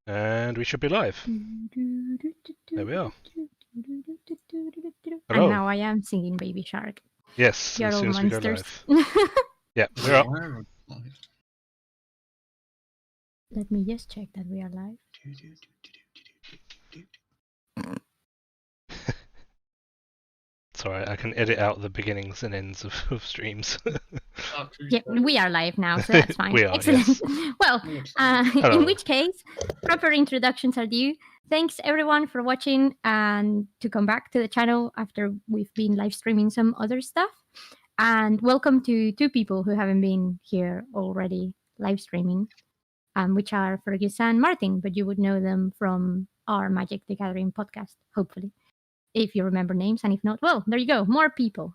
And we should be live. There we are. And Hello. now I am singing Baby Shark. Yes, You're as all soon as we go monsters. live. Yeah, we're up. Let me just check that we are live. It's alright, I can edit out the beginnings and ends of streams. Yeah, we are live now, so that's fine. We are, Excellent. yes. Well, Hello. in which case, proper introductions are due. Thanks everyone for watching and to come back to the channel after we've been live streaming some other stuff. And welcome to two people who haven't been here already live streaming, which are Fergus and Martin, but you would know them from our Magic the Gathering podcast, hopefully, if you remember names. And if not, well, there you go, more people.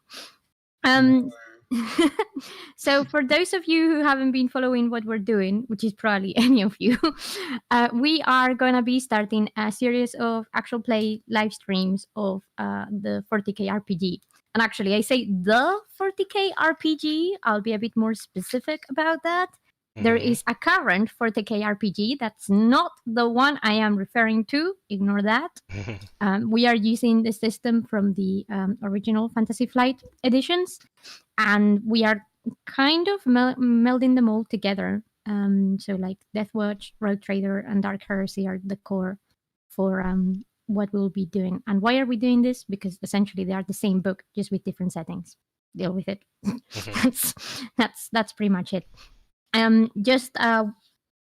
So for those of you who haven't been following what we're doing, which is probably any of you, we are going to be starting a series of actual play live streams of the 40k RPG. And actually, I say the 40k RPG. I'll be a bit more specific about that. There is a current 40k RPG. That's not the one I am referring to. Ignore that. We are using the system from the original Fantasy Flight editions, and we are kind of melding them all together. So like Deathwatch, Rogue Trader, and Dark Heresy are the core for what we'll be doing. And why are we doing this? Because essentially they are the same book, just with different settings. Deal with it. That's pretty much it. Just a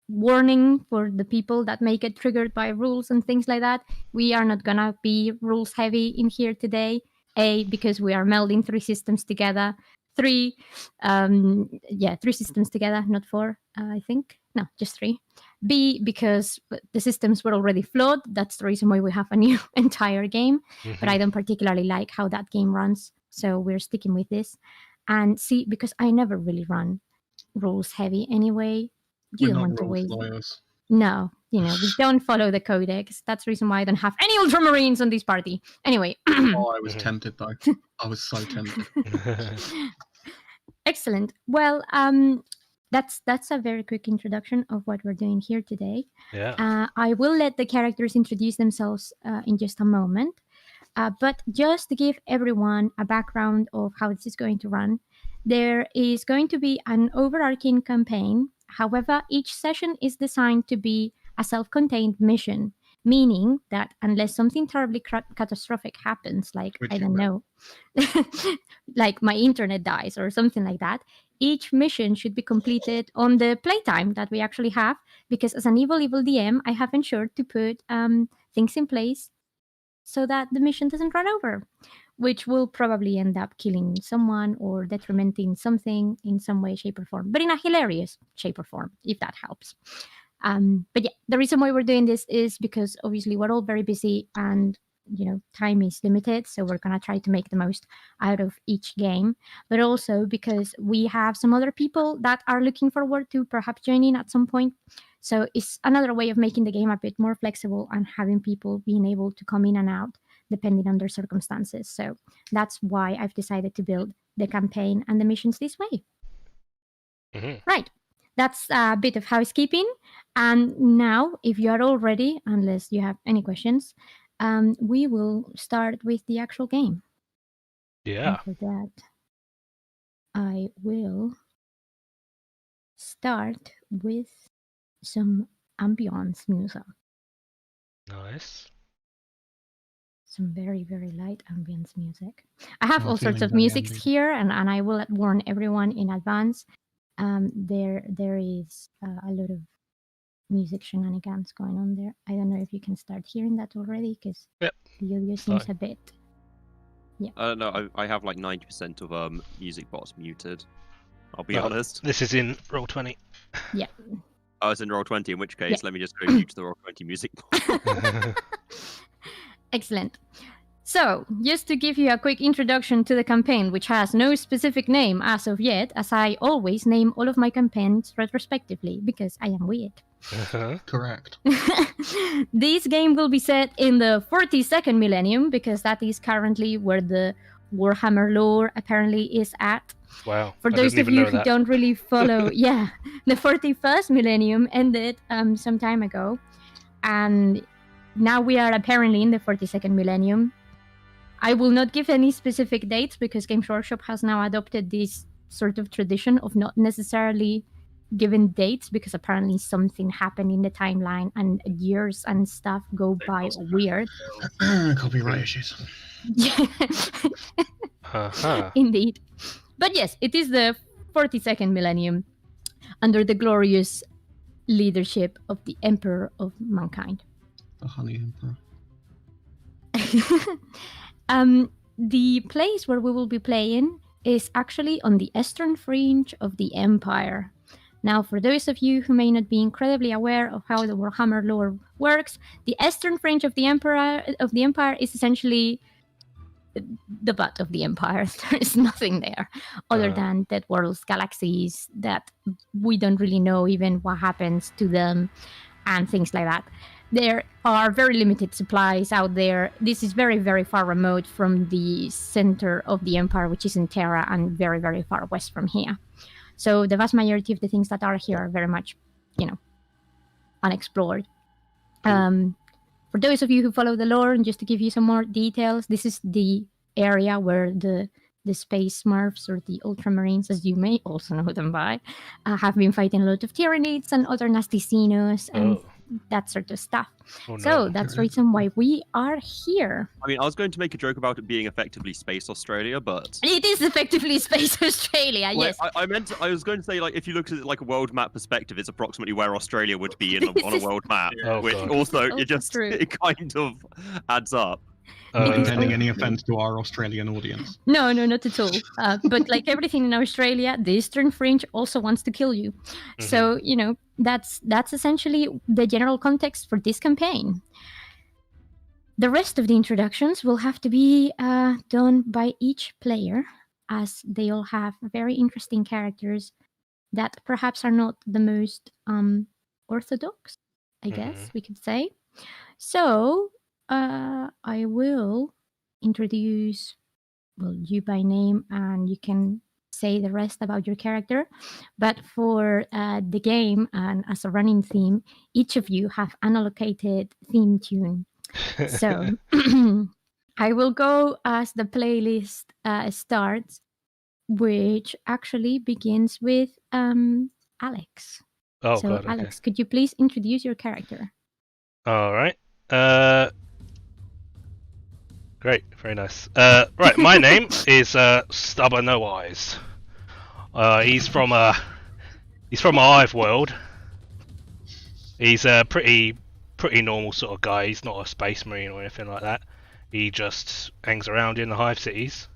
warning for the people that may get triggered by rules and things like that. We are not gonna be rules heavy in here today. A, because we are melding three systems together. Three systems together, not four, I think. No, just three. B, because the systems were already flawed. That's the reason why we have a new entire game. But I don't particularly like how that game runs, so we're sticking with this. And C, because I never really run rules heavy anyway. You don't want to waste. No, we don't follow the codex. That's the reason why I don't have any Ultramarines on this party. Anyway. Oh, I was tempted though. I was so tempted. Excellent. Well, that's a very quick introduction of what we're doing here today. Yeah. I will let the characters introduce themselves in just a moment. But just to give everyone a background of how this is going to run, there is going to be an overarching campaign. However, each session is designed to be a self-contained mission, meaning that unless something terribly catastrophic happens, like, I don't know, like my internet dies or something like that, each mission should be completed on the playtime that we actually have, because as an evil DM, I have ensured to put things in place so that the mission doesn't run over, which will probably end up killing someone or detrimenting something in some way, shape, or form, but in a hilarious shape or form, if that helps. But yeah, the reason why we're doing this is because obviously we're all very busy and time is limited, so we're gonna try to make the most out of each game, but also because we have some other people that are looking forward to perhaps joining at some point. So it's another way of making the game a bit more flexible and having people being able to come in and out depending on their circumstances. So that's why I've decided to build the campaign and the missions this way. Right. That's a bit of housekeeping. And now, if you are all ready, unless you have any questions, we will start with the actual game. Yeah. And for that, I will start with some ambience music. Nice. Some very, very light ambience music. I have all sorts of musics here, and I will warn everyone in advance. There is a lot of music shenanigans going on there. I don't know if you can start hearing that already, because the audio seems a bit... Yeah. No, I have like 90% of music bots muted. I'll be honest. This is in Roll20. Yeah. Oh, it's in Roll20, in which case, let me just go mute the Roll20 music bot. Excellent. So, just to give you a quick introduction to the campaign, which has no specific name as of yet, as I always name all of my campaigns retrospectively, because I am weird. Correct. This game will be set in the 42nd millennium, because that is currently where the Warhammer lore apparently is at. Wow. For those of you who don't really follow, the 41st millennium ended some time ago. And now we are apparently in the 42nd millennium. I will not give any specific dates because Games Workshop has now adopted this sort of tradition of not necessarily giving dates because apparently something happened in the timeline and years and stuff go by weird. Copyright issues. Yeah. Uh-huh. Indeed. But yes, it is the 42nd millennium under the glorious leadership of the Emperor of Mankind. The Honey Emperor. The place where we will be playing is actually on the eastern fringe of the Empire. Now, for those of you who may not be incredibly aware of how the Warhammer lore works, the eastern fringe of the Empire is essentially the butt of the Empire. There is nothing there other than dead worlds, galaxies that we don't really know even what happens to them and things like that. There are very limited supplies out there. This is very, very far remote from the center of the Empire, which is in Terra, and very, very far west from here. So the vast majority of the things that are here are very much, unexplored. For those of you who follow the lore, and just to give you some more details, this is the area where the Space Smurfs, or the Ultramarines, as you may also know them by, have been fighting a lot of Tyranids and other nasty Xenos and that sort of stuff. Oh, no. So that's the reason why we are here. I mean, I was going to make a joke about it being effectively Space Australia, but It is effectively Space Australia, well, yes. I was going to say, like, if you look at it like a world map perspective, it's approximately where Australia would be on a world map, Oh, which God. also This is also true. it kind of adds up. Intending any offense to our Australian audience. No, not at all. But like everything in Australia, the Eastern Fringe also wants to kill you. So, that's essentially the general context for this campaign. The rest of the introductions will have to be done by each player, as they all have very interesting characters that perhaps are not the most orthodox, I guess we could say. So, I will introduce you by name, and you can say the rest about your character. But for the game and as a running theme, each of you have an allocated theme tune. So I will go as the playlist starts, which actually begins with Alex. Oh, so God, okay. Alex, could you please introduce your character? All right. Great, very nice. Right, my name is Stubborn No Eyes. He's from a hive world. He's a pretty normal sort of guy. He's not a space marine or anything like that. He just hangs around in the hive cities.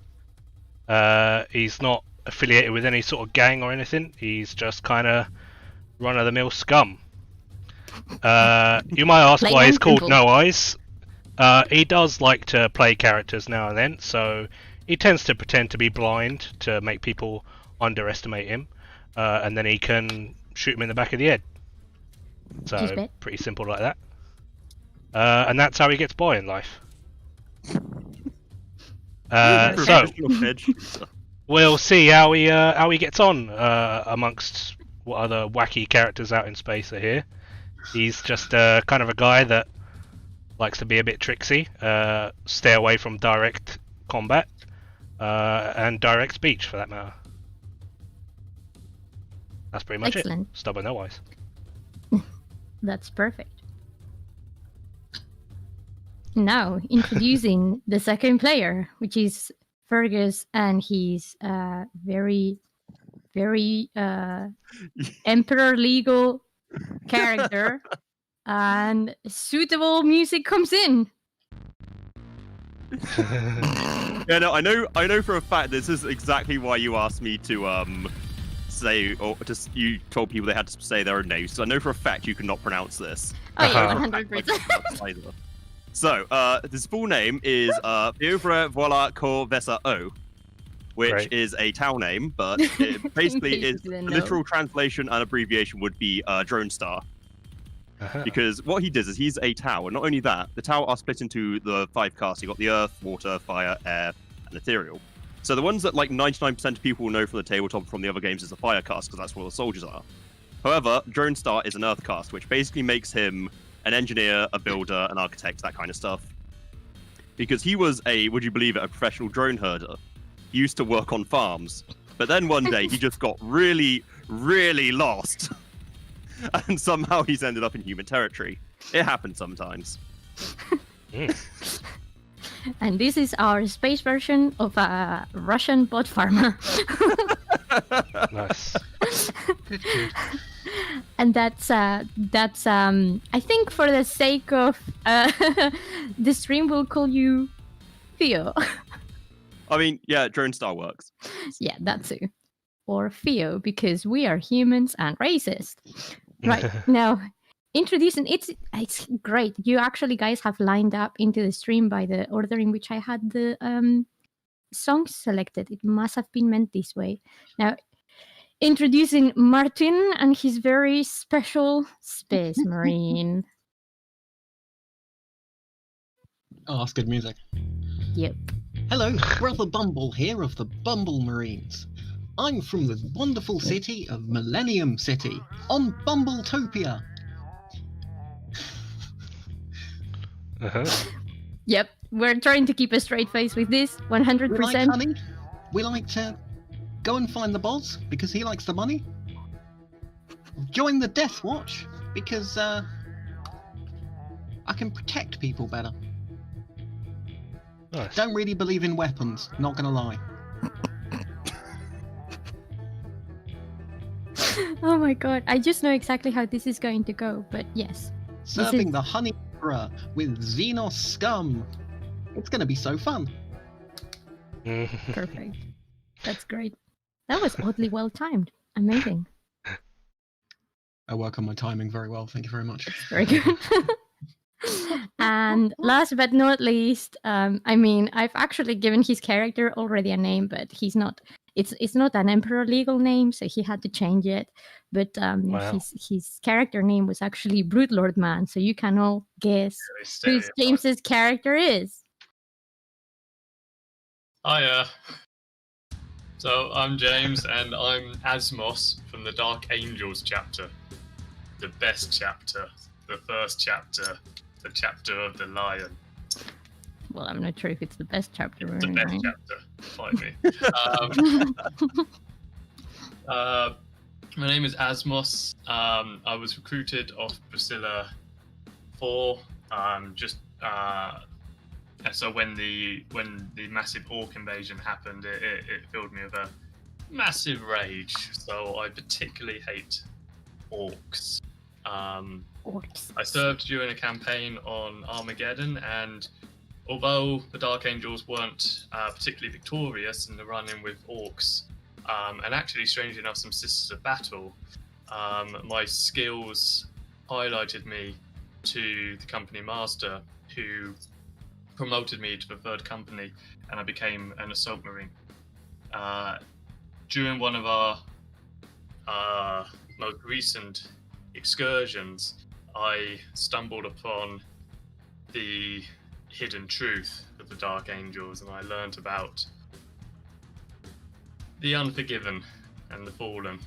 He's not affiliated with any sort of gang or anything. He's just kind of run-of-the-mill scum. You might ask why he's called No Eyes. He does like to play characters now and then, so he tends to pretend to be blind to make people underestimate him, and then he can shoot him in the back of the head. So pretty simple like that. And that's how he gets by in life. So we'll see how he gets on amongst what other wacky characters out in space are here. He's just kind of a guy that likes to be a bit tricksy, stay away from direct combat, and direct speech for that matter. That's pretty much it. Stubborn No Eyes. That's perfect. Now, introducing the second player, which is Fergus, and he's very, very Emperor legal character. And suitable music comes in. Yeah, no, I know for a fact this is exactly why you asked me to say, or just you told people they had to say their own names. So I know for a fact you cannot pronounce this. Oh yeah, 100%. So, his full name is Piovre Voila Cor Vesa O, which is a town name, but it basically is the literal translation and abbreviation would be Drone Star. Because what he does is he's a Tau, and not only that, the Tau are split into the 5 castes. You've got the Earth, Water, Fire, Air, and Ethereal. So the ones that like 99% of people will know from the tabletop from the other games is the Fire caste, because that's where the soldiers are. However, Drone Star is an Earth caste, which basically makes him an engineer, a builder, an architect, that kind of stuff. Because he was would you believe it, a professional drone herder. He used to work on farms. But then one day he just got really, really lost. And somehow he's ended up in human territory. It happens sometimes. And this is our space version of a Russian bot farmer. Nice. Good. And that's I think for the sake of the stream, we'll call you Theo. I mean, yeah, Drone Star works. Yeah, that too. Or Theo, because we are humans and racist. Right, now, introducing, it's great. You actually guys have lined up into the stream by the order in which I had the songs selected. It must have been meant this way. Now, introducing Martin and his very special Space Marine. Oh, that's good music. Yep. Hello, Brother Bumble here of the Bumble Marines. I'm from the wonderful city of Millennium City on Bumbletopia. Yep, we're trying to keep a straight face with this, 100%. We like honey. We like to go and find the boss because he likes the money. Join the Deathwatch because I can protect people better. Nice. Don't really believe in weapons, not gonna lie. Oh my god, I just know exactly how this is going to go, but yes. Serving the Honey Emperor with Xenos scum. It's gonna be so fun. Perfect. That's great. That was oddly well timed. Amazing. I work on my timing very well, thank you very much. Very good. And last but not least, I mean, I've actually given his character already a name, but he's not. It's not an Emperor legal name, so he had to change it. But Wow. his character name was actually Broodlord Man, so you can all guess who James's character is. Hiya. So I'm James, and I'm Asmos from the Dark Angels chapter. The best chapter. The first chapter. The chapter of the lion. Well, I'm not sure if it's the best chapter. It's the best right? chapter. Fight me. My name is Asmos. I was recruited off Priscilla 4. So when the massive orc invasion happened, it filled me with a massive rage. So I particularly hate orcs. I served during a campaign on Armageddon, and although the Dark Angels weren't particularly victorious in the run-in with orcs, and actually, strangely enough, some Sisters of Battle, my skills highlighted me to the company master, who promoted me to the 3rd company, and I became an assault marine. During one of our most recent excursions, I stumbled upon the hidden truth of the Dark Angels, and I learned about the unforgiven and the fallen.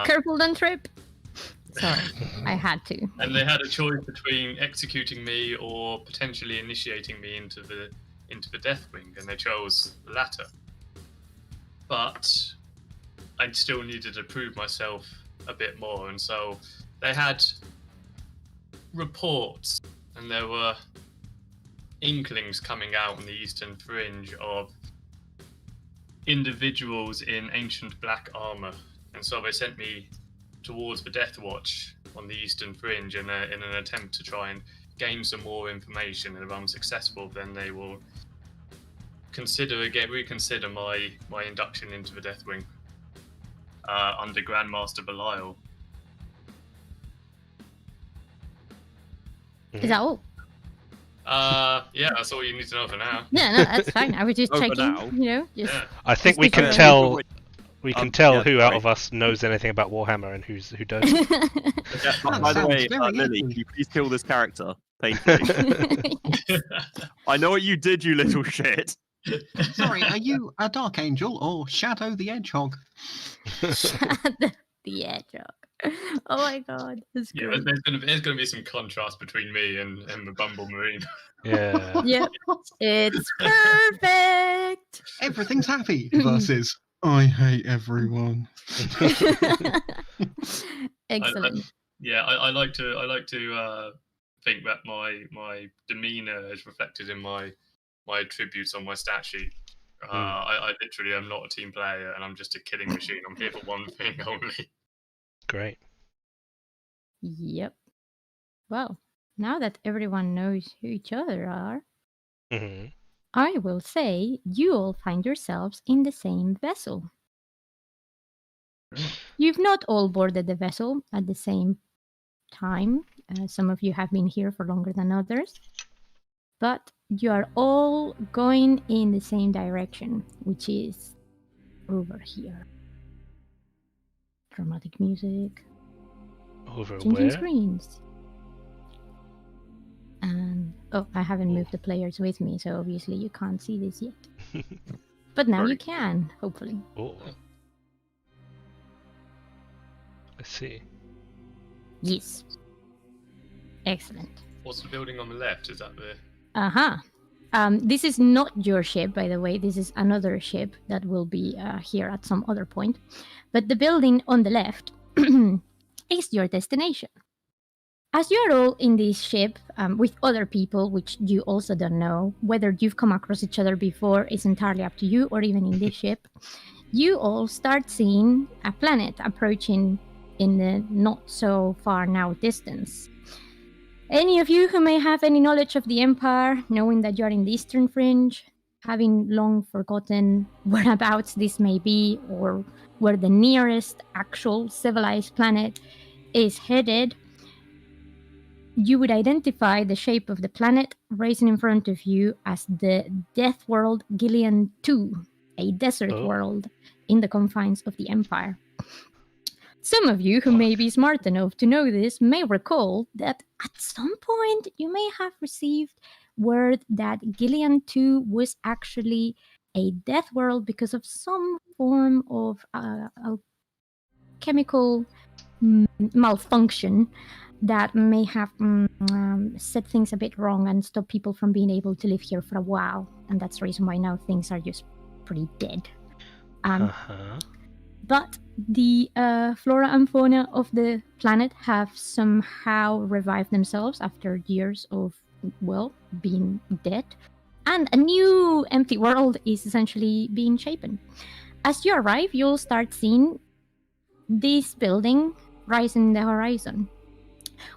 Careful, don't trip. Sorry, I had to. And they had a choice between executing me or potentially initiating me into the Deathwing, and they chose the latter. But I still needed to prove myself a bit more, and so they had reports, and there were inklings coming out on the Eastern Fringe of individuals in ancient black armor, and so they sent me towards the Deathwatch on the Eastern Fringe in an attempt to try and gain some more information, and if I'm successful, then they will reconsider my induction into the Deathwing under Grandmaster Belial. Is that all? Yeah, that's all you need to know for now. Yeah, no, that's fine. I was just Oh, for checking, now. you know. Just... Yeah. I think we can Yeah. tell. We can tell yeah, who out sorry. of us knows anything about Warhammer and who doesn't. Yeah, by the sounds way, very Lily, easy. can you please kill this character painfully? I know what you did, you little shit. Sorry, are you a Dark Angel or Shadow the Hedgehog? the Hedgehog. Oh my god, that's Yeah, great. there's gonna be some contrast between me and the Bumble Marine. Yeah. Yep, it's perfect. Everything's happy versus I hate everyone. Excellent. I like to think that my demeanor is reflected in my attributes on my stat sheet. I literally am not a team player, and I'm just a killing machine. I'm here for one thing only. Great. Yep. Well, now that everyone knows who each other are, hmm I will say you all find yourselves in the same vessel. You've not all boarded the vessel at the same time. Some of you have been here for longer than others. But you are all going in the same direction, which is over here. Dramatic music. Over Changing where? screens. And I haven't moved the players with me, so obviously you can't see this yet. But now you can, hopefully. Oh. I see. Yes. Excellent. What's the building on the left? Is that the? Uh-huh. This is not your ship, by the way. This is another ship that will be here at some other point. But the building on the left is your destination. As you're all in this ship with other people, which you also don't know, whether you've come across each other before is entirely up to you, or even in this ship, you all start seeing a planet approaching in the not so far now distance. Any of you who may have any knowledge of the Empire, knowing that you're in the Eastern Fringe, having long forgotten whereabouts this may be, or where the nearest actual civilized planet is headed, you would identify the shape of the planet rising in front of you as the Death World Gillian II, a desert world in the confines of the Empire. Some of you who may be smart enough to know this may recall that at some point you may have received word that Gillian II was actually a death world because of some form of chemical malfunction that may have set things a bit wrong and stopped people from being able to live here for a while. And that's the reason why now things are just pretty dead. But the flora and fauna of the planet have somehow revived themselves after years of, well, being dead. And a new empty world is essentially being shapen. As you arrive, you'll start seeing this building rise in the horizon.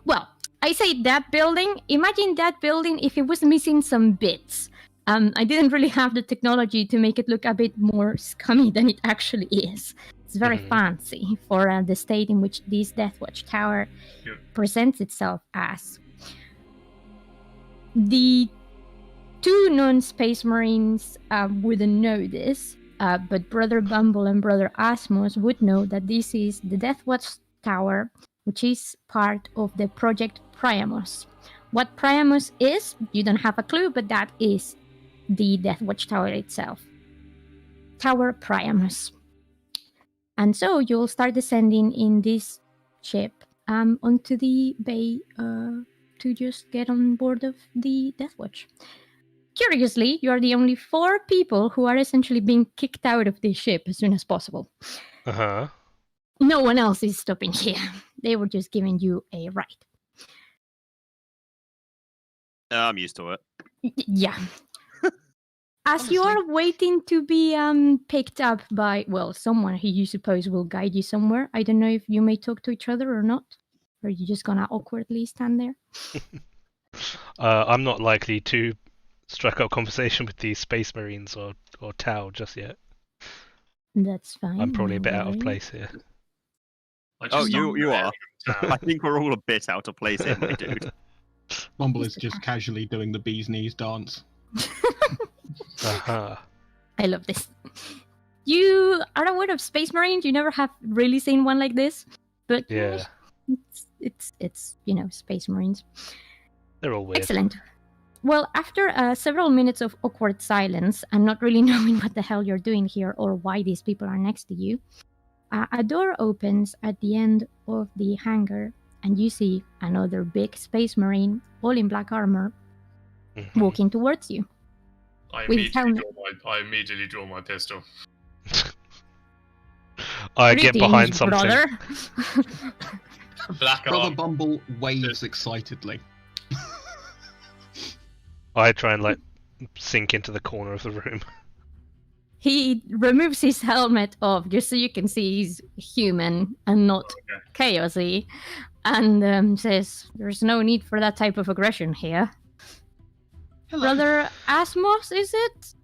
Well, I say that building. Imagine that building if it was missing some bits. I didn't really have the technology to make it look a bit more scummy than it actually is. It's very fancy for the state in which this Deathwatch Tower presents itself as. The two non-space marines wouldn't know this, but Brother Bumble and Brother Asmos would know that this is the Deathwatch Tower, which is part of the Project Priamos. What Priamos is, you don't have a clue, but that is the Deathwatch Tower itself. Tower Priamos. And so you'll start descending in this ship onto the bay to just get on board of the Deathwatch. Curiously, you are the only 4 people who are essentially being kicked out of this ship as soon as possible. No one else is stopping here. They were just giving you a ride. I'm used to it. Yeah. As you are waiting to be picked up by, well, someone who you suppose will guide you somewhere. I don't know if you may talk to each other or not. Or are you just gonna awkwardly stand there? I'm not likely to strike up conversation with these Space Marines or Tau just yet. That's fine. I'm probably a bit out of place here. You are. I think we're all a bit out of place here, my dude. Bumble is just casually doing the bee's knees dance. I love this. You are aware of Space Marines. You never have really seen one like this, but yeah, it's Space Marines. They're all weird. Excellent. Well, after several minutes of awkward silence and not really knowing what the hell you're doing here or why these people are next to you, A door opens at the end of the hangar, and you see another big space marine, all in black armor, Mhm. walking towards you. I With his helmet. immediately draw my pistol. I get behind Greetings, something. brother. Black Brother arm. Bumble waves excitedly. I try and like sink into the corner of the room. He removes his helmet off just so you can see he's human and not chaosy, and says, "There's no need for that type of aggression here." Hello. Brother Asmos, is it?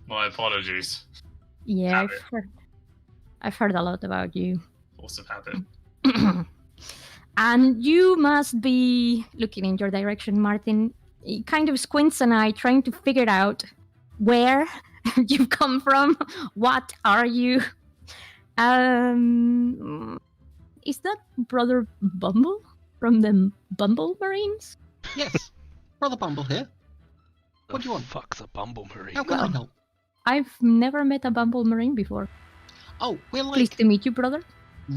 My apologies. Yeah, Habit. I've heard a lot about you. Force of habit. And you must be looking in your direction, Martin. He kind of squints an eye, trying to figure out where you've come from. What are you? Is that Brother Bumble from the Bumble Marines? Yes, Brother Bumble here. What do you want? Fuck's a Bumble Marine. How can I Well, help? I've never met a Bumble Marine before. Oh, we're Pleased like to meet you, brother.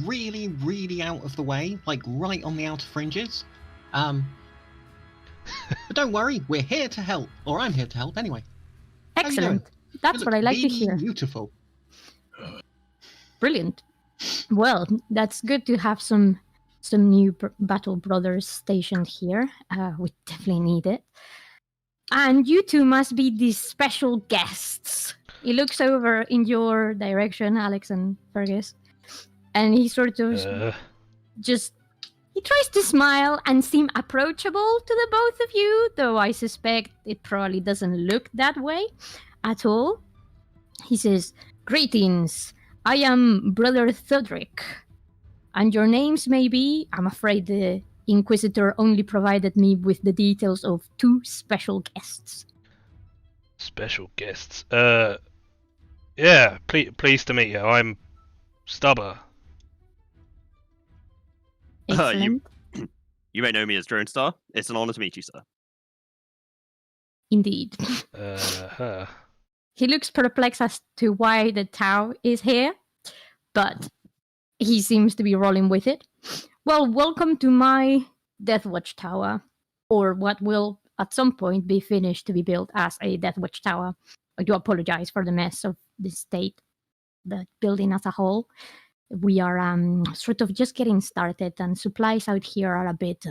really, really out of the way, like right on the outer fringes. But don't worry, we're here to help, or I'm here to help anyway. How you doing? Excellent. That's You what I look like to hear. Beautiful. Brilliant. Well, that's good to have some new battle brothers stationed here. We definitely need it. And you two must be these special guests. He looks over in your direction, Alex and Fergus, and he sort of he tries to smile and seem approachable to the both of you, though I suspect it probably doesn't look that way at all. He says, "Greetings. I am Brother Thudrick. And your names may be, I'm afraid the Inquisitor only provided me with the details of 2 special guests." Special guests. Yeah, pleased to meet you. I'm Stubber. Excellent. You may know me as Drone Star. It's an honor to meet you, sir. Indeed. He looks perplexed as to why the Tau is here, but he seems to be rolling with it. Well, welcome to my Deathwatch Tower, or what will at some point be finished to be built as a Deathwatch Tower. I do apologize for the mess of the state, the building as a whole. We are sort of just getting started, and supplies out here are a bit,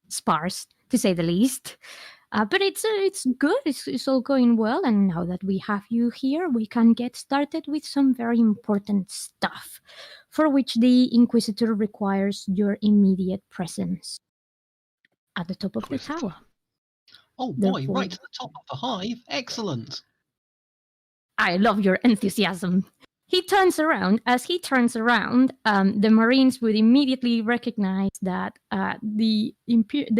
sparse, to say the least. But it's good. It's all going well, and now that we have you here, we can get started with some very important stuff, for which the Inquisitor requires your immediate presence at the top of the tower. Oh boy, Therefore- right to the top of the hive. Excellent. I love your enthusiasm. He turns around. As he turns around, the Marines would immediately recognize that the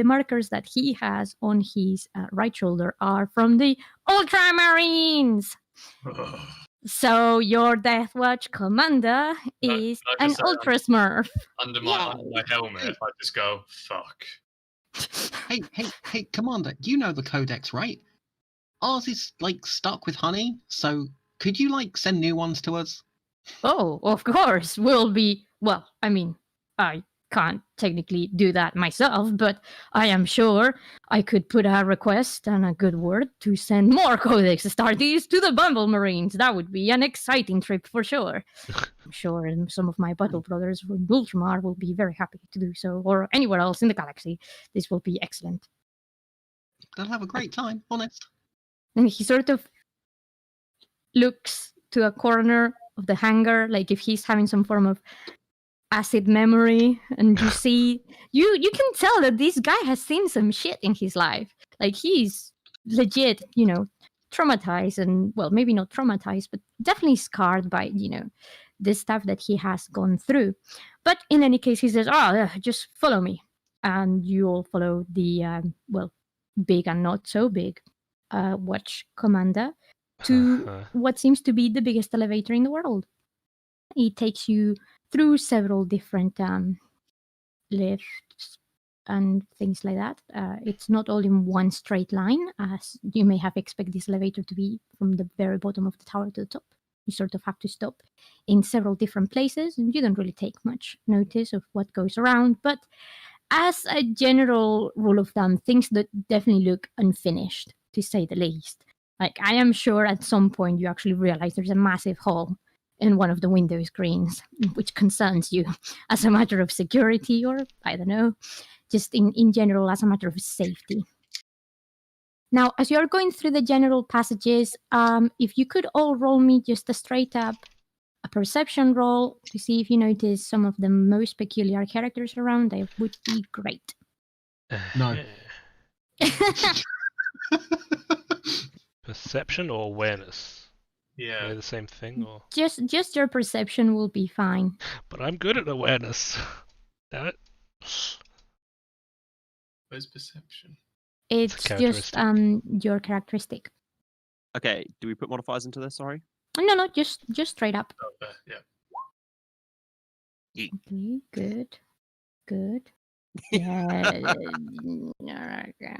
markers that he has on his right shoulder are from the Ultramarines. So your Deathwatch commander is Like an I said, Ultra Smurf. Under my helmet, I just go, fuck. Hey, Commander, you know the Codex, right? Ours is, like, stuck with honey, so could you, like, send new ones to us? Oh, of course. We'll be... Well, I mean, I can't technically do that myself, but I am sure I could put a request and a good word to send more Codex Astartes to the Bumble Marines. That would be an exciting trip for sure. I'm sure some of my battle brothers from Ultramar will be very happy to do so, or anywhere else in the galaxy. This will be excellent. They'll have a great time, honest. And he sort of looks to a corner of the hangar, like if he's having some form of acid memory, and you see, you can tell that this guy has seen some shit in his life. Like, he's legit, traumatized, and, well, maybe not traumatized, but definitely scarred by, the stuff that he has gone through. But in any case, he says, just follow me. And you all follow the, big and not so big watch commander to what seems to be the biggest elevator in the world. It takes you through several different lifts and things like that. It's not all in one straight line, as you may have expected this elevator to be from the very bottom of the tower to the top. You sort of have to stop in several different places, and you don't really take much notice of what goes around. But as a general rule of thumb, things that definitely look unfinished, to say the least. Like, I am sure at some point you actually realize there's a massive hole in one of the window screens, which concerns you as a matter of security, or, I don't know, just in general as a matter of safety. Now, as you're going through the general passages, if you could all roll me just a straight up a perception roll to see if you notice some of the most peculiar characters around, that would be great. No. Perception or awareness? Yeah. Are they the same thing, or? Just your perception will be fine. But I'm good at awareness. Damn it. Where's perception? It's just your characteristic. Okay, do we put modifiers into this? Sorry. No, just straight up. Oh, yeah. Okay, good. Yeah. Okay.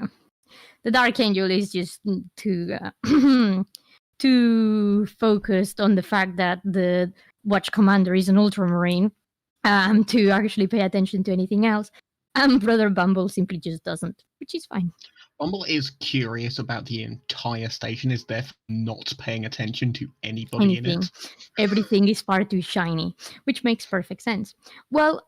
The Dark Angel is just too focused on the fact that the Watch Commander is an Ultramarine to actually pay attention to anything else. And Brother Bumble simply just doesn't, which is fine. Bumble is curious about the entire station, is therefore not paying attention to anybody in it. Everything is far too shiny, which makes perfect sense. Well,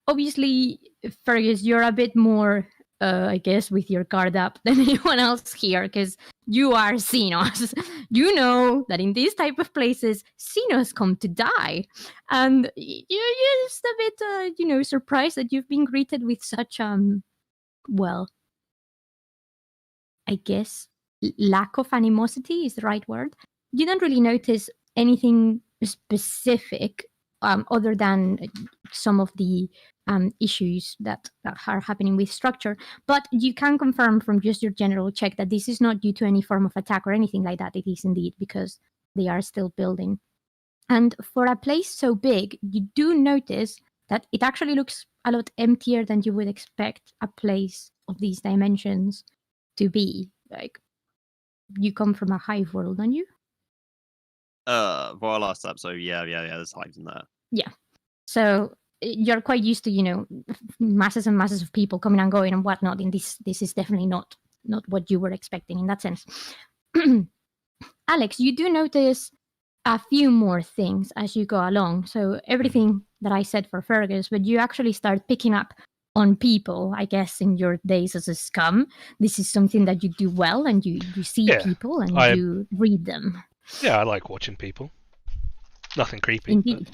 obviously, Fergus, you're a bit more, I guess, with your guard up than anyone else here, because you are Xenos. You know that in these type of places, Xenos come to die. And you're just a bit, surprised that you've been greeted with such, well, I guess, lack of animosity is the right word. You don't really notice anything specific other than some of the issues that are happening with structure, but you can confirm from just your general check that this is not due to any form of attack or anything like that. It is indeed because they are still building. And for a place so big, you do notice that it actually looks a lot emptier than you would expect a place of these dimensions to be. Like, you come from a hive world, don't you? For our last step, so yeah, there's hives in there. Yeah. So you're quite used to, masses and masses of people coming and going and whatnot. And this is definitely not what you were expecting in that sense. Alex, you do notice a few more things as you go along. So everything that I said for Fergus, but you actually start picking up on people, I guess, in your days as a scum. This is something that you do well, and you see people and you read them. Yeah, I like watching people. Nothing creepy. Indeed.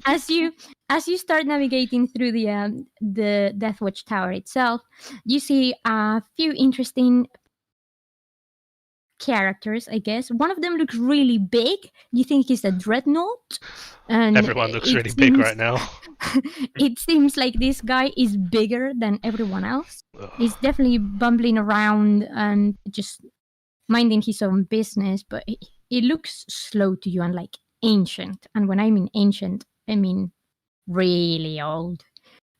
As you start navigating through the Deathwatch Tower itself, you see a few interesting characters, I guess. One of them looks really big. You think he's a dreadnought. And everyone looks really big right now. It seems like this guy is bigger than everyone else. Ugh. He's definitely bumbling around and just minding his own business, but it looks slow to you and like ancient. And when I mean ancient, I mean really old.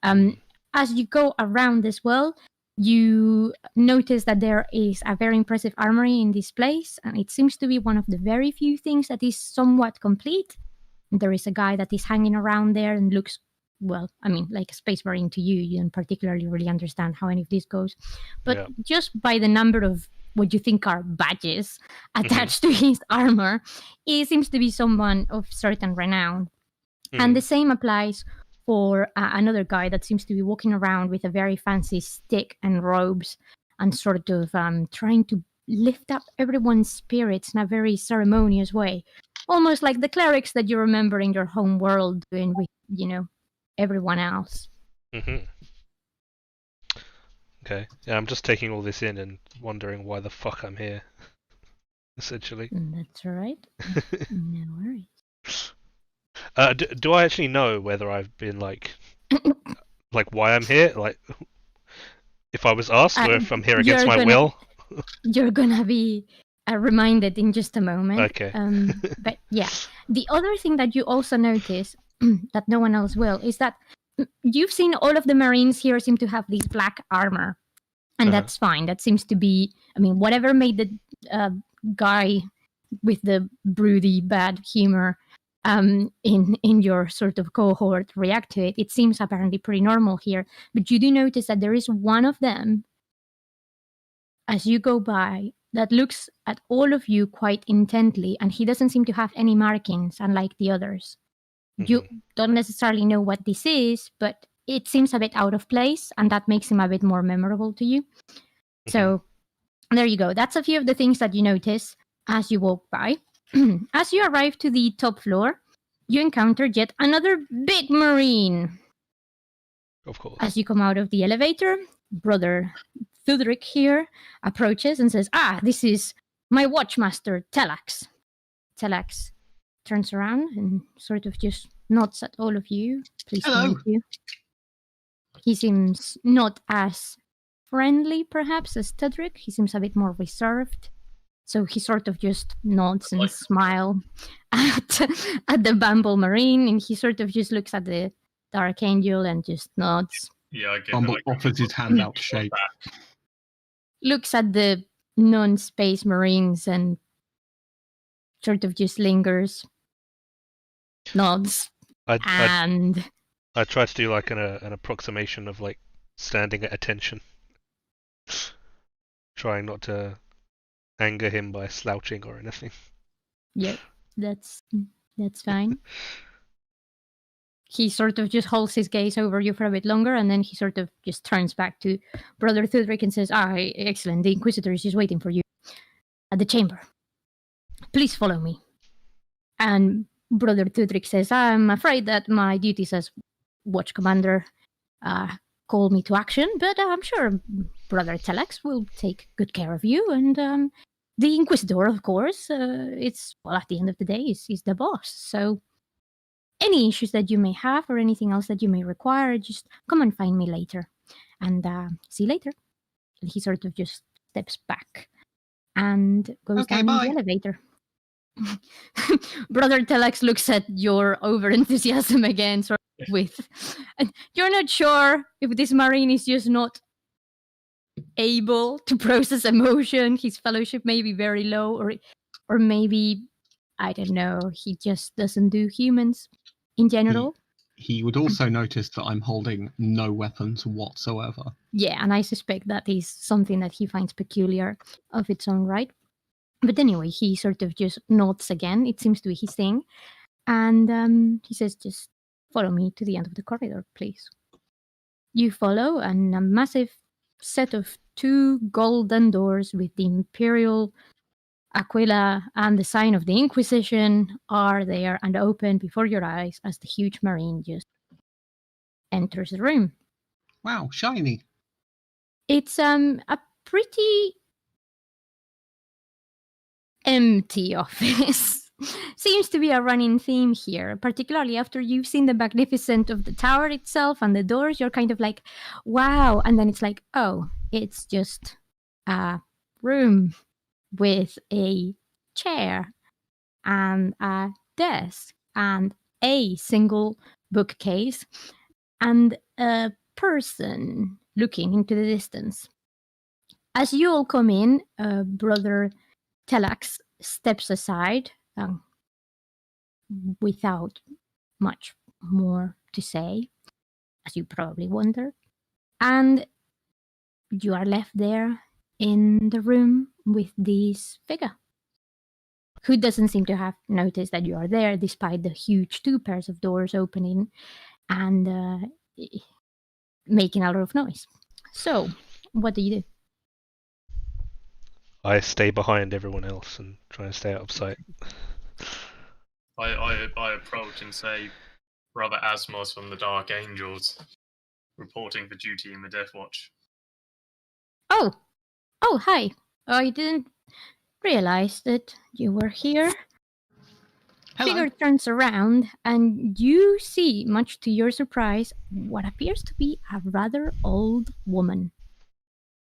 As you go around as well, you notice that there is a very impressive armory in this place, and it seems to be one of the very few things that is somewhat complete. There is a guy that is hanging around there and looks, well, I mean, like a space marine to you. You don't particularly really understand how any of this goes. But just by the number of what you think are badges attached to his armor, he seems to be someone of certain renown. And the same applies for another guy that seems to be walking around with a very fancy stick and robes and sort of trying to lift up everyone's spirits in a very ceremonious way. Almost like the clerics that you remember in your home world doing with, everyone else. Okay. Yeah, I'm just taking all this in and wondering why the fuck I'm here. Essentially. That's all right. No worries. Do I actually know whether I've been like why I'm here? Like, if I was asked, or if I'm here against my will? You're gonna be reminded in just a moment. Okay. But yeah, the other thing that you also notice that no one else will is that you've seen all of the Marines here seem to have this black armor, And that's fine. That seems to be, I mean, whatever made the guy with the broody bad humor in your sort of cohort react to it, it seems apparently pretty normal here. But you do notice that there is one of them, as you go by, that looks at all of you quite intently, and he doesn't seem to have any markings, unlike the others. You don't necessarily know what this is, but it seems a bit out of place, and that makes him a bit more memorable to you. So there you go. That's a few of the things that you notice as you walk by. As you arrive to the top floor, you encounter yet another big marine. Of course. As you come out of the elevator, Brother Thudric here approaches and says, this is my watchmaster, Telax. Telax turns around and sort of just nods at all of you. Pleased to meet you. He seems not as friendly, perhaps, as Thudric. He seems a bit more reserved. So he sort of just nods and smiles at the Bumble Marine, and he sort of just looks at the Dark Angel and just nods. Yeah, I get Bumble offers his hand out to shake. Looks at the non-space Marines and sort of just lingers, nods, I try to do like an approximation of like standing at attention, trying not to anger him by slouching or anything. Yep, that's fine. He sort of just holds his gaze over you for a bit longer, and then he sort of just turns back to Brother Thudric and says, excellent, the Inquisitor is just waiting for you at the chamber. Please follow me. And Brother Thudric says, I'm afraid that my duties as Watch Commander call me to action, but I'm sure Brother Telex will take good care of you, and the Inquisitor, of course, at the end of the day, is the boss, so any issues that you may have or anything else that you may require, just come and find me later. And see you later. And he sort of just steps back and goes down in the elevator. Brother Telex looks at your over-enthusiasm again, sort of with... And you're not sure if this Marine is just not able to process emotion. His fellowship may be very low, or maybe, I don't know, he just doesn't do humans. In general, he would also notice that I'm holding no weapons whatsoever. Yeah, and I suspect that is something that he finds peculiar of its own right. But anyway, he sort of just nods again. It seems to be his thing. And he says, just follow me to the end of the corridor, please. You follow, and a massive set of 2 golden doors with the Imperial Aquila and the sign of the Inquisition are there and open before your eyes as the huge Marine just enters the room. Wow, shiny. It's a pretty empty office. Seems to be a running theme here, particularly after you've seen the magnificence of the tower itself and the doors. You're kind of like, wow. And then it's like, oh, it's just a room with a chair and a desk and a single bookcase and a person looking into the distance. As you all come in, Brother Telax steps aside without much more to say, as you probably wondered, and you are left there in the room with this figure, who doesn't seem to have noticed that you are there, despite the huge 2 pairs of doors opening and making a lot of noise. So, what do you do? I stay behind everyone else and try and stay out of sight. I approach and say, Brother Asmos from the Dark Angels, reporting for duty in the Deathwatch. Oh, hi. I didn't realize that you were here. Hello. Figure turns around, and you see, much to your surprise, what appears to be a rather old woman.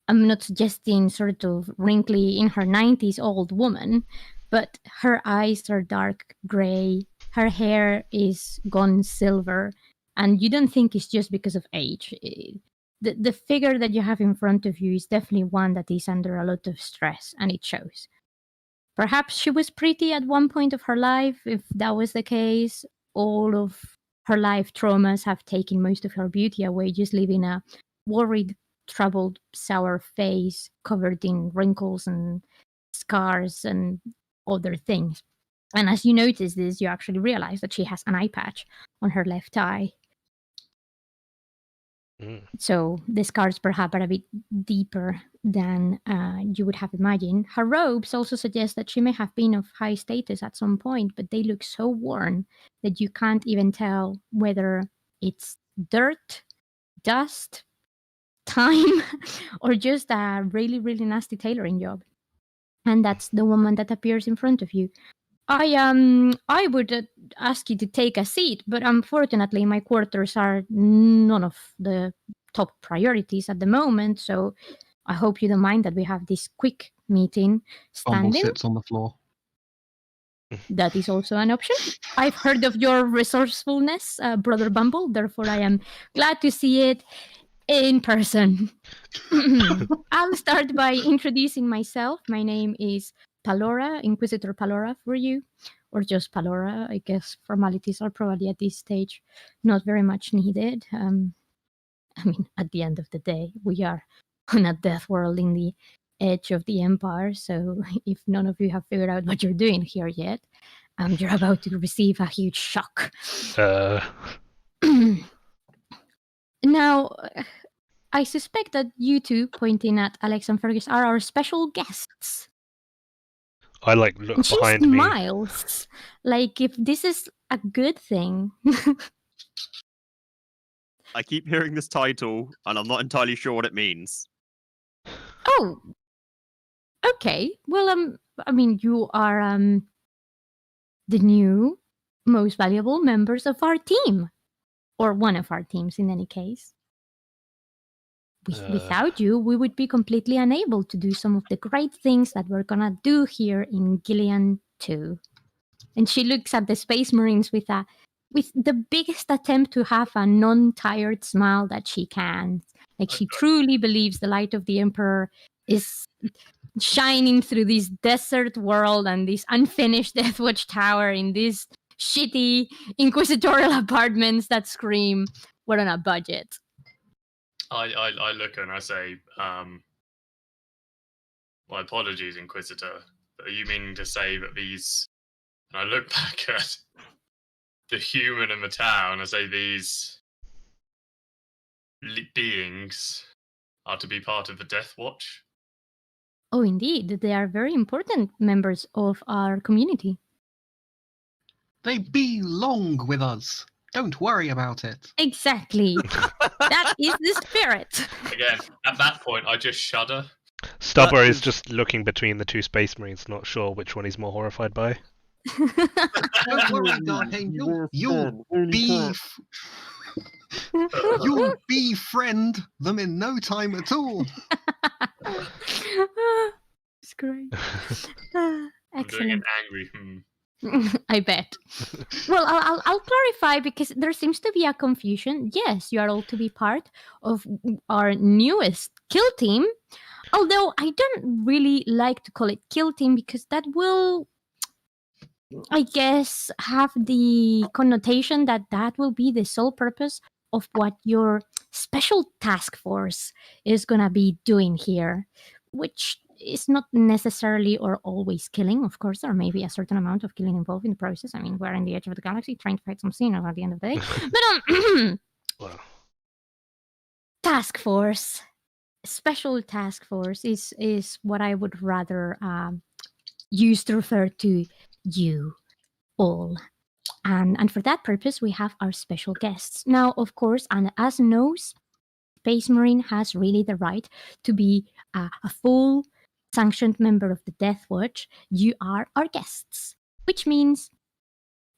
I'm not suggesting sort of wrinkly in her 90s old woman, but her eyes are dark grey, her hair is gone silver, and you don't think it's just because of age. the figure that you have in front of you is definitely one that is under a lot of stress, and it shows. Perhaps she was pretty at one point of her life. If that was the case, all of her life traumas have taken most of her beauty away, just leaving a worried, troubled, sour face covered in wrinkles and scars and other things. And as you notice this, you actually realize that she has an eye patch on her left eye. So the scars perhaps are a bit deeper than you would have imagined. Her robes also suggest that she may have been of high status at some point, but they look so worn that you can't even tell whether it's dirt, dust, time, or just a really, really nasty tailoring job. And that's the woman that appears in front of you. I would ask you to take a seat, but unfortunately my quarters are none of the top priorities at the moment, so I hope you don't mind that we have this quick meeting Bumble standing. sits on the floor. That is also an option. I've heard of your resourcefulness, Brother Bumble, therefore I am glad to see it in person. I'll start by introducing myself. My name is Palora, Inquisitor Palora for you, or just Palora. I guess formalities are probably at this stage not very much needed. I mean, at the end of the day, we are on a death world in the edge of the Empire, so if none of you have figured out what you're doing here yet, you're about to receive a huge shock. Now, I suspect that you two, pointing at Alex and Fergus, are our special guests. I look And she behind me. smiles, like if this is a good thing. I keep hearing this title, and I'm not entirely sure what it means. Oh, okay. Well, I mean, you are the new, most valuable members of our team, or one of our teams, in any case. Without you, we would be completely unable to do some of the great things that we're gonna do here in Gillian 2. And she looks at the Space Marines with the biggest attempt to have a non-tired smile that she can. Like she truly believes the light of the Emperor is shining through this desert world and this unfinished Deathwatch Tower in these shitty inquisitorial apartments that scream, we're on a budget. I look and I say, my apologies, Inquisitor. But are you meaning to say that these... And I look back at the human in the town and I say these beings are to be part of the Deathwatch? Oh, indeed. They are very important members of our community. They belong with us. Don't worry about it. Exactly. That is the spirit. Again, at that point, I just shudder. Stubber is just looking between the two Space Marines, not sure which one he's more horrified by. Don't worry, Dark Angel. You'll befriend them in no time at all. It's great. I'm doing Excellent. an angry I bet. Well, I'll clarify because there seems to be a confusion. Yes, you are all to be part of our newest kill team. Although I don't really like to call it kill team because that will, I guess, have the connotation that will be the sole purpose of what your special task force is gonna be doing here, which is not necessarily or always killing. Of course, there may be a certain amount of killing involved in the process. I mean, we're in the edge of the galaxy trying to fight some sinners at the end of the day. But Well, task force, special task force is what I would rather use to refer to you all. And for that purpose, we have our special guests. Now, of course, and as no Space Marine has really the right to be a full sanctioned member of the Deathwatch, you are our guests. Which means,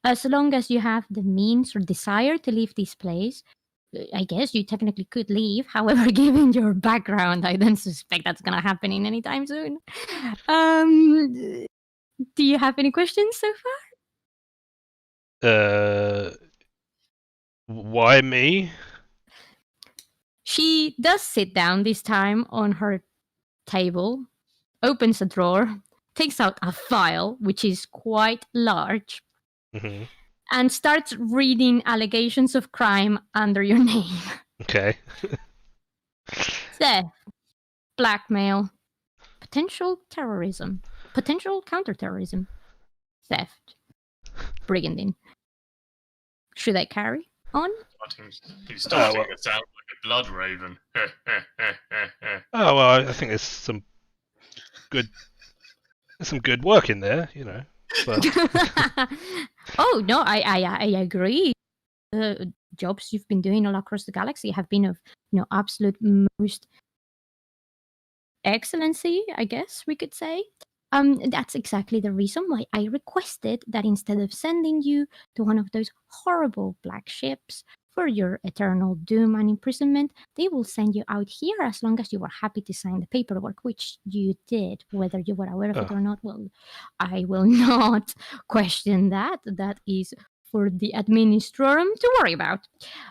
as long as you have the means or desire to leave this place, I guess you technically could leave. However, given your background, I don't suspect that's going to happen in any time soon. Do you have any questions so far? why me? She does sit down this time on her table, opens a drawer, takes out a file, which is quite large, Mm-hmm. and starts reading allegations of crime under your name. Okay. Theft, blackmail, potential terrorism, potential counterterrorism, theft, brigandine. Should I carry on? He's starting to sound like a blood raven. Oh well, I think there's some good work in there, you know. But Oh no, I agree. The jobs you've been doing all across the galaxy have been of absolute most excellency, I guess we could say. That's exactly the reason why I requested that instead of sending you to one of those horrible black ships for your eternal doom and imprisonment, they will send you out here as long as you were happy to sign the paperwork, which you did, whether you were aware of it or not. Well, I will not question that. That is for the administrorum to worry about.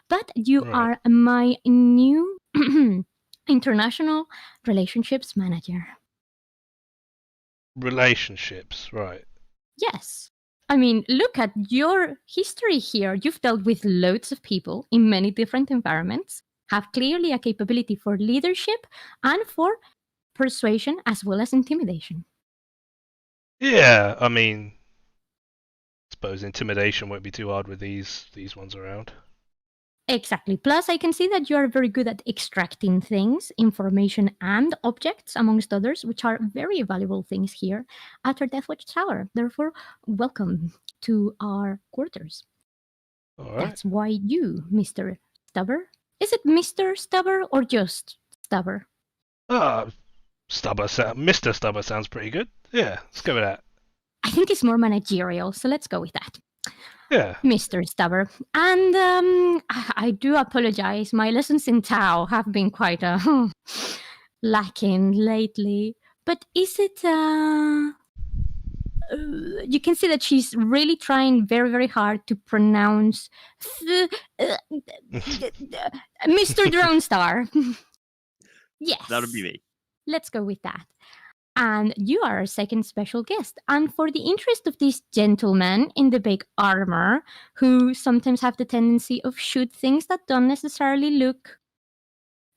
But you are my new international relationships manager. Relationships, right? Yes. I mean, look at your history here. You've dealt with loads of people in many different environments, have clearly a capability for leadership and for persuasion as well as intimidation. Yeah, I mean, I suppose intimidation won't be too hard with these ones around. Exactly. Plus, I can see that you are very good at extracting things, information, and objects, amongst others, which are very valuable things here at our Deathwatch Tower. Therefore, welcome to our quarters. All right. That's why you, Mr. Stubber. Is it Mr. Stubber or just Stubber? Mr. Stubber sounds pretty good. Yeah, let's go with that. I think it's more managerial, so let's go with that. Yeah. Mr. Stubber. And I do apologize. My lessons in Tao have been quite lacking lately. But is it... you can see that she's really trying very, very hard to pronounce Mr. Drone Star. Yes. That would be me. Let's go with that. And you are our second special guest. And for the interest of these gentlemen in the big armor, who sometimes have the tendency of shoot things that don't necessarily look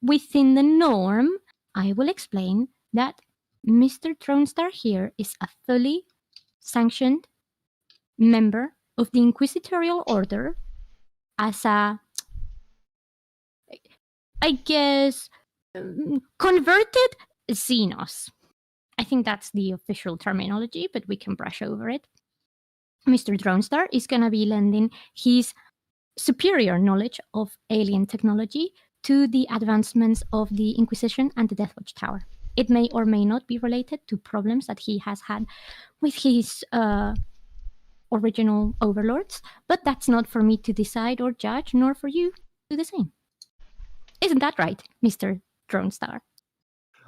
within the norm, I will explain that Mr. Tronstar here is a fully sanctioned member of the Inquisitorial Order as a, I guess, converted Xenos. I think that's the official terminology, but we can brush over it. Mr. Dronestar is going to be lending his superior knowledge of alien technology to the advancements of the Inquisition and the Deathwatch Tower. It may or may not be related to problems that he has had with his original overlords, but that's not for me to decide or judge, nor for you to do the same. Isn't that right, Mr. Dronestar?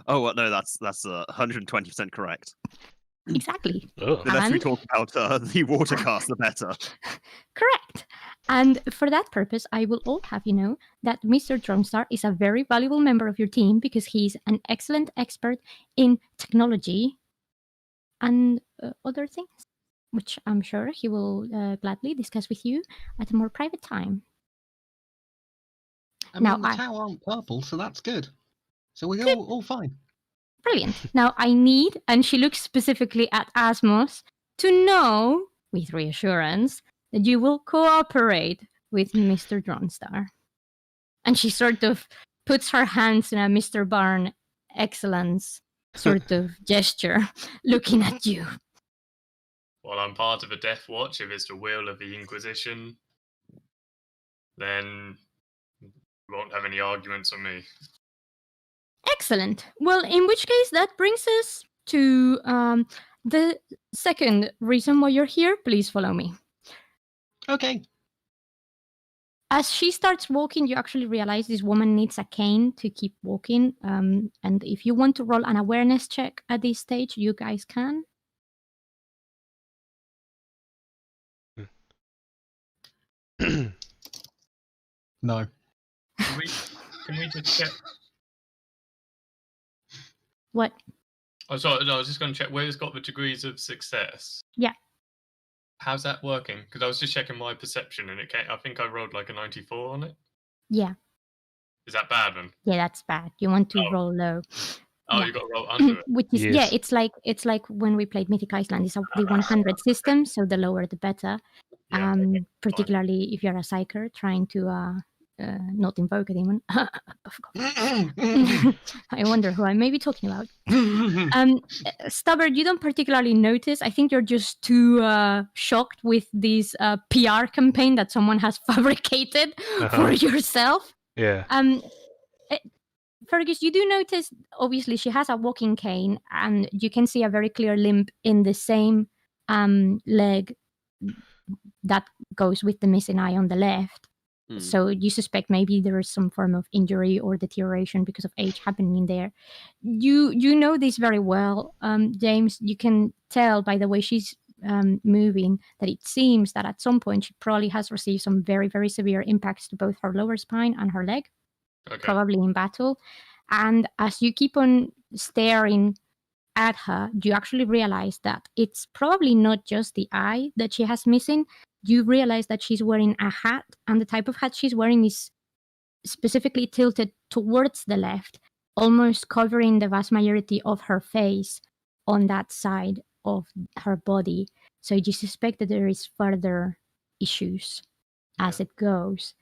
Oh, well, no, that's 120% correct. Exactly. The less we talk about the watercast, the better. Correct. And for that purpose, I will all have you know that Mr. Drumstar is a very valuable member of your team because he's an excellent expert in technology and other things, which I'm sure he will gladly discuss with you at a more private time. I mean, the tower aren't purple, so that's good. So we're all fine. Brilliant. Now I need, and she looks specifically at Asmos, to know, with reassurance, that you will cooperate with Mr. Dronstar. And she sort of puts her hands in a Mr. Barn excellence sort of gesture, looking at you. Well, I'm part of a Death Watch. If it's the will of the Inquisition, then you won't have any arguments on me. Excellent. Well, in which case, that brings us to the second reason why you're here. Please follow me. Okay. As she starts walking, you actually realize this woman needs a cane to keep walking. And if you want to roll an awareness check at this stage, you guys can. No. can we just check? What? Oh, sorry, no, I was just going to check where it's got the degrees of success. Yeah. How's that working? Because I was just checking my perception, and I think I rolled like a 94 on it. Yeah. Is that bad then? Yeah, that's bad. You want to roll low. Oh, Yeah. you got to roll under it. Which is Yes. it's like when we played Mythic Island. It's the 100 system, so the lower the better. Yeah, okay, Particularly if you're a psyker trying to not invoke a demon. Of course. I wonder who I may be talking about. Stubborn, you don't particularly notice. I think you're just too shocked with this PR campaign that someone has fabricated for yourself. Yeah. Fergus, you do notice, obviously, she has a walking cane, and you can see a very clear limp in the same leg that goes with the missing eye on the left. So you suspect maybe there is some form of injury or deterioration because of age happening there. You know this very well, James. You can tell by the way she's moving that it seems that at some point she probably has received some very, very severe impacts to both her lower spine and her leg. Okay. Probably in battle. And as you keep on staring at her, you actually realize that it's probably not just the eye that she has missing. You realize that she's wearing a hat, and the type of hat she's wearing is specifically tilted towards the left, almost covering the vast majority of her face on that side of her body. So you suspect that there is further issues as it goes.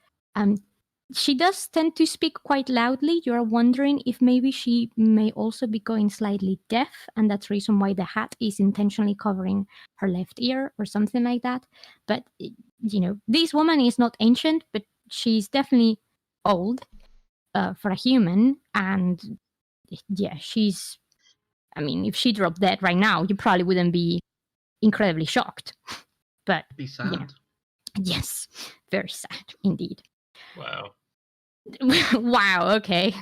She does tend to speak quite loudly. You're wondering if maybe she may also be going slightly deaf, and that's the reason why the hat is intentionally covering her left ear or something like that. But, this woman is not ancient, but she's definitely old for a human. And, yeah, if she dropped dead right now, you probably wouldn't be incredibly shocked. But, Be sad. Yes, very sad indeed. Wow. Wow, okay.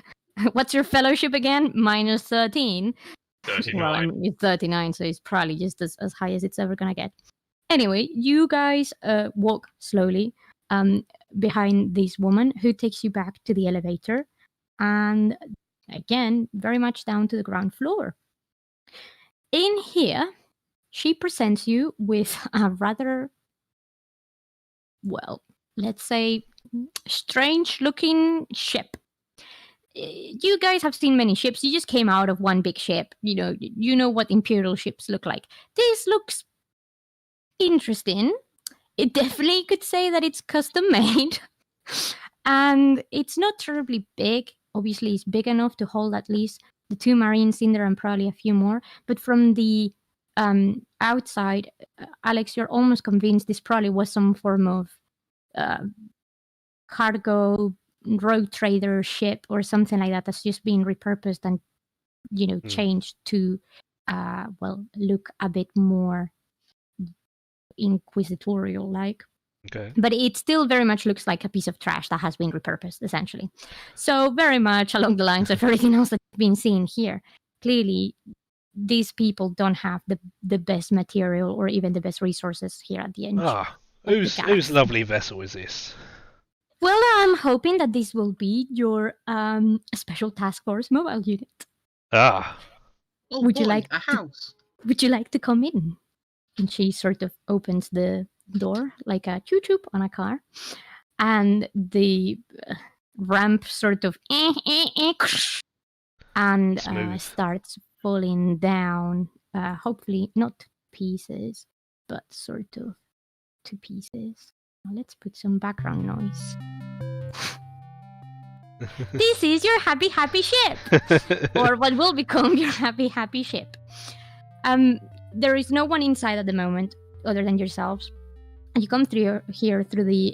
What's your fellowship again? Minus 13. 39. Well, it's 39, so it's probably just as high as it's ever gonna get. Anyway, you guys walk slowly behind this woman who takes you back to the elevator, and again, very much down to the ground floor. In here, she presents you with a rather, well, let's say, strange-looking ship. You guys have seen many ships. You just came out of one big ship. You know what Imperial ships look like. This looks interesting. It definitely could say that it's custom-made. And it's not terribly big. Obviously, it's big enough to hold at least the 2 Marines in there and probably a few more. But from the outside, Alex, you're almost convinced this probably was some form of cargo rogue trader ship or something like that that's just been repurposed and changed to look a bit more inquisitorial like. Okay. But it still very much looks like a piece of trash that has been repurposed essentially. So very much along the lines of everything else that's been seen here. Clearly these people don't have the best material or even the best resources here at the end. Whose lovely vessel is this? Well, I'm hoping that this will be your special task force mobile unit. Ah. Oh, Would boy, you like a house? Would you like to come in? And she sort of opens the door like a choo-choo on a car, and the ramp sort of and starts falling down. Hopefully not pieces, but sort of to pieces. Now let's put some background noise. This is your happy ship, or what will become your happy ship. There is no one inside at the moment other than yourselves. You come through here through the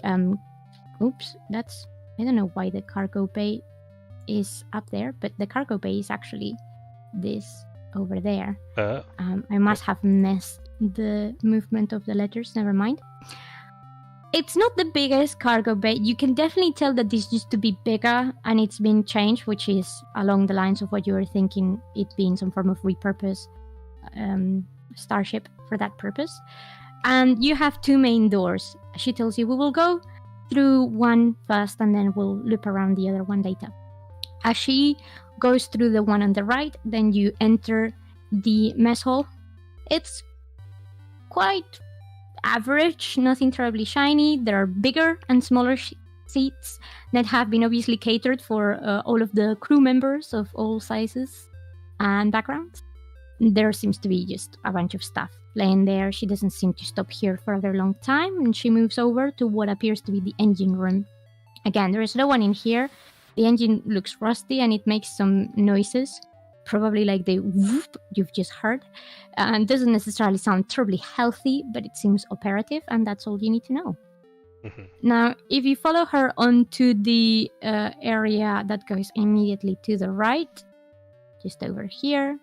oops, I don't know why the cargo bay is up there, but the cargo bay is actually this over there. I must have messed the movement of the letters, never mind. It's not the biggest cargo bay. You can definitely tell that this used to be bigger and it's been changed, which is along the lines of what you were thinking, it being some form of repurpose starship for that purpose. And you have 2 main doors. She tells you, we will go through one first and then we'll loop around the other one later. As she goes through the one on the right, then you enter the mess hall. It's quite average, nothing terribly shiny. There are bigger and smaller seats that have been obviously catered for all of the crew members of all sizes and backgrounds. There seems to be just a bunch of stuff laying there. She doesn't seem to stop here for a very long time, and she moves over to what appears to be the engine room. Again, there is no one in here. The engine looks rusty and it makes some noises, probably like the whoop you've just heard, and doesn't necessarily sound terribly healthy, but it seems operative, and that's all you need to know. Mm-hmm. Now, if you follow her onto the area that goes immediately to the right, just over here,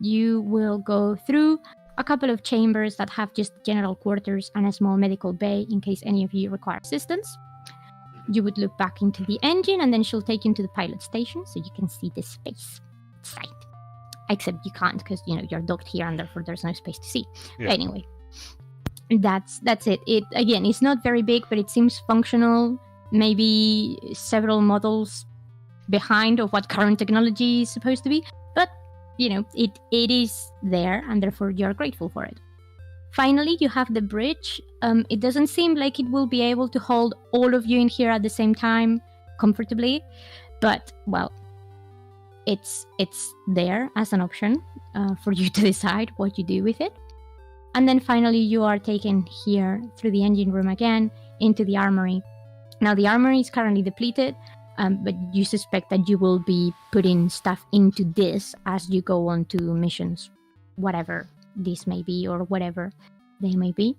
you will go through a couple of chambers that have just general quarters and a small medical bay in case any of you require assistance. You would look back into the engine, and then she'll take you to the pilot station so you can see the space site. Except you can't because, you're docked here and therefore there's no space to see. Yeah. But anyway, that's it. It's not very big, but it seems functional. Maybe several models behind of what current technology is supposed to be. But, it is there, and therefore you're grateful for it. Finally, you have the bridge. It doesn't seem like it will be able to hold all of you in here at the same time comfortably, but, well, it's there as an option for you to decide what you do with it. And then finally, you are taken here through the engine room again into the armory. Now, the armory is currently depleted, but you suspect that you will be putting stuff into this as you go on to missions, whatever this may be or whatever they may be.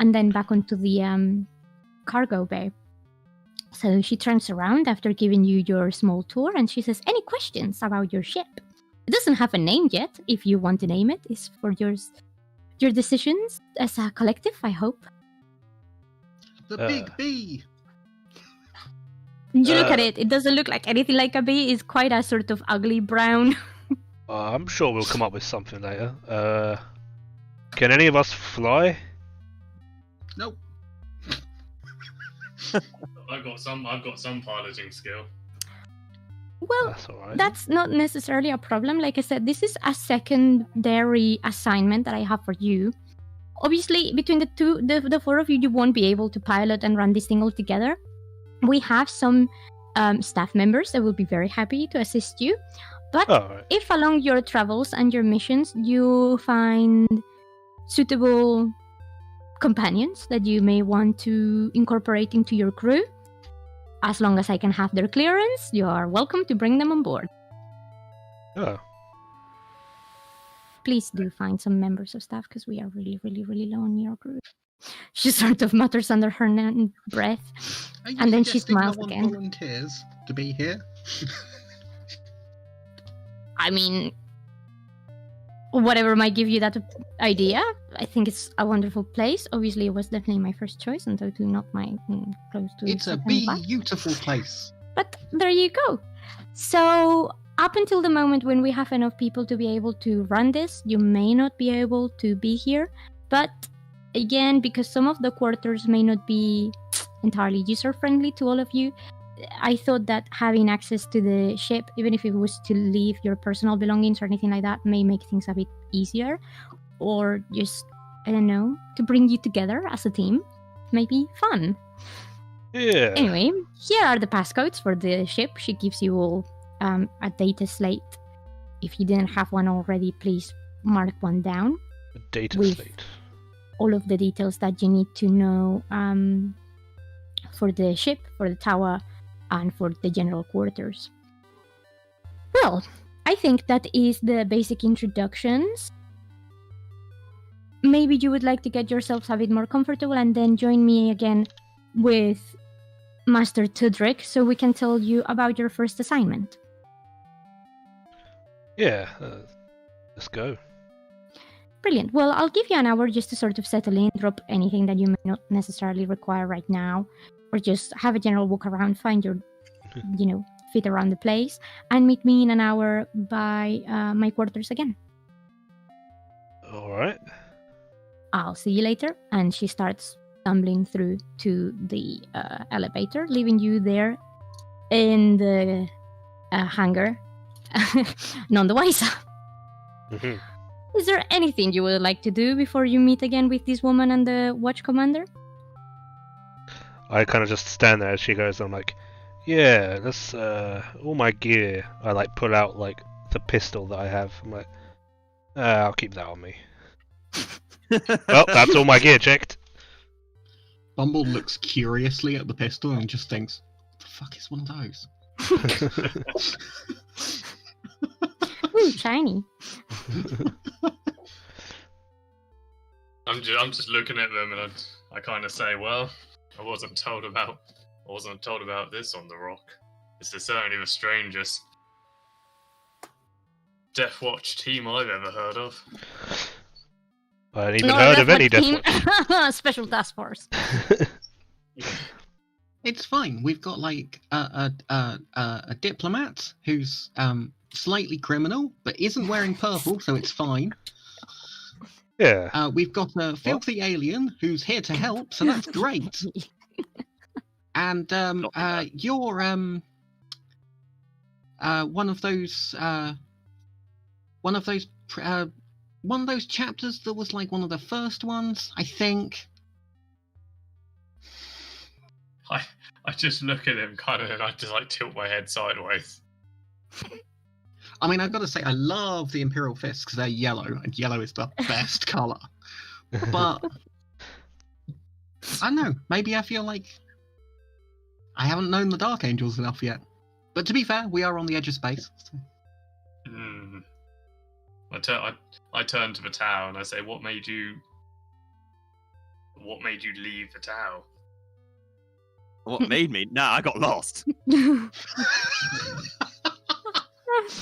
And then back onto the cargo bay. So she turns around after giving you your small tour and she says, "Any questions about your ship? It doesn't have a name yet. If you want to name it, it's for your decisions as a collective, I hope." The Big B. You look at it. It doesn't look like anything like a bee. It's quite a sort of ugly brown. I'm sure we'll come up with something later. Can any of us fly? Nope. I've got some piloting skill. Well, That's all right. that's not necessarily a problem. Like I said, this is a secondary assignment that I have for you. Obviously, between the four of you, you won't be able to pilot and run this thing all together. We have some staff members that will be very happy to assist you. But Alright. if along your travels and your missions you find suitable companions that you may want to incorporate into your crew, as long as I can have their clearance, you are welcome to bring them on board. Oh. Please do find some members of staff because we are really, really, really low on your crew. She sort of mutters under her breath, Are you and then she suggesting smiles no one again. volunteers to be here? I mean, whatever might give you that idea. I think it's a wonderful place. Obviously, it was definitely my first choice, and totally not my close to. It's a beautiful place. But there you go. So up until the moment when we have enough people to be able to run this, you may not be able to be here. But again, because some of the quarters may not be entirely user-friendly to all of you, I thought that having access to the ship, even if it was to leave your personal belongings or anything like that, may make things a bit easier. Or just, I don't know, to bring you together as a team. May be fun. Yeah. Anyway, here are the passcodes for the ship. She gives you all a data slate. If you didn't have one already, please mark one down. A data with slate. all of the details that you need to know for the ship, for the tower, and for the general quarters. Well, I think that is the basic introductions. Maybe you would like to get yourselves a bit more comfortable and then join me again with Master Tudrick so we can tell you about your first assignment. Yeah. Let's go. Brilliant. Well, I'll give you an hour just to sort of settle in, drop anything that you may not necessarily require right now, or just have a general walk around, find your, feet around the place, and meet me in an hour by my quarters again. All right. I'll see you later. And she starts stumbling through to the elevator, leaving you there in the hangar. None the wiser. Mhm. Is there anything you would like to do before you meet again with this woman and the watch commander? I kind of just stand there as she goes. I'm like, yeah, that's all my gear. I like pull out like the pistol that I have. I'm like, I'll keep that on me. Well, that's all my gear checked. Bumble looks curiously at the pistol and just thinks, "What the fuck is one of those?" Ooh, shiny. I'm just looking at them, and I kind of say, well, I wasn't told about this on the rock. This is certainly the strangest Deathwatch team I've ever heard of. I hadn't even heard of any team. Deathwatch. Special task force. It's fine. We've got like a diplomat who's slightly criminal but isn't wearing purple, so it's fine. Yeah. We've got a filthy alien who's here to help, so that's great. And you're one of those chapters that was like one of the first ones, I think. I just look at him kind of, and I just like tilt my head sideways. I mean, I've got to say, I love the Imperial Fists because they're yellow, and yellow is the best colour. But I don't know. Maybe I feel like I haven't known the Dark Angels enough yet. But to be fair, we are on the edge of space. So. I turn to the Tau and I say, "What made you leave the Tau?" What made me? Nah, I got lost.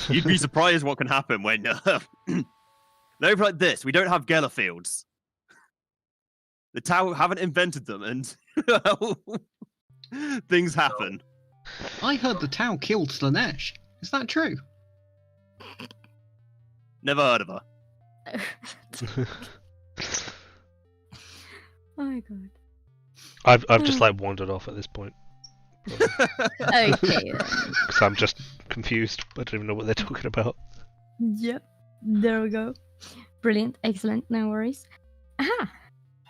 You'd be surprised what can happen when over like this. We don't have Geller fields. The Tau haven't invented them, and things happen. I heard the Tau killed Slanesh. Is that true? Never heard of her. Oh my god. I've just like wandered off at this point. Okay. Because I'm just confused. I don't even know what they're talking about. Yep. There we go. Brilliant. Excellent. No worries. Aha.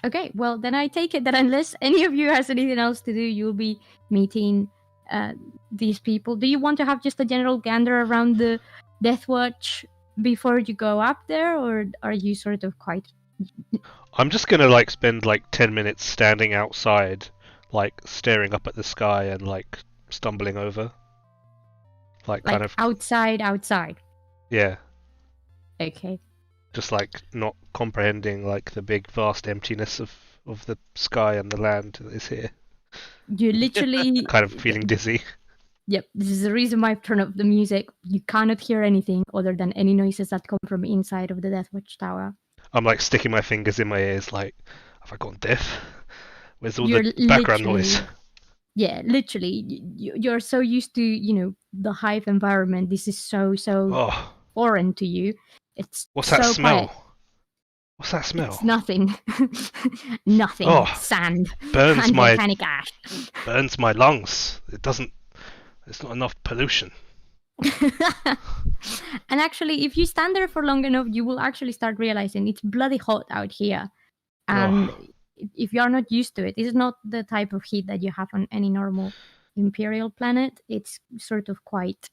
Okay. Well, then I take it that unless any of you has anything else to do, you'll be meeting these people. Do you want to have just a general gander around the Deathwatch before you go up there, or are you sort of quite... I'm just gonna like spend like 10 minutes standing outside, like staring up at the sky and like stumbling over. Like kind of outside. Yeah. Okay. Just like not comprehending like the big vast emptiness of the sky and the land that is here. You literally Kind of feeling dizzy. Yep, this is the reason why I've turned up the music. You cannot hear anything other than any noises that come from inside of the Deathwatch Tower. I'm like sticking my fingers in my ears like, have I gone deaf? Where's all You're the background noise? Yeah, literally. You're so used to, the hive environment. This is so foreign to you. It's What's so that smell? quiet. What's that smell? It's nothing. Nothing. Oh, Sand. Burns and my volcanic ash. burns my lungs. It's not enough pollution. And actually, if you stand there for long enough, you will actually start realizing it's bloody hot out here. And if you are not used to it, it's not the type of heat that you have on any normal Imperial planet. It's sort of quite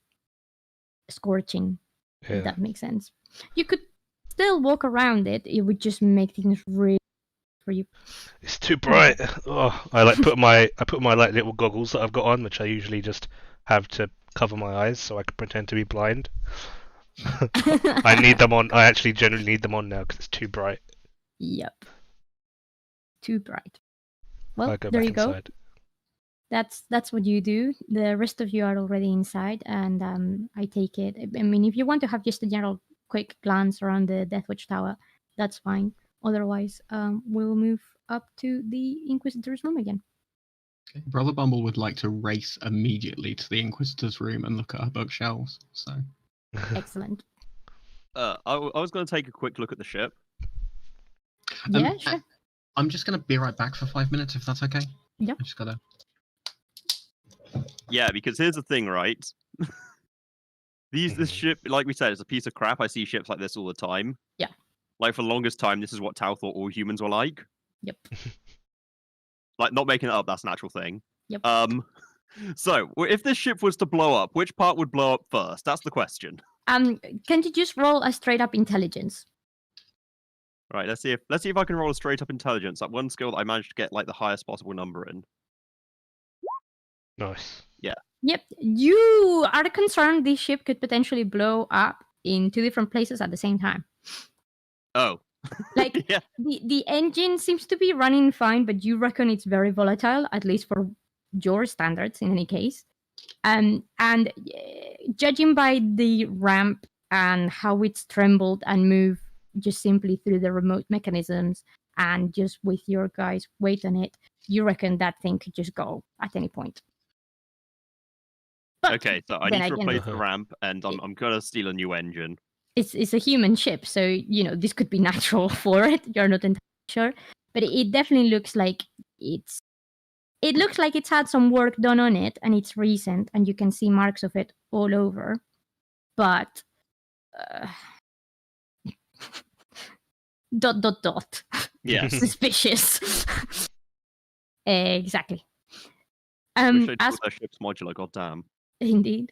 scorching, if that makes sense. You could still walk around it. It would just make things really for you. It's too bright. Oh, I put my like little goggles that I've got on, which I usually just have to cover my eyes so I can pretend to be blind. I need them on. I actually generally need them on now because it's too bright. Yep. Too bright. Well, go there back you go. inside. That's what you do. The rest of you are already inside, and I take it. I mean, if you want to have just a general quick glance around the Deathwatch Tower, that's fine. Otherwise, we'll move up to the Inquisitor's room again. Okay. Brother Bumble would like to race immediately to the Inquisitor's room and look at her bookshelves. So Excellent. I was going to take a quick look at the ship. Yeah, sure. I'm just going to be right back for 5 minutes, if that's okay. Yep. I just got to... Yeah, because here's the thing, right? This ship, like we said, is a piece of crap. I see ships like this all the time. Yeah. Like for the longest time, this is what Tau thought all humans were like. Yep. Like not making it up, that's an actual thing. Yep. So if this ship was to blow up, which part would blow up first? That's the question. Can you just roll a straight up intelligence? Right, let's see if I can roll a straight up intelligence. That one skill that I managed to get like the highest possible number in. Nice. Yep. You are concerned this ship could potentially blow up in 2 different places at the same time. Oh. Like Yeah. the engine seems to be running fine, but you reckon it's very volatile, at least for your standards in any case. And judging by the ramp and how it's trembled and moved just simply through the remote mechanisms and just with your guys' weight on it, you reckon that thing could just go at any point. But Okay, so I then need to again, replace the ramp, and I'm gonna steal a new engine. it's a human ship, so you know this could be natural for it. You're not entirely sure, but it definitely looks like it's had some work done on it, and it's recent, and you can see marks of it all over. But dot. Yes. Suspicious. Exactly. Wish I told that ship's modular, goddamn. Indeed.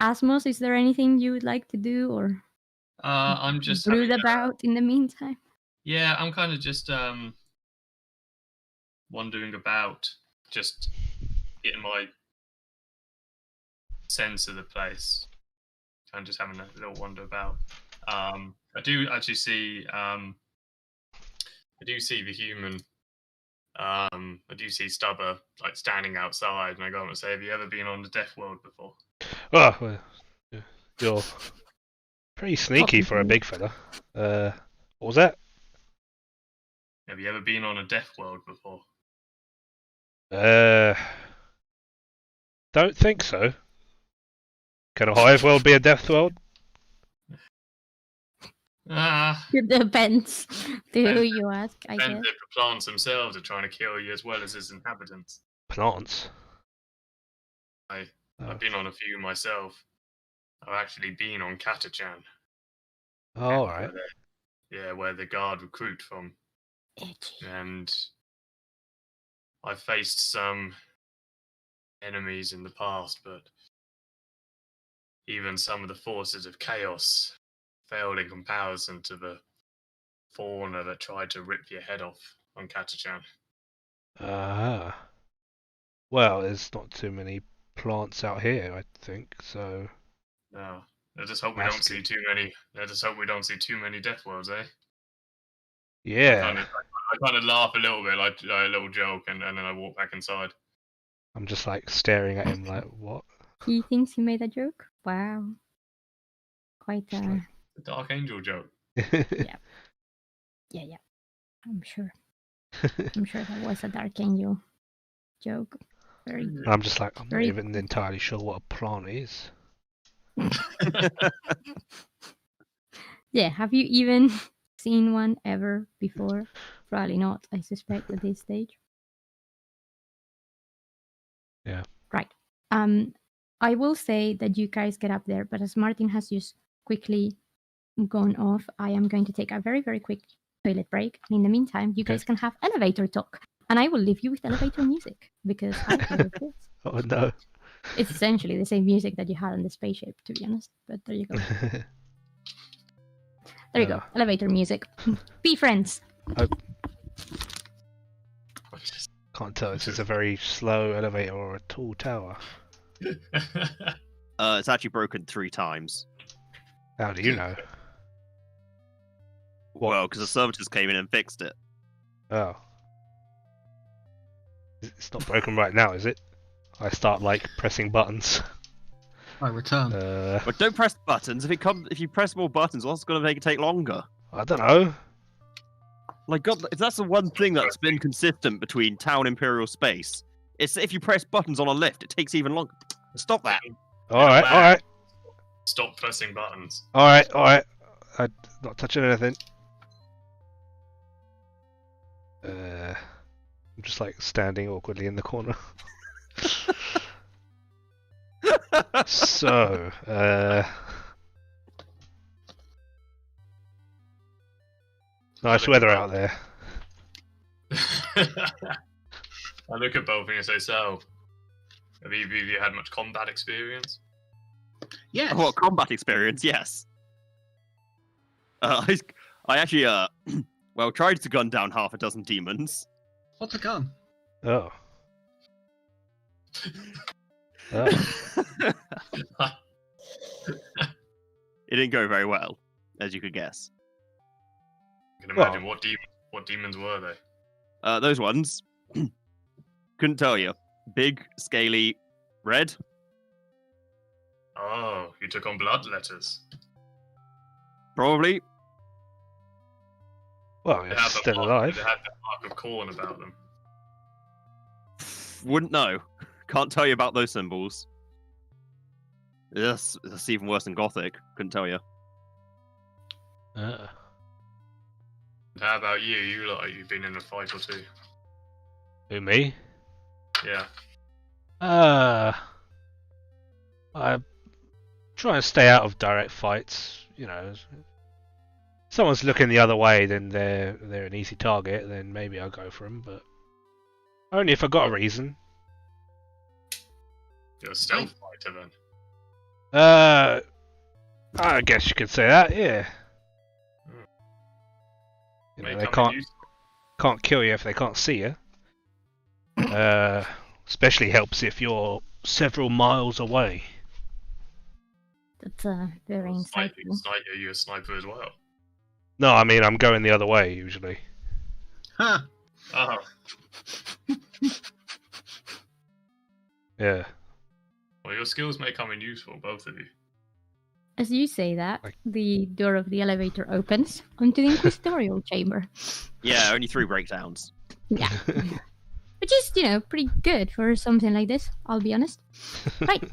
Asmos, is there anything you would like to do or I'm just brood about in the meantime? Yeah, I'm kind of just wandering about, just getting my sense of the place. I'm just having a little wander about. I do actually see the human. I do see Stubber like standing outside, and I go up and say, "Have you ever been on the Death World before?" Oh, well, you're pretty sneaky for a big fella. What was that? Have you ever been on a Death World before? Don't think so. Can a hive world be a death world? It depends to who you ask, I guess. Depends if the plants themselves are trying to kill you as well as its inhabitants. Plants? I've been on a few myself. I've actually been on Katachan. Oh, alright. Where the guard recruit from. Itchy. And I've faced some enemies in the past, but even some of the forces of chaos failed in comparison to the fauna that tried to rip your head off on Katachan. Ah. Well, there's not too many plants out here, I think, so... No. I just hope we don't see too many. I just hope we don't see too many death worlds, eh? Yeah. I kind of laugh a little bit, like a little joke, and then I walk back inside. I'm just like staring at him like, what? He thinks you made a joke? Wow. Quite The Dark Angel joke. Yeah. I'm sure. I'm sure that was a Dark Angel joke. Very. I'm just like, I'm not even entirely sure what a plant is. Yeah, have you even seen one ever before? Probably not, I suspect, at this stage. Yeah. Right. I will say that you guys get up there, but as Martin has just quickly gone off, I am going to take a very, very quick toilet break. And in the meantime, you guys can have elevator talk. And I will leave you with elevator music, because I love this. Oh no. It's essentially the same music that you had on the spaceship, to be honest. But there you go. There you go. Elevator music. Be friends. Can't tell if it's a very slow elevator or a tall tower. It's actually broken 3 times. How do you know? Well, because the servitors came in and fixed it. Oh. It's not broken right now, is it? I start like pressing buttons. I return. But don't press buttons. If you press more buttons, what's going to make it take longer? I don't know. Like God, if that's the one thing that's been consistent between Town Imperial Space, it's if you press buttons on a lift, it takes even longer. Stop that. Alright. Stop pressing buttons. Alright. I'm not touching anything. I'm just like standing awkwardly in the corner. So, Nice weather out there. I look at both and I say, so, have either of you had much combat experience? Yes. What combat experience? Yes. I actually well tried to gun down half a dozen demons. What's a gun? Oh. Oh. It didn't go very well, as you could guess. I can imagine what demons were they? Those ones. Couldn't tell you. Big, scaly, red. Oh, you took on bloodletters. Probably. Well, They you're had the still mark- alive. They had the mark of corn about them. Wouldn't know. Can't tell you about those symbols. That's even worse than Gothic. Couldn't tell you. How about you? You look like you've been in a fight or two. Who, me? Yeah. I try and stay out of direct fights. You know, if someone's looking the other way, then they're an easy target. Then maybe I'll go for them, but only if I got a reason. You're a stealth fighter then. I guess you could say that. Yeah. You know, May they come in can't kill you if they can't see you. Especially helps if you're several miles away. That's very insightful. Are you a sniper as well? No, I mean I'm going the other way usually. Huh. Oh, Yeah. well, your skills may come in useful, both of you. As you say that, Like- the door of the elevator opens onto the inquisitorial chamber. Yeah, only 3 breakdowns. Yeah. Which is, pretty good for something like this, I'll be honest. Right.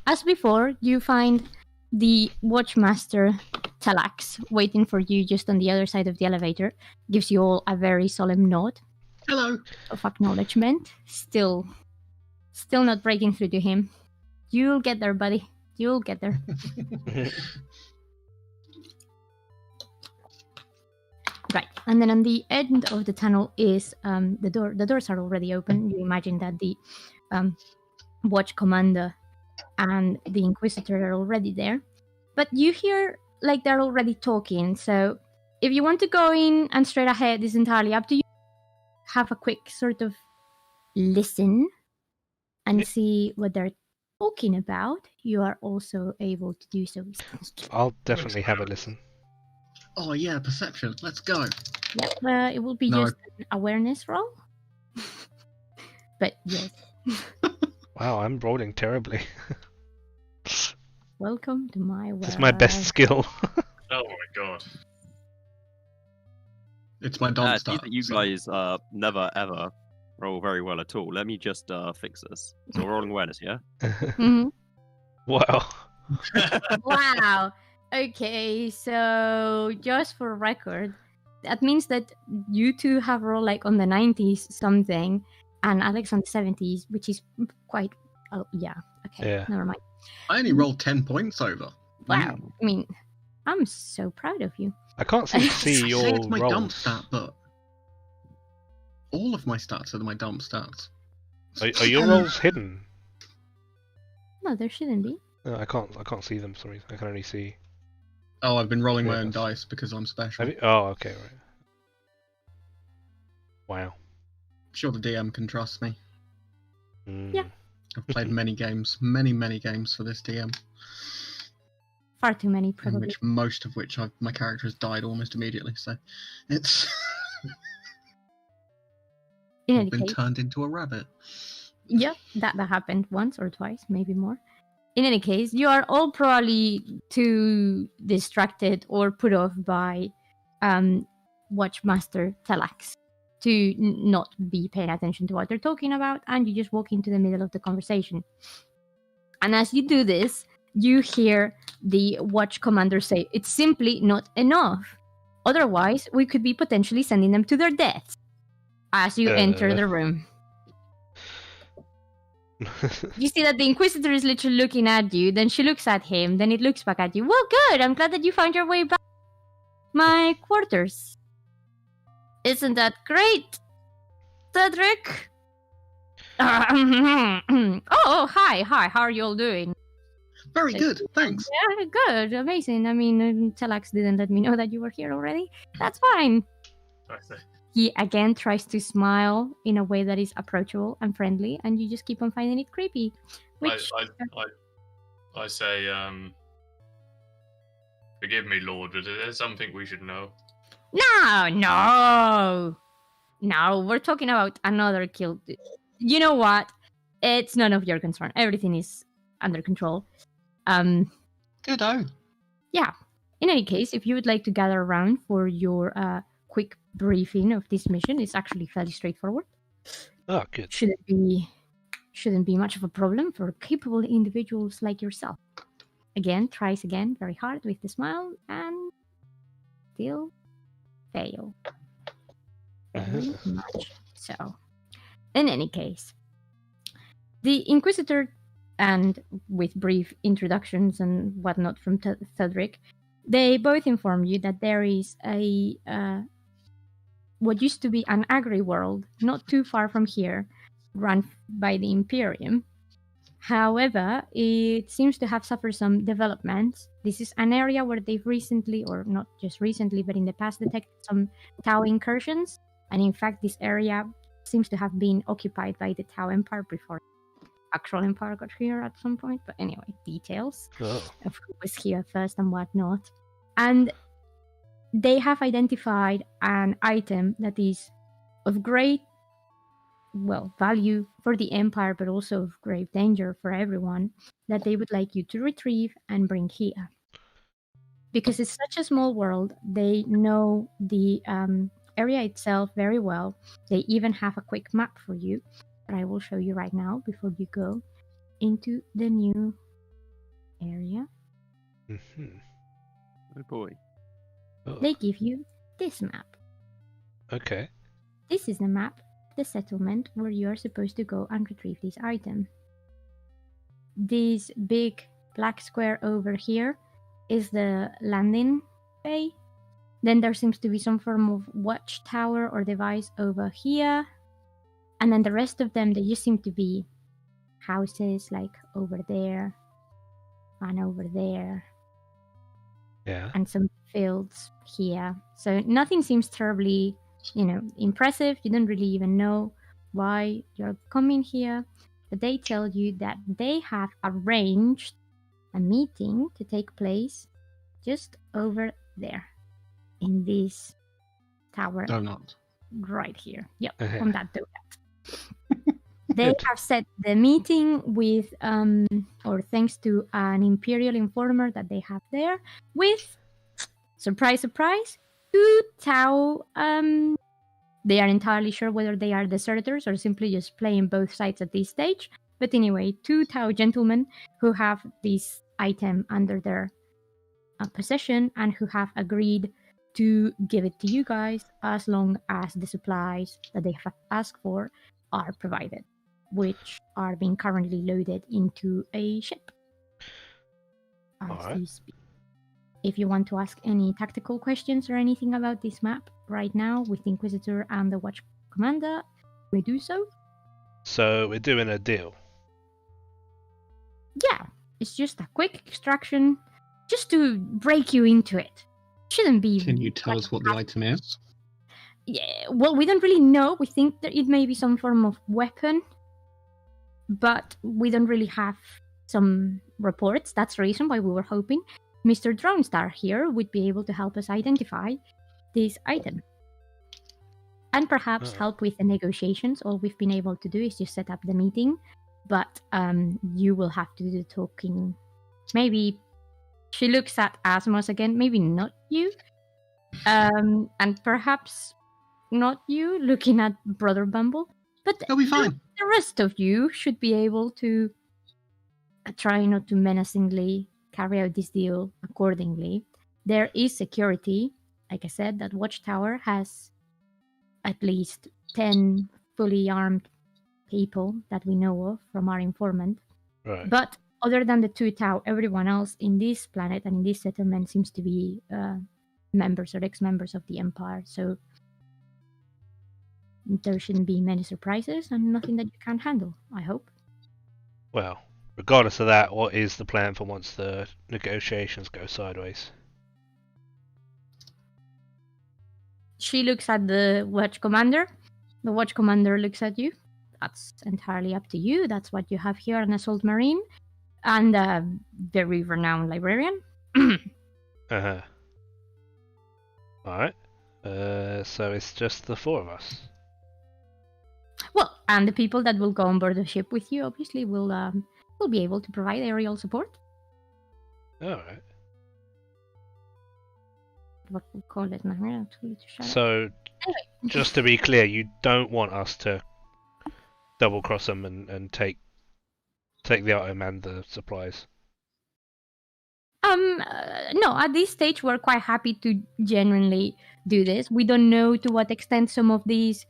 As before, you find the Watchmaster Talax waiting for you just on the other side of the elevator. Gives you all a very solemn nod Hello. of acknowledgement. Still not breaking through to him. You'll get there, buddy. You'll get there. Right, and then on the end of the tunnel is the door. The doors are already open. You imagine that the watch commander and the inquisitor are already there, but you hear like they're already talking. So if you want to go in and straight ahead, is entirely up to you. Have a quick sort of listen and see what they're talking about. You are also able to do so. I'll definitely have a listen. Oh yeah, perception. Let's go. Yep, it will be No. just an awareness roll. But yes, Wow, I'm rolling terribly. welcome to my world. It's my best skill. Oh my god. It's my dom See start. that you so- guys never ever roll very well at all. Let me just fix this. So we're rolling awareness, yeah? Mhm. Wow. Wow. Okay, so just for record, that means that you two have rolled like on the 90s something, and Alex on the 70s, which is quite. Oh yeah. Okay. Yeah. Never mind. I only rolled 10 points over. Wow. I mean, I'm so proud of you. I can't seem to see I your say it's my dump rolls. stat, but all of my stats are my dump stats. Are your rolls hidden? No, there shouldn't be. No, I can't see them. Sorry, I can only see. Oh, I've been rolling my Yeah, own that's- dice because I'm special. Have you? Oh, okay, right. Wow. I'm sure the DM can trust me. Mm. Yeah. I've played many games, many games for this DM, Far too many, in probably. which most of which my character has died almost immediately. So it's In I've any been case, turned into a rabbit. yep, that happened once or twice, maybe more. In any case, you are all probably too distracted or put off by Watchmaster Talax to not be paying attention to what they're talking about, and you just walk into the middle of the conversation. And as you do this, you hear the watch commander say, "It's simply not enough. Otherwise, we could be potentially sending them to their deaths." As you enter the room. You see that the Inquisitor is literally looking at you, then she looks at him, then it looks back at you. Well, good, I'm glad that you found your way back. my quarters. Isn't that great, Cedric? Oh, hi. How are you all doing? Very good, thanks. Yeah, good, amazing. I mean, Telex didn't let me know that you were here already. That's fine. I say, He again tries to smile in a way that is approachable and friendly, and you just keep on finding it creepy. Which I say, forgive me, Lord, but there's something we should know. No, we're talking about another kill. You know what? It's none of your concern. Everything is under control. Good-o. Yeah. In any case, if you would like to gather around for your quick briefing of this mission, it's actually fairly straightforward. Oh, good. Shouldn't be much of a problem for capable individuals like yourself. Again, tries again very hard with the smile and still fail. Very much so. In any case, the Inquisitor, and with brief introductions and whatnot from Cedric, they both inform you that there is a what used to be an agri-world not too far from here, run by the Imperium. However, it seems to have suffered some developments. This is an area where they've recently, or not just recently, but in the past, detected some Tau incursions. And in fact, this area seems to have been occupied by the Tau Empire before actual Empire got here at some point. But anyway, details of who was here first and whatnot. And they have identified an item that is of great, value for the Empire, but also of grave danger for everyone, that they would like you to retrieve and bring here. Because it's such a small world, they know the area itself very well. They even have a quick map for you that I will show you right now before you go into the new area. Mm-hmm. Oh boy. Oh. They give you this map. Okay. This is the map, the settlement where you are supposed to go and retrieve this item. This big black square over here is the landing bay. Then there seems to be some form of watchtower or device over here. And then the rest of them, they just seem to be houses like over there and over there. Yeah. And some fields here. So nothing seems terribly, impressive. You don't really even know why you're coming here. But they tell you that they have arranged a meeting to take place just over there in this tower. Donut. Right here. Yep, Uh-huh. on that donut. They have set the meeting with, or thanks to an Imperial informer that they have there, with, surprise, surprise, 2 Tau. They are entirely sure whether they are deserters or simply just playing both sides at this stage. But anyway, 2 Tau gentlemen who have this item under their possession and who have agreed to give it to you guys as long as the supplies that they have asked for are provided, which are being currently loaded into a ship. Alright. You speak. If you want to ask any tactical questions or anything about this map right now with the Inquisitor and the Watch Commander, we do so. So we're doing a deal. Yeah, it's just a quick extraction, just to break you into it. Shouldn't be. Can you tell us what the item is? Yeah, well, we don't really know. We think that it may be some form of weapon, but we don't really have some reports. That's the reason why we were hoping Mr. Dronestar here would be able to help us identify this item. And perhaps help with the negotiations. All we've been able to do is just set up the meeting, but you will have to do the talking. Maybe she looks at Asmos again, maybe not you. And perhaps not you, looking at Brother Bumble. But They'll be fine. the rest of you should be able to try not to menacingly carry out this deal accordingly. There is security. Like I said, that watchtower has at least 10 fully armed people that we know of from our informant. Right. But other than the 2 Tau, everyone else in this planet and in this settlement seems to be members or ex-members of the Empire. So there shouldn't be many surprises and nothing that you can't handle, I hope. Well, regardless of that, what is the plan for once the negotiations go sideways? She looks at the watch commander. The watch commander looks at you. That's entirely up to you. That's what you have here, an assault marine and a very renowned librarian. Uh-huh. Alright. So it's just the 4 of us. Well, and the people that will go on board the ship with you obviously will be able to provide aerial support. Alright. What we call it now? So, just to be clear, you don't want us to double cross them and take the item and the supplies. No, at this stage we're quite happy to genuinely do this. We don't know to what extent some of these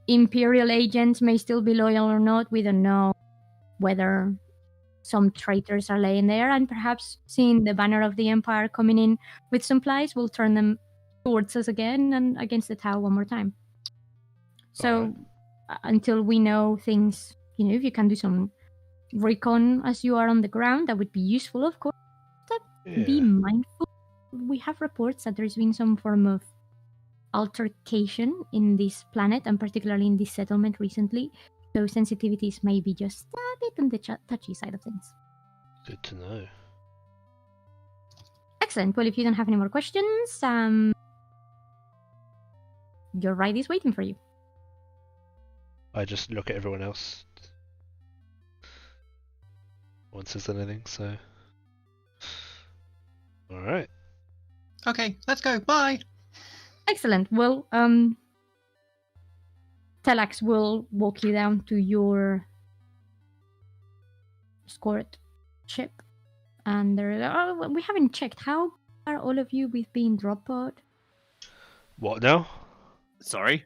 Imperial agents may still be loyal or not. We don't know whether some traitors are laying there, and perhaps seeing the banner of the Empire coming in with supplies will turn them towards us again and against the Tau one more time. So until we know things, if you can do some recon as you are on the ground, that would be useful, of course. But be mindful. We have reports that there's been some form of altercation in this planet, and particularly in this settlement recently. So sensitivities may be just a bit on the touchy side of things. Good to know. Excellent. Well, if you don't have any more questions, your ride is waiting for you. I just look at everyone else. No one says anything, so... Alright. Okay, let's go. Bye. Excellent. Well, Telex will walk you down to your escort ship. And we haven't checked. How are all of you with being drop pod? What now? Sorry?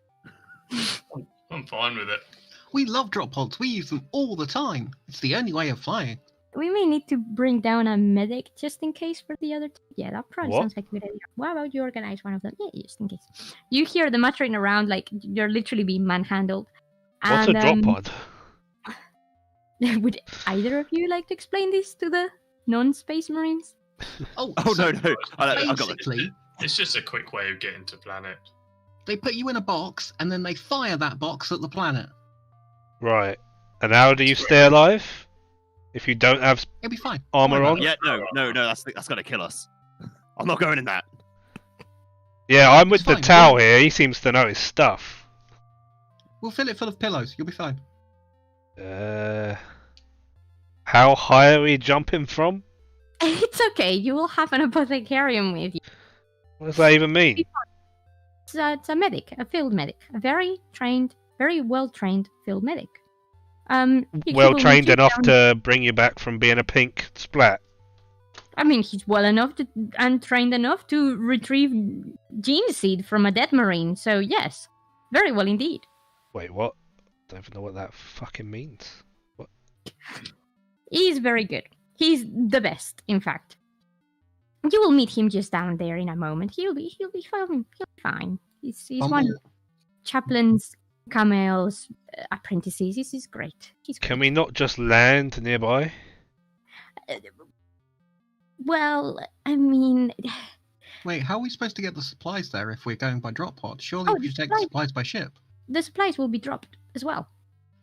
I'm fine with it. We love drop pods. We use them all the time. It's the only way of flying. We may need to bring down a medic just in case for the other two. Yeah, that probably sounds like a good idea. What about you organize one of them? Yeah, just in case. You hear them muttering around like you're literally being manhandled. What's a drop pod? Would either of you like to explain this to the non-space marines? Oh no. I got it. Basically, It's just a quick way of getting to planet. they put you in a box and then they fire that box at the planet. Right. And how do you stay alive? If you don't have It'll be fine. armor on? Yeah, no, that's gonna kill us. I'm not going in that. Yeah, I'm with It's the fine, Tau we'll- here. He seems to know his stuff. We'll fill it full of pillows. You'll be fine. How high are we jumping from? It's okay. You will have an apothecarium with you. What does that even mean? It's a medic, a field medic, a very well trained field medic. He Well will trained lead you enough down- to bring you back from being a pink splat. I mean, he's well enough and trained enough to retrieve gene seed from a dead marine. So yes, very well indeed. Wait, what? Don't even know what that fucking means. What? He's very good. He's the best, in fact. You will meet him just down there in a moment. He'll be fine. He'll be fine. He's one of Chaplin's Camel's apprentices. He's great. Can we not just land nearby? Well, I mean, Wait, how are we supposed to get the supplies there if we're going by drop pod? Surely we the should take the supplies by ship. the supplies will be dropped as well.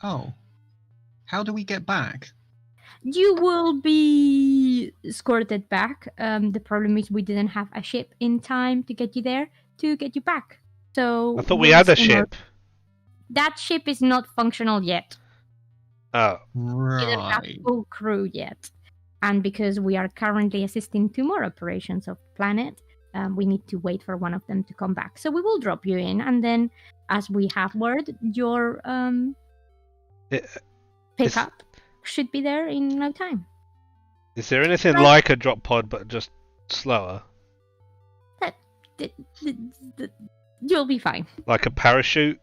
Oh. How do we get back? You will be escorted back. The problem is we didn't have a ship in time to get you there to get you back. So I thought we had a ship. That ship is not functional yet. Oh, We don't have Right. full crew yet. And because we are currently assisting 2 more operations of the planet, we need to wait for one of them to come back. So we will drop you in, and then as we have word, your pickup should be there in no time. is there anything Right. like a drop pod but just slower? You'll be fine. Like a parachute?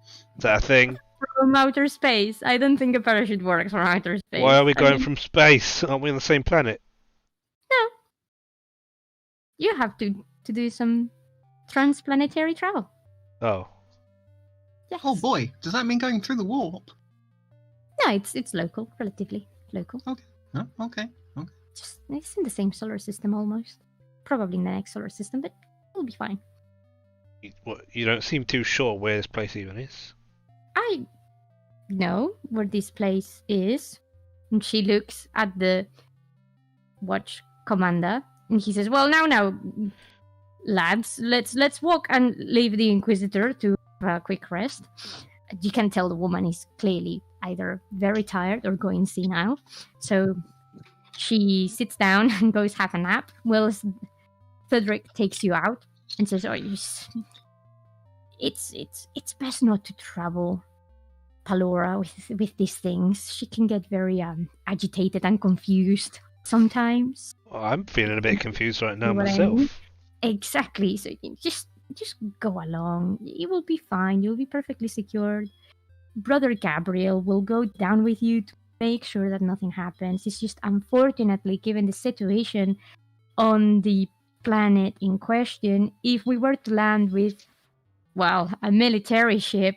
Is that a thing? From outer space. I don't think a parachute works from outer space. Why are we I going mean, from space? Aren't we on the same planet? No. You have to to do some transplanetary travel. Oh. Yes. Oh boy, does that mean going through the warp? No, it's local, relatively local. Okay. Oh, okay. It's in the same solar system almost. Probably in the next solar system, but it'll be fine. You don't seem too sure where this place even is. I know where this place is. And she looks at the watch commander and he says, well, now, lads, let's walk and leave the Inquisitor to have a quick rest. You can tell the woman is clearly either very tired or going senile. So she sits down and goes have a nap. Whilst Cedric takes you out and says, "Oh, it's best not to trouble Palora with these things. She can get very agitated and confused sometimes." Well, I'm feeling a bit confused right now What I myself. mean? Exactly. So you just go along. It will be fine. You'll be perfectly secured. Brother Gabriel will go down with you to make sure that nothing happens. It's just unfortunately, given the situation on the planet in question, if we were to land with, well, a military ship,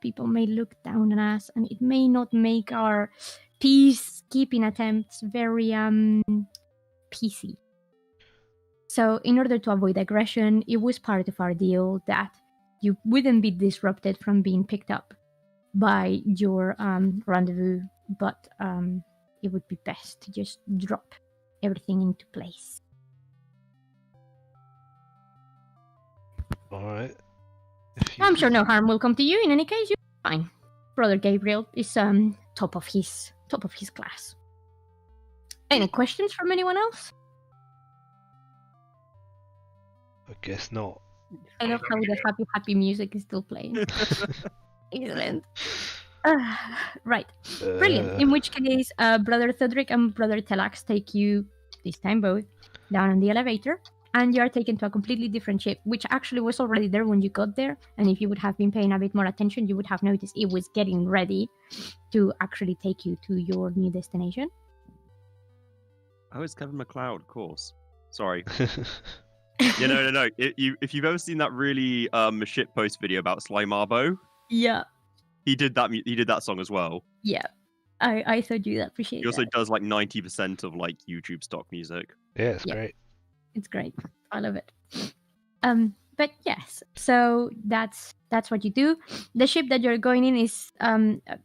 people may look down on us, and it may not make our peacekeeping attempts very PC. So in order to avoid aggression, it was part of our deal that you wouldn't be disrupted from being picked up by your rendezvous, but it would be best to just drop everything into place. Alright. I'm sure no harm will come to you. In any case, you're fine. Brother Gabriel is top of his class. Any questions from anyone else? I guess not. I love how the happy music is still playing. Excellent. Right. Brilliant. In which case, Brother Cedric and Brother Telax take you, this time both, down on the elevator, and you are taken to a completely different ship, which actually was already there when you got there. And if you would have been paying a bit more attention, you would have noticed it was getting ready to actually take you to your new destination. Oh, it's Kevin MacLeod, of course. Sorry. Yeah, no. If you've ever seen that really shitpost video about Sly Marbo, Yeah. he did that song as well. Yeah. I thought you'd appreciate it. He also does like 90% of like YouTube stock music. Yeah, it's great. It's great. I love it. But yes, so that's what you do. The ship that you're going in is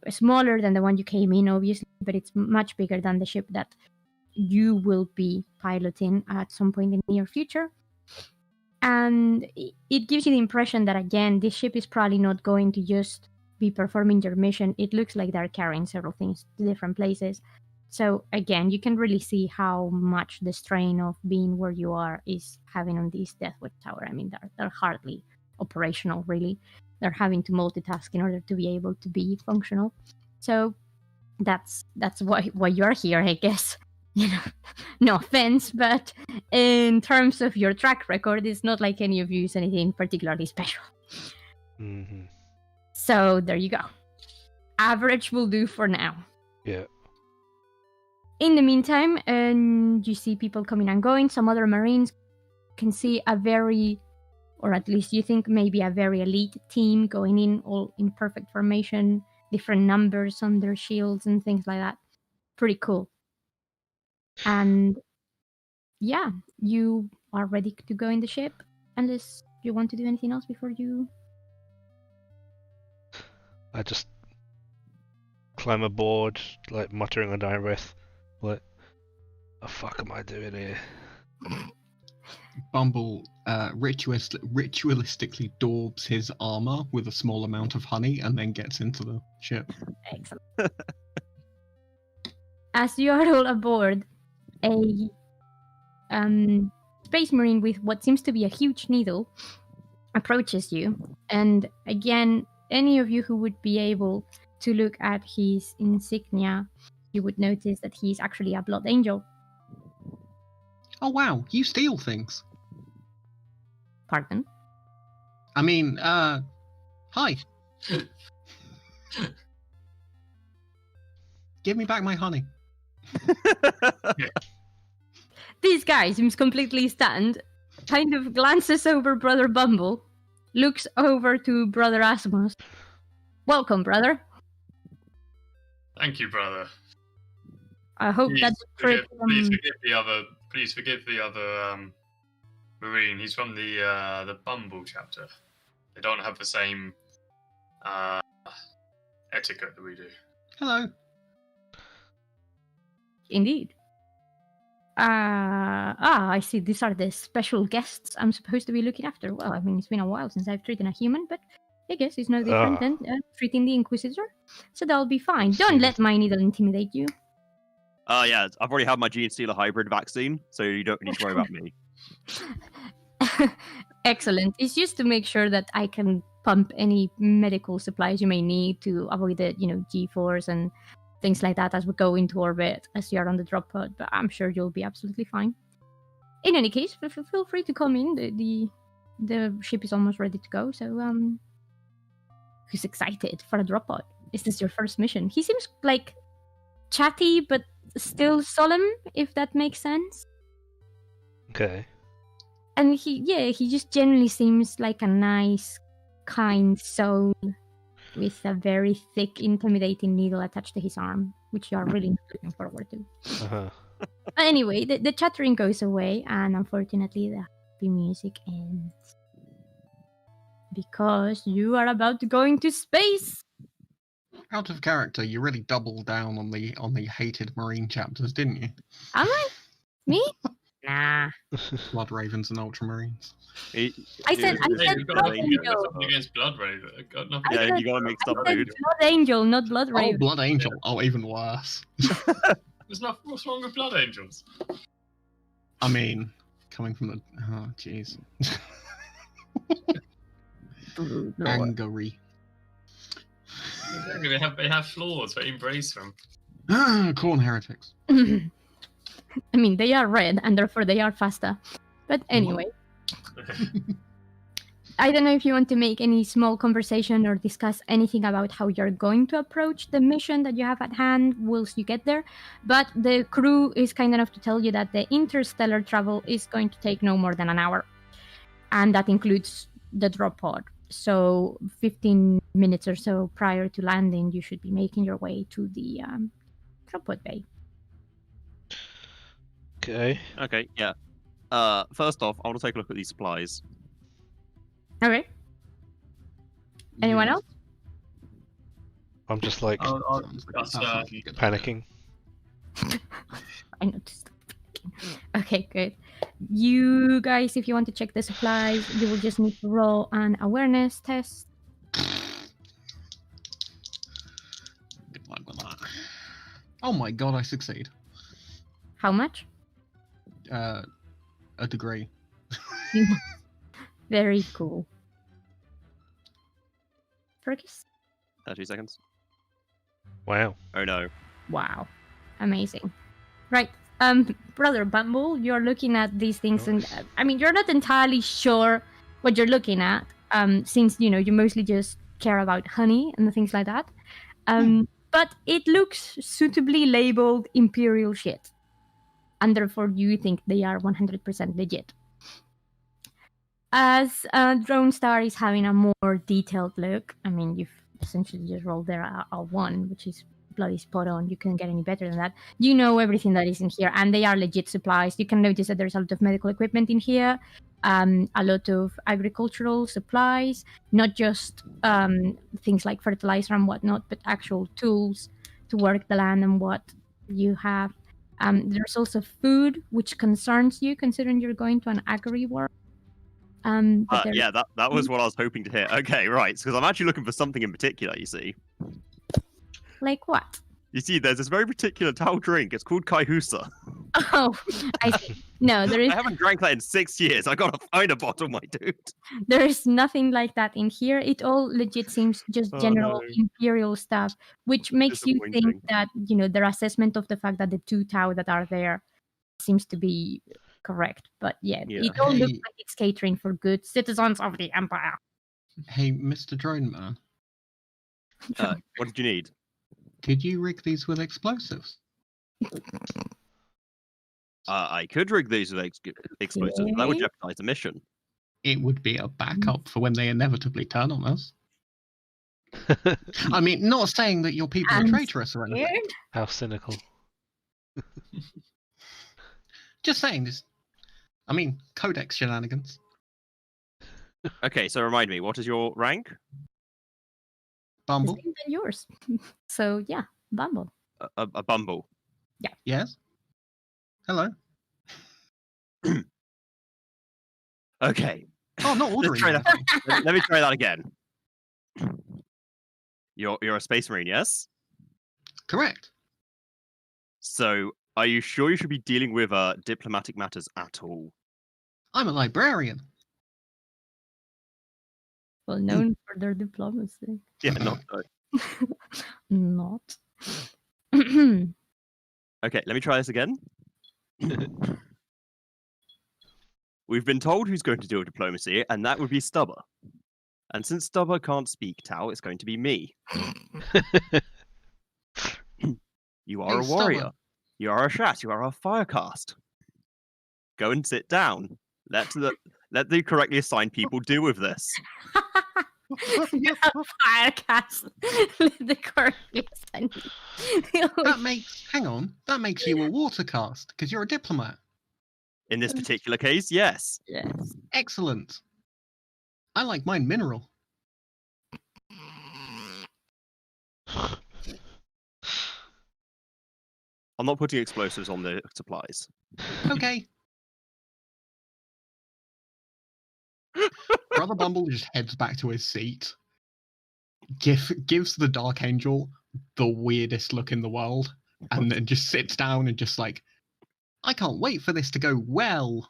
smaller than the one you came in, obviously, but it's much bigger than the ship that you will be piloting at some point in the near future. And it gives you the impression that, again, this ship is probably not going to just be performing your mission. It looks like they're carrying several things to different places. So again, you can really see how much the strain of being where you are is having on this Deathwatch tower. I mean, they're hardly operational, really. They're having to multitask in order to be able to be functional. So that's why you're here, I guess. You know, no offense, but in terms of your track record, it's not like any of you is anything particularly special. Mm-hmm. So there you go. Average will do for now. Yeah. In the meantime, you see people coming and going. Some other Marines can see a very, or at least you think maybe a very elite team going in, all in perfect formation, different numbers on their shields and things like that. Pretty cool. And yeah, you are ready to go in the ship, unless you want to do anything else before you... I just climb aboard, like muttering under my breath, like, "The fuck am I doing here?" Bumble ritualistically daubs his armor with a small amount of honey and then gets into the ship. Excellent. As you are all aboard, a space marine with what seems to be a huge needle approaches you, and again, any of you who would be able to look at his insignia, you would notice that he's actually a blood angel. Oh wow, you steal things. Pardon? I mean, hi. Give me back my honey. This guy seems completely stunned kind of glances over Brother Bumble, looks over to Brother Asmus. Welcome, brother. Thank you, brother. I hope that please forgive the other Marine. He's from the Bumble chapter. They don't have the same etiquette that we do. Hello. Indeed. I see. These are the special guests I'm supposed to be looking after. Well, I mean, it's been a while since I've treated a human, but I guess it's no different than treating the Inquisitor. So that'll be fine. Don't let my needle intimidate you. Yeah, I've already had my Gene Stealer hybrid vaccine, so you don't need to worry about me. Excellent. It's just to make sure that I can pump any medical supplies you may need to avoid the, G-force and things like that as we go into orbit as you're on the drop pod, but I'm sure you'll be absolutely fine. In any case, feel free to come in. The ship is almost ready to go, so who's excited for a drop pod? Is this your first mission? He seems like chatty but still solemn, if that makes sense. Okay. And he just generally seems like a nice, kind soul with a very thick, intimidating needle attached to his arm, which you are really looking forward to. Uh-huh. Anyway, the chattering goes away, and unfortunately the happy music ends. Because you are about to go into space! Out of character, you really doubled down on the hated Marine chapters, didn't you? Am I? Me? Nah. Blood Ravens and Ultramarines. I said Blood Angel. Nothing against Blood Raven. Got nothing. Yeah, you gotta mix up, dude. Blood Angel, not Blood Raven. Oh, Blood Angel. Oh, even worse. There's nothing. What's wrong with Blood Angels? I mean, coming from the... Oh, jeez. Angry. Exactly, they have flaws, but embrace them. Corn heretics. I mean, they are red, and therefore they are faster. But anyway. I don't know if you want to make any small conversation or discuss anything about how you're going to approach the mission that you have at hand whilst you get there, but the crew is kind enough to tell you that the interstellar travel is going to take no more than an hour, and that includes the drop pod. So 15 minutes or so prior to landing, you should be making your way to the drop pod bay. Okay. Okay, yeah. First off, I want to take a look at these supplies. Okay. Anyone else? I'm just like panicking. I noticed. Okay, good. You guys, if you want to check the supplies, you will just need to roll an awareness test. Oh my god, I succeed. How much? A degree. Very cool. Fergus? 30 seconds. Wow. Oh no. Wow. Amazing. Right. Brother Bumble, you're looking at these things, and I mean, you're not entirely sure what you're looking at, since, you mostly just care about honey and things like that. But it looks suitably labeled Imperial shit. And therefore, you think they are 100% legit. As Drone Star is having a more detailed look, I mean, you've essentially just rolled there a 1, which is bloody spot on. You can't get any better than that. You know everything that is in here, and they are legit supplies. You can notice that there's a lot of medical equipment in here, a lot of agricultural supplies, not just things like fertilizer and whatnot, but actual tools to work the land and what you have. There's also food, which concerns you, considering you're going to an agri war. Yeah, that was what I was hoping to hear. Okay, right, because I'm actually looking for something in particular, you see. Like what? You see, there's this very particular Tau drink. It's called Kaihusa. Oh, I see. No, there is... I haven't drank that in 6 years. I gotta find a bottle, my dude. There is nothing like that in here. It all legit seems just general Imperial stuff, which makes you think that, their assessment of the fact that the 2 Tau that are there seems to be correct. But yeah. It all looks like it's catering for good citizens of the Empire. Hey, Mr. Drone Man. What did you need? Could you rig these with explosives? I could rig these with explosives, but that would jeopardize the mission. It would be a backup for when they inevitably turn on us. I mean, not saying that your people are traitorous or anything. How cynical. Just saying this. I mean, Codex shenanigans. Okay, so remind me, what is your rank? Bumble. The same than yours. So yeah, Bumble. A Bumble. Yeah. Yes. Hello. Okay. Oh, not ordering. Let me try that again. You're a Space Marine, yes? Correct. So, are you sure you should be dealing with diplomatic matters at all? I'm a librarian. Well known for their diplomacy. Yeah, not so. Not. Okay, let me try this again. We've been told who's going to deal with diplomacy, and that would be Stubber. And since Stubber can't speak Tau, it's going to be me. You are a warrior. Stubber. You are a Shat. You are a Firecast. Go and sit down. Let the correctly assigned people deal with this. You're a Firecast. The correctly assigned. That makes you a water cast because you're a diplomat. In this particular case, yes. Yes. Excellent. I like mine mineral. I'm not putting explosives on the supplies. Okay. Brother Bumble just heads back to his seat. Gives the Dark Angel the weirdest look in the world, and then just sits down and just like, I can't wait for this to go well.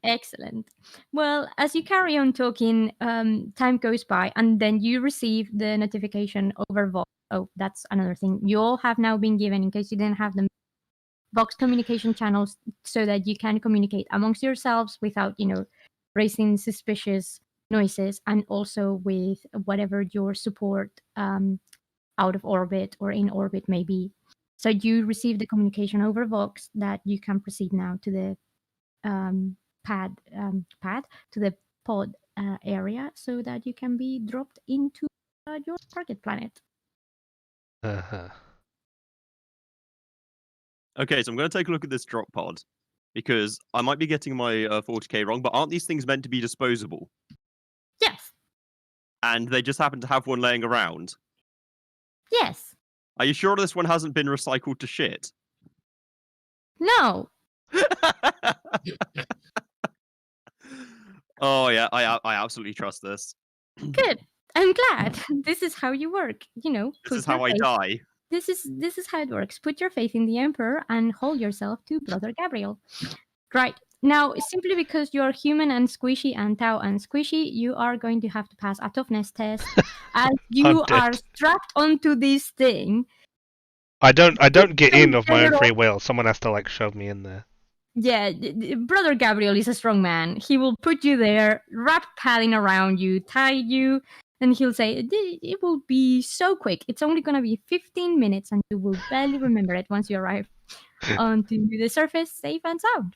Excellent. Well, as you carry on talking, time goes by, and then you receive the notification over Vox. Oh, that's another thing. You all have now been given, in case you didn't have them, Vox communication channels so that you can communicate amongst yourselves without, raising suspicious noises, and also with whatever your support out of orbit or in orbit may be. So you receive the communication over Vox that you can proceed now to the pad to the pod area, so that you can be dropped into your target planet. Uh-huh. Okay, so I'm going to take a look at this drop pod, because I might be getting my 40k wrong, but aren't these things meant to be disposable? Yes. And they just happen to have one laying around? Yes. Are you sure this one hasn't been recycled to shit? No. Oh yeah, I absolutely trust this. Good. I'm glad. This is how you work. This is how I die. This is how it works. Put your faith in the Emperor and hold yourself to Brother Gabriel. Right. Now, simply because you're human and squishy and Tau and squishy, you are going to have to pass a toughness test as you are strapped onto this thing. I don't get in of my own free will. Someone has to shove me in there. Yeah, Brother Gabriel is a strong man. He will put you there, wrap padding around you, tie you, and he'll say, it will be so quick. It's only going to be 15 minutes, and you will barely remember it once you arrive onto the surface, safe and sound.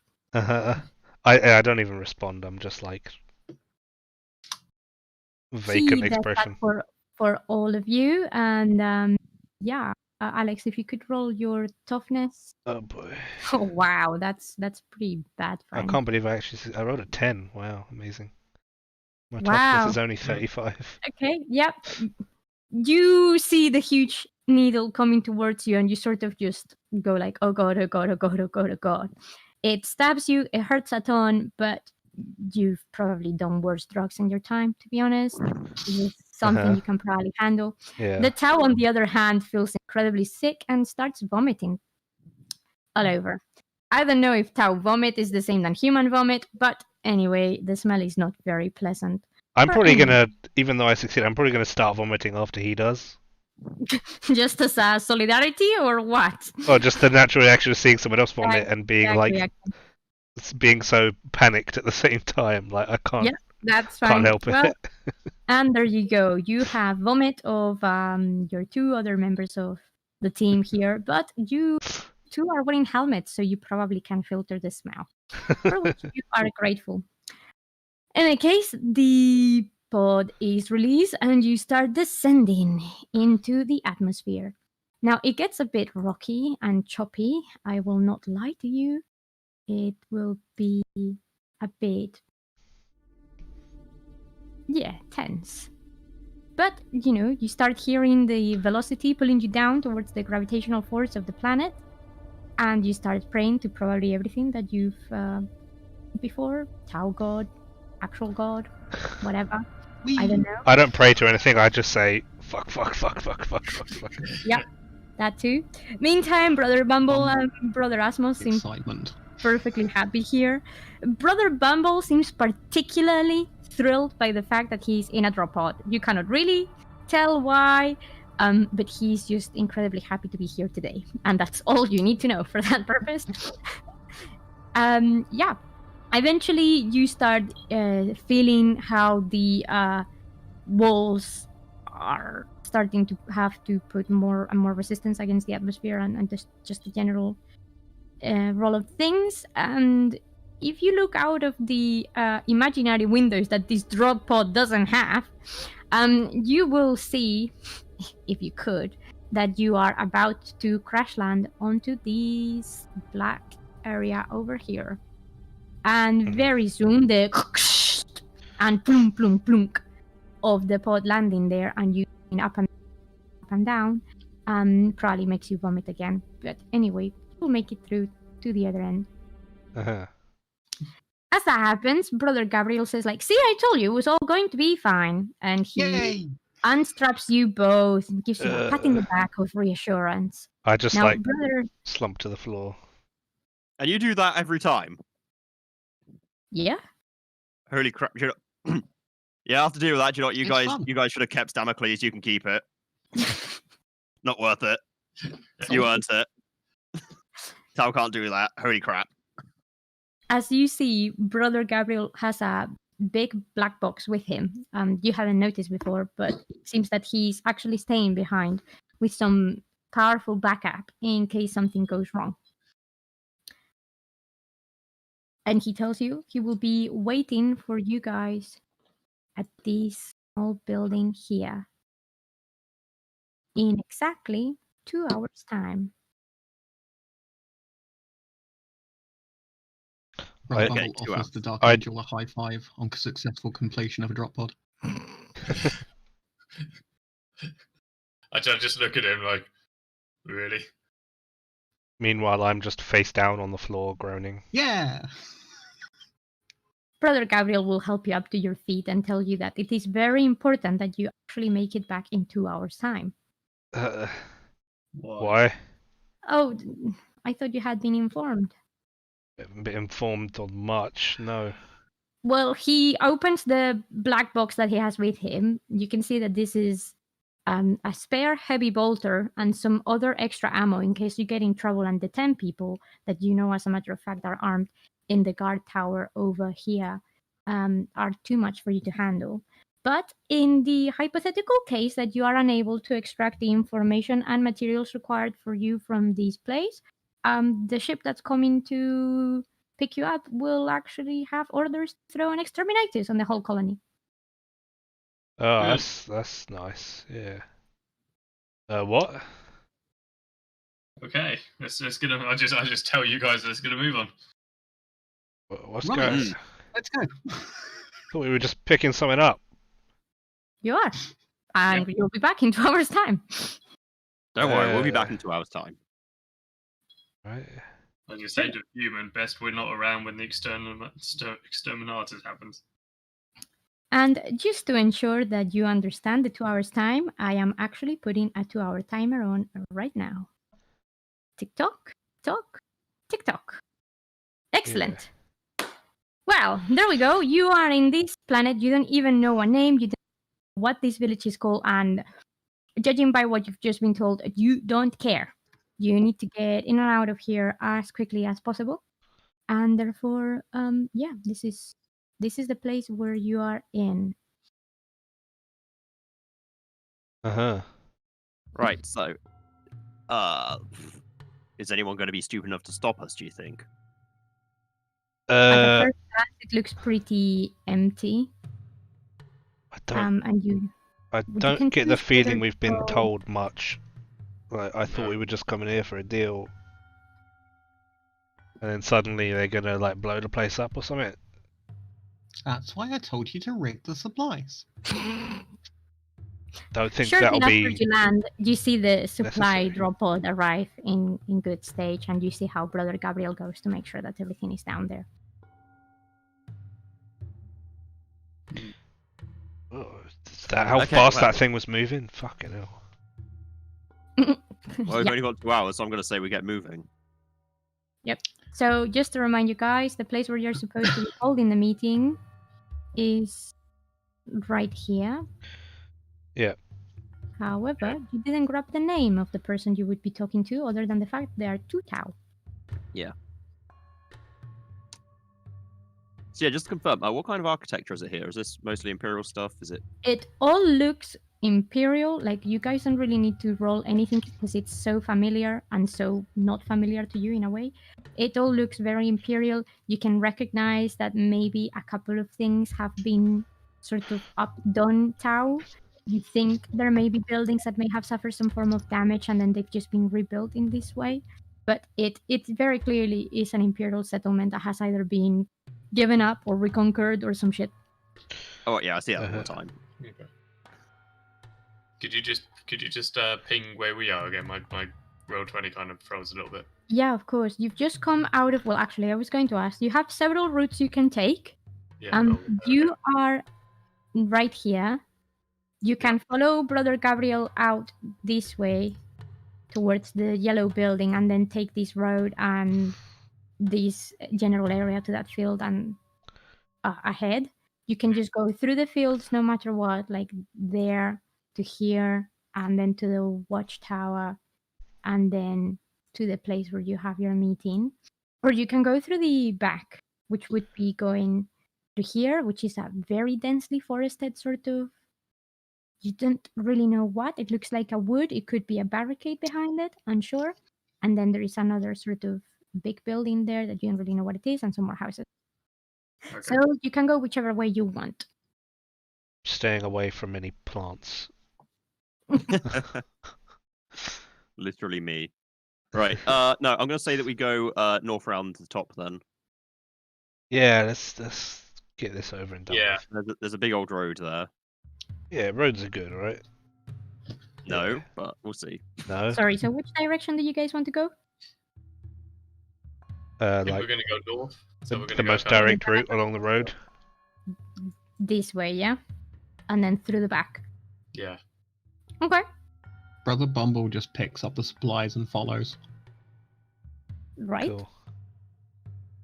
I don't even respond. I'm just vacant expression. For all of you, and yeah. Alex, if you could roll your toughness. Oh boy. Oh wow, that's pretty bad. Friend. I can't believe I rolled a 10. Wow, amazing. My toughness is only 35. Okay, yep. You see the huge needle coming towards you, and you sort of just go like, oh god, oh god, oh god, oh god, oh god. It stabs you, it hurts a ton, but you've probably done worse drugs in your time, to be honest. It's something you can probably handle. Yeah. The Tau, on the other hand, feels incredibly sick and starts vomiting all over. I don't know if Tau vomit is the same than human vomit, but anyway, the smell is not very pleasant. I'm probably gonna, even though I succeed, I'm probably gonna start vomiting after he does. Just as a solidarity, or what? Or just the natural reaction of seeing someone else vomit and being being so panicked at the same time. I can't. Yeah, that's fine. Can't help it. And there you go. You have vomit of your two other members of the team here, but you two are wearing helmets, so you probably can filter the smell, for which you are grateful. In any case, the pod is released and you start descending into the atmosphere. Now, it gets a bit rocky and choppy. I will not lie to you. It will be a bit, tense. But, you start hearing the velocity pulling you down towards the gravitational force of the planet, and you start praying to probably everything that you've before, Tau God, actual God, whatever. I don't know. I don't pray to anything, I just say, fuck, fuck, fuck, fuck, fuck, fuck, fuck. Yeah, that too. Meantime, Brother Bumble and Brother Asmos seem perfectly happy here. Brother Bumble seems particularly thrilled by the fact that he's in a drop pod. You cannot really tell why, but he's just incredibly happy to be here today. And that's all you need to know for that purpose. Yeah. Eventually, you start feeling how the walls are starting to have to put more and more resistance against the atmosphere and just the general roll of things. And if you look out of the imaginary windows that this drop pod doesn't have, you will see, if you could, that you are about to crash land onto this black area over here. And very soon the and plunk plunk plunk of the pod landing there and you up and down probably makes you vomit again. But anyway, you'll make it through to the other end. Uh-huh. As that happens, Brother Gabriel says, like, see, I told you it was all going to be fine. And he unstraps you both and gives you a pat in the back of reassurance. I just now, slump to the floor. And you do that every time? Yeah. Holy crap! Yeah, I have to deal with that. Do you know what? You guys should have kept Damocles. You can keep it. Not worth it. You earned it. Tau can't do that. Holy crap! As you see, Brother Gabriel has a big black box with him. You hadn't noticed before, but it seems that he's actually staying behind with some powerful backup in case something goes wrong. And he tells you he will be waiting for you guys at this small building here in exactly 2 hours' time. Brother Bumble offers the Dark Angel a high five on successful completion of a drop pod. I just look at him like, really? Meanwhile, I'm just face down on the floor, groaning. Yeah! Brother Gabriel will help you up to your feet and tell you that it is very important that you actually make it back in 2 hours' time. Why? Oh, I thought you had been informed. Haven't been informed on much, no. Well, he opens the black box that he has with him. You can see that this is a spare heavy bolter and some other extra ammo in case you get in trouble, and the 10 people that you know, as a matter of fact, are armed in the guard tower over here are too much for you to handle. But in the hypothetical case that you are unable to extract the information and materials required for you from this place, the ship that's coming to pick you up will actually have orders to throw an exterminatus on the whole colony. Oh, that's nice. Yeah. What? Okay, let's get. I just tell you guys, let's get a move on. What's going? Let's go. Thought we were just picking something up. You are, and you'll be back in 2 hours' time. Don't worry, we'll be back in 2 hours' time. Right. As you say to human, best we're not around when the exterminatus happens. And just to ensure that you understand the 2 hours time, I am actually putting a 2-hour timer on right now. Tick-tock, tock, tick-tock. Excellent. Yeah. Well, there we go. You are in this planet. You don't even know a name. You don't know what this village is called. And judging by what you've just been told, you don't care. You need to get in and out of here as quickly as possible. And therefore, this is the place where you are in. Uh-huh. Right, so Is anyone going to be stupid enough to stop us, do you think? At the first glance, it looks pretty empty. I don't. I don't get the feeling we've been told much. Like, I thought we were just coming here for a deal, and then suddenly they're gonna like blow the place up or something. That's why I told you to rig the supplies. Don't think Sure that'll enough, be. as you land, you see the supply necessary. drop pod arrive in good stage, and you see how Brother Gabriel goes to make sure that everything is down there. Oh, is that how fast that thing was moving? Fucking hell. Well, we've only got 2 hours, so I'm going to say we get moving. Yep. So just to remind you guys, the place where you're supposed to be holding the meeting is right here. Yeah. However, you didn't grab the name of the person you would be talking to, other than the fact they are two Tau. Yeah. So yeah, just to confirm, what kind of architecture is it here? Is this mostly Imperial stuff? Is it? It all looks Imperial. Like, you guys don't really need to roll anything because it's so familiar and so not familiar to you in a way. It all looks very Imperial. You can recognize that maybe a couple of things have been sort of updone Tau. You think there may be buildings that may have suffered some form of damage and then they've just been rebuilt in this way. But it very clearly is an Imperial settlement that has either been given up or reconquered or some shit. Oh yeah, I see that all the time. Okay. Could you just ping where we are again? My Roll20 kind of froze a little bit. Yeah, of course. You've just come out of... Well, actually, I was going to ask. You have several routes you can take. Yeah. You are right here. You can follow Brother Gabriel out this way towards the yellow building and then take this road and this general area to that field and ahead. You can just go through the fields no matter what, like there to here and then to the watchtower and then to the place where you have your meeting. Or you can go through the back, which would be going to here, which is a very densely forested sort of... You don't really know what. It looks like a wood. It could be a barricade behind it, unsure. And then there is another sort of big building there that you don't really know what it is, and some more houses. Okay. So you can go whichever way you want. Staying away from any plants. Literally me. Right. No, I'm going to say that we go north around the top then. Yeah, let's get this over and done. Yeah. There's a big old road there. Yeah, roads are good, right? No, Yeah. but we'll see. No. Sorry, so which direction do you guys want to go? Like we're going to go north. So we're the most direct route along the road. This way, yeah? And then through the back. Yeah. Okay. Brother Bumble just picks up the supplies and follows. Right. Cool.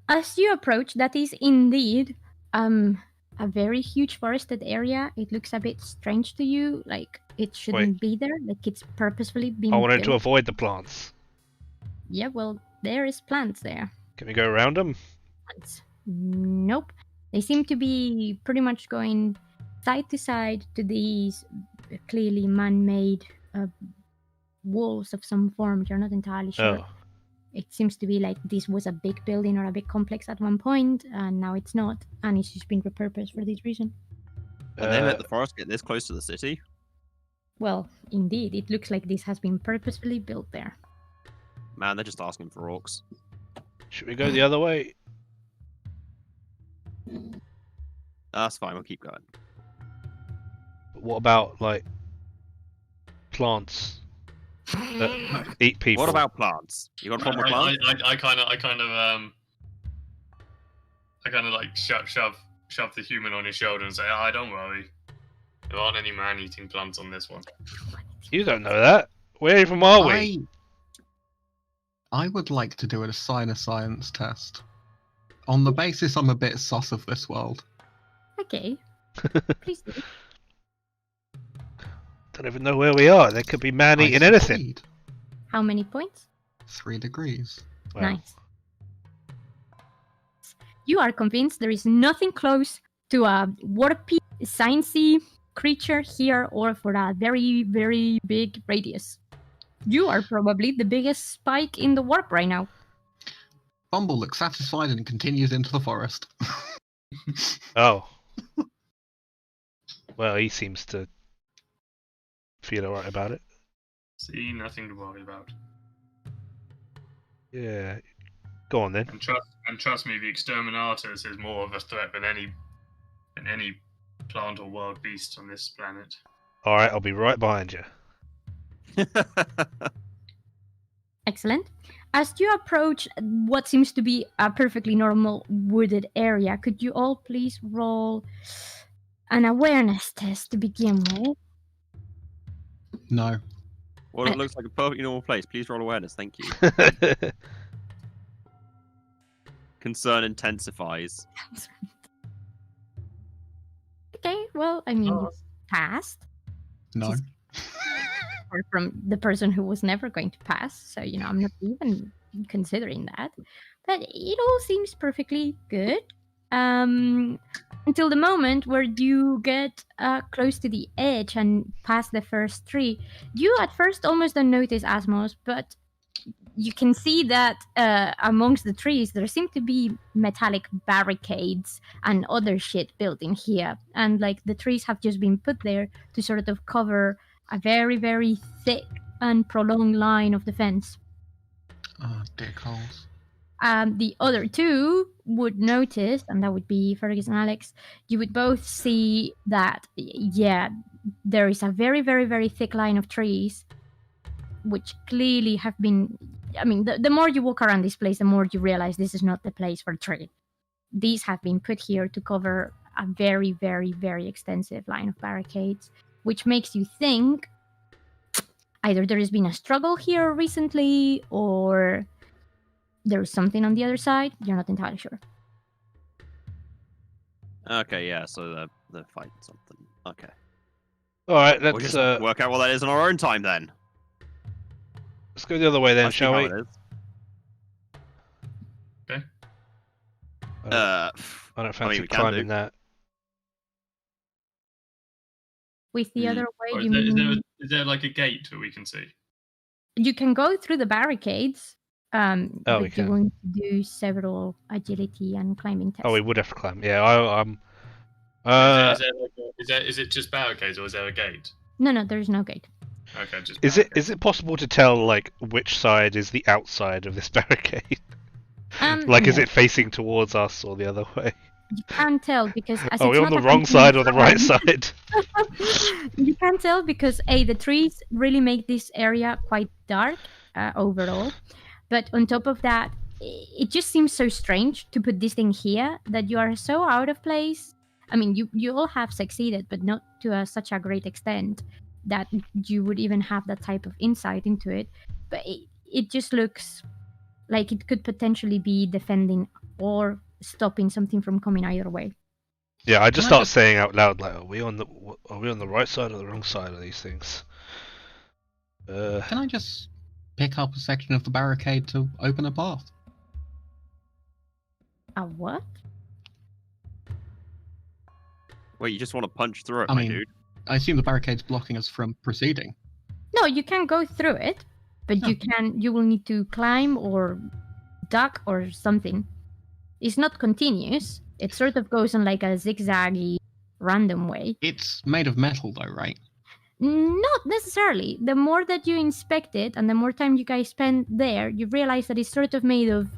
As you approach, that is indeed a very huge forested area. It looks a bit strange to you, like it shouldn't be there, like it's purposefully been I wanted built. to avoid the plants. Yeah, well, there is plants there. Can we go around them? Plants. Nope. They seem to be pretty much going side to side to these clearly man-made walls of some form. You're not entirely sure. Oh. It seems to be like this was a big building or a big complex at one point, and now it's not, and it's just been repurposed for this reason. And they let the forest get this close to the city? Well, indeed, it looks like this has been purposefully built there. Man, they're just asking for orcs. Should we go the other way? That's fine, we'll keep going. But what about, like, plants that eat people? What about plants? You got a problem with plants? I kind of like shove the human on his shoulder and say, don't worry. There aren't any man-eating plants on this one. You don't know that. Where even are we? I would like to do a science test. On the basis I'm a bit sus of this world. Okay. Please do. Don't even know where we are. There could be man eating anything. Succeed. How many points? 3 degrees. Wow. Nice. You are convinced there is nothing close to a warpy, sciencey creature here or for a very, very big radius. You are probably the biggest spike in the warp right now. Bumble looks satisfied and continues into the forest. Oh. Well, he seems to feel alright about it. See, nothing to worry about. Yeah. Go on then. And trust me, the exterminatus is more of a threat than any plant or wild beast on this planet. Alright, I'll be right behind you. Excellent. As you approach what seems to be a perfectly normal wooded area, could you all please roll an awareness test to begin with? No. Well, it looks like a perfectly normal place. Please roll awareness. Thank you. Concern intensifies. Okay, well, I mean, you passed. No. Or from the person who was never going to pass, so I'm not even considering that. But it all seems perfectly good until the moment where you get close to the edge and past the first tree. You at first almost don't notice Asmos, but you can see that amongst the trees there seem to be metallic barricades and other shit built in here, and like the trees have just been put there to sort of cover a very, very thick and prolonged line of defense. Oh, dickholes. The other two would notice, and that would be Fergus and Alex, you would both see that, yeah, there is a very, very, very thick line of trees, which clearly have been... I mean, the more you walk around this place, the more you realize this is not the place for trade. These have been put here to cover a very, very, very extensive line of barricades, which makes you think either there has been a struggle here recently or there's something on the other side. You're not entirely sure. Okay, yeah, so they're fighting something. Okay. Alright, We'll let's just work out what that is on our own time then. let's go the other way then, I see shall how we? it is. Okay. I don't fancy we can climbing do. that. With the other way, Or you mean... is there like a gate that we can see? You can go through the barricades, we but you're can. going to do several agility and climbing tests. Oh, we would have to climb. Yeah, Is it just barricades or is there a gate? No, there is no gate. Okay, just is it possible to tell like which side is the outside of this barricade? Like, is No. it facing towards us or the other way? You can't tell because as Are it's we on not the a wrong side or the right continuous side? You can't tell because the trees really make this area quite dark overall. But on top of that, it just seems so strange to put this thing here that you are so out of place. I mean, you all have succeeded, but not to such a great extent that you would even have that type of insight into it. But it just looks like it could potentially be defending or stopping something from coming either way. Yeah, I just Can I start saying out loud like, are we on the right side or the wrong side of these things? Can I just pick up a section of the barricade to open a path? A what? Wait, you just want to punch through it, I my mean, dude? I assume the barricade's blocking us from proceeding. No, you can go through it, but Oh. you will need to climb or duck or something. It's not continuous. It sort of goes in like a zigzaggy, random way. It's made of metal though, right? Not necessarily. The more that you inspect it and the more time you guys spend there, you realize that it's sort of made of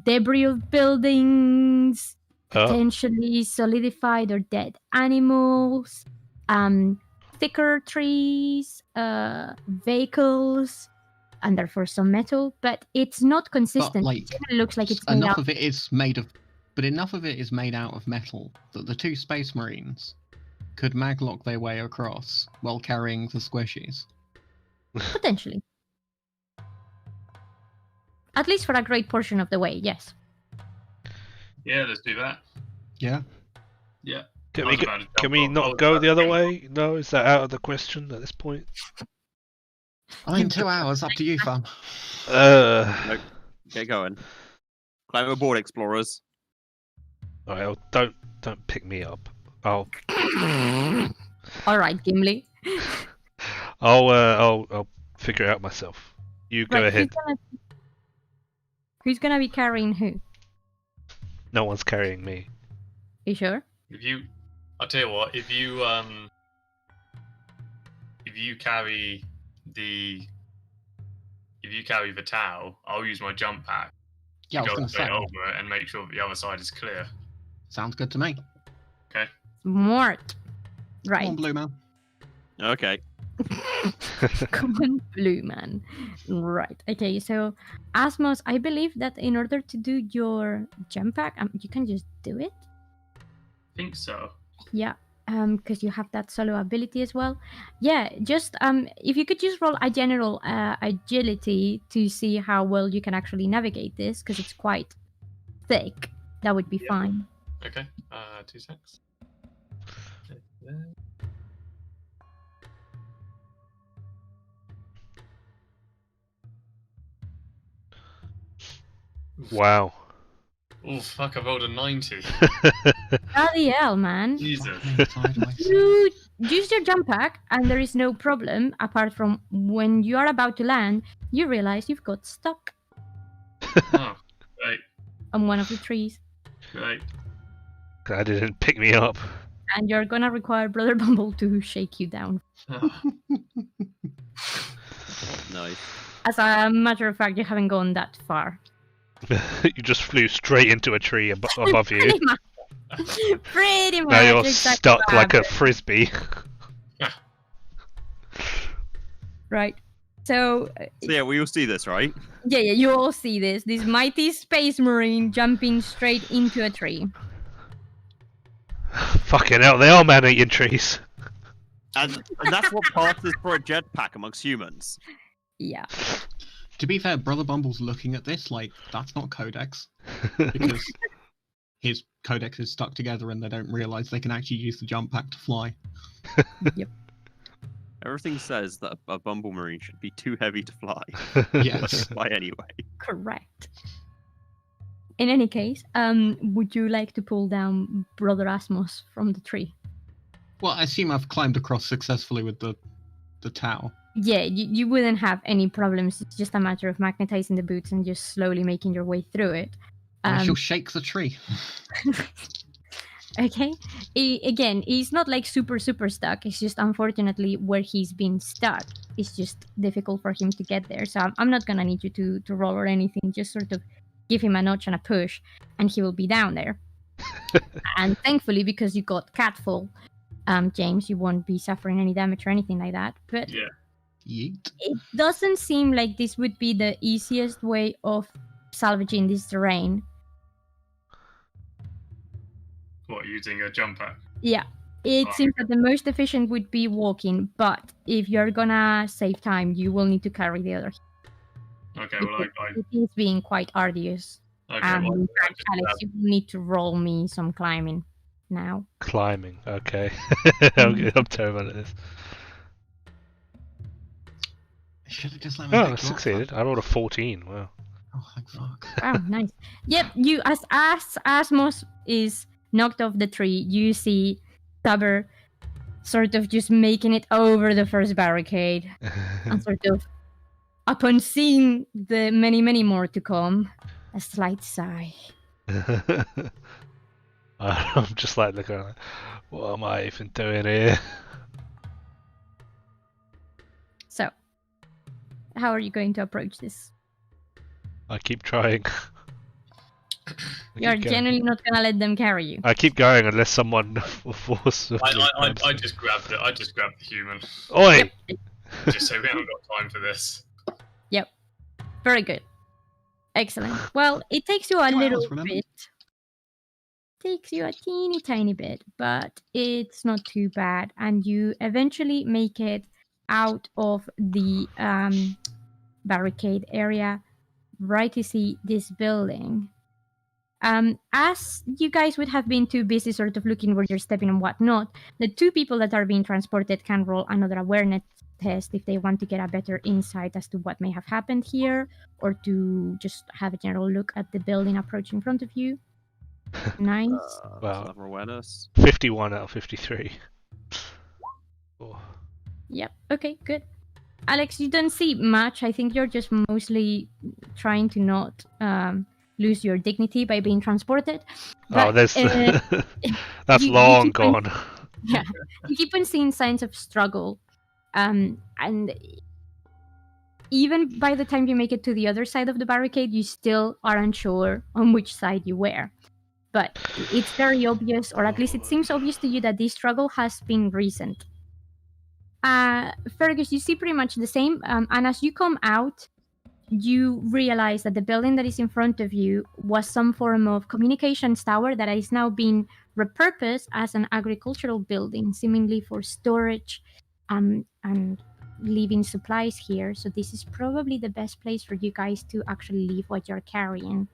debris of buildings, potentially solidified or dead animals, thicker trees, vehicles, and therefore some metal. But it's not consistent. like, It looks like it's made enough out. of it is made of, but enough of it is made out of metal that the two space marines could maglock their way across while carrying the squishies. Potentially. At least for a great portion of the way, yes. Yeah, let's do that. Yeah. Yeah. Can I we was about to can jump we off. I not was go about the to other jump way? No, is that out of the question at this point? I mean, 2 hours, up to you, fam. Nope. Get going. Climb aboard, explorers. Alright, don't pick me up. I'll All right, Gimli. I'll figure it out myself. You go Right, ahead. Who's gonna be carrying who? No one's carrying me. You sure? I'll tell you what. If you carry the towel, I'll use my jump pack Yeah, I was to go going to straight say. over it and make sure that the other side is clear. Sounds good to me. Okay. Smart. Come Right. on, Blue Man. Okay. Come on, Blue Man. Right. Okay, so Asmos, I believe that in order to do your jump pack, you can just do it. I think so. Yeah. Because you have that solo ability as well. Yeah, just if you could just roll a general agility to see how well you can actually navigate this, because it's quite thick, that would be Yeah. fine. Okay. 2 secs. Wow. Oh fuck! I rolled a 90. Bloody hell, man. Jesus. Sideways. You use your jump pack, and there is no problem apart from when you are about to land, you realize you've got stuck Oh, right, on one of the trees, right. Glad it didn't pick me up. and you're gonna require Brother Bumble to shake you down. Oh, Nice. As a matter of fact, you haven't gone that far. You just flew straight into a tree above you. Pretty much. Pretty much. Now you're exactly stuck what like a happened. frisbee. Right. So So yeah, we all see this, right? yeah, you all see this. This mighty space marine jumping straight into a tree. Fucking hell, they are man-eating trees. And that's what passes for a jetpack amongst humans. Yeah. To be fair, Brother Bumble's looking at this like that's not Codex because his Codex is stuck together and they don't realise they can actually use the jump pack to fly. Everything says that a Bumble Marine should be too heavy to fly. Yes. Fly anyway. Correct. In any case, would you like to pull down Brother Asmos from the tree? Well, I assume I've climbed across successfully with the towel. Yeah, you wouldn't have any problems. It's just a matter of magnetizing the boots and just slowly making your way through it. I shall shake the tree. Okay. Again, he's not like super stuck. It's just unfortunately where he's been stuck. It's just difficult for him to get there. So I'm not gonna need you to roll or anything. Just sort of give him a notch and a push, and he will be down there. And thankfully, because you got Catfall, James, you won't be suffering any damage or anything like that. But Yeah. Yeet. it doesn't seem like this would be the easiest way of salvaging this terrain. What, using a jump pack? Yeah, it Oh, seems that the most efficient would be walking, but if you're gonna save time, you will need to carry the other. Okay, well, It is being quite arduous. okay, And well, in I fact, just Alex, you will need to roll me some climbing now. Climbing, okay. I'm terrible at this. Should have just let me. Oh, I pick you up, succeeded. I rolled a 14. Wow. Oh, thank fuck. Wow, nice. Yep, you as Asmos is knocked off the tree, you see Tubber sort of just making it over the first barricade, and sort of upon seeing the many more to come, a slight sigh. I'm just like looking at it. What am I even doing here? So, how are you going to approach this? I keep trying. You're generally not gonna let them carry you. I keep going unless someone forces. I just grabbed it. I just grabbed the human. Oi! Just so we haven't got time for this. Yep. Very good. Excellent. Well, it takes you a 2 little hours, remember? bit. Takes you a teeny tiny bit, but it's not too bad, and you eventually make it out of the barricade area, right to see this building. As you guys would have been too busy sort of looking where you're stepping and whatnot, the two people that are being transported can roll another awareness test if they want to get a better insight as to what may have happened here, or to just have a general look at the building approaching in front of you. Nice. Wow. Another awareness. 51 out of 53. Oh. Yep. Okay, good. Alex, you don't see much. I think you're just mostly trying to not lose your dignity by being transported. But, Oh, there's that's you long keep on- gone. Yeah, you keep on seeing signs of struggle, and even by the time you make it to the other side of the barricade, you still are unsure on which side you were. But it's very obvious, or at least it seems obvious to you, that this struggle has been recent. Fergus, you see pretty much the same, and as you come out, you realize that the building that is in front of you was some form of communications tower that is now being repurposed as an agricultural building, seemingly for storage and leaving supplies here. So this is probably the best place for you guys to actually leave what you're carrying,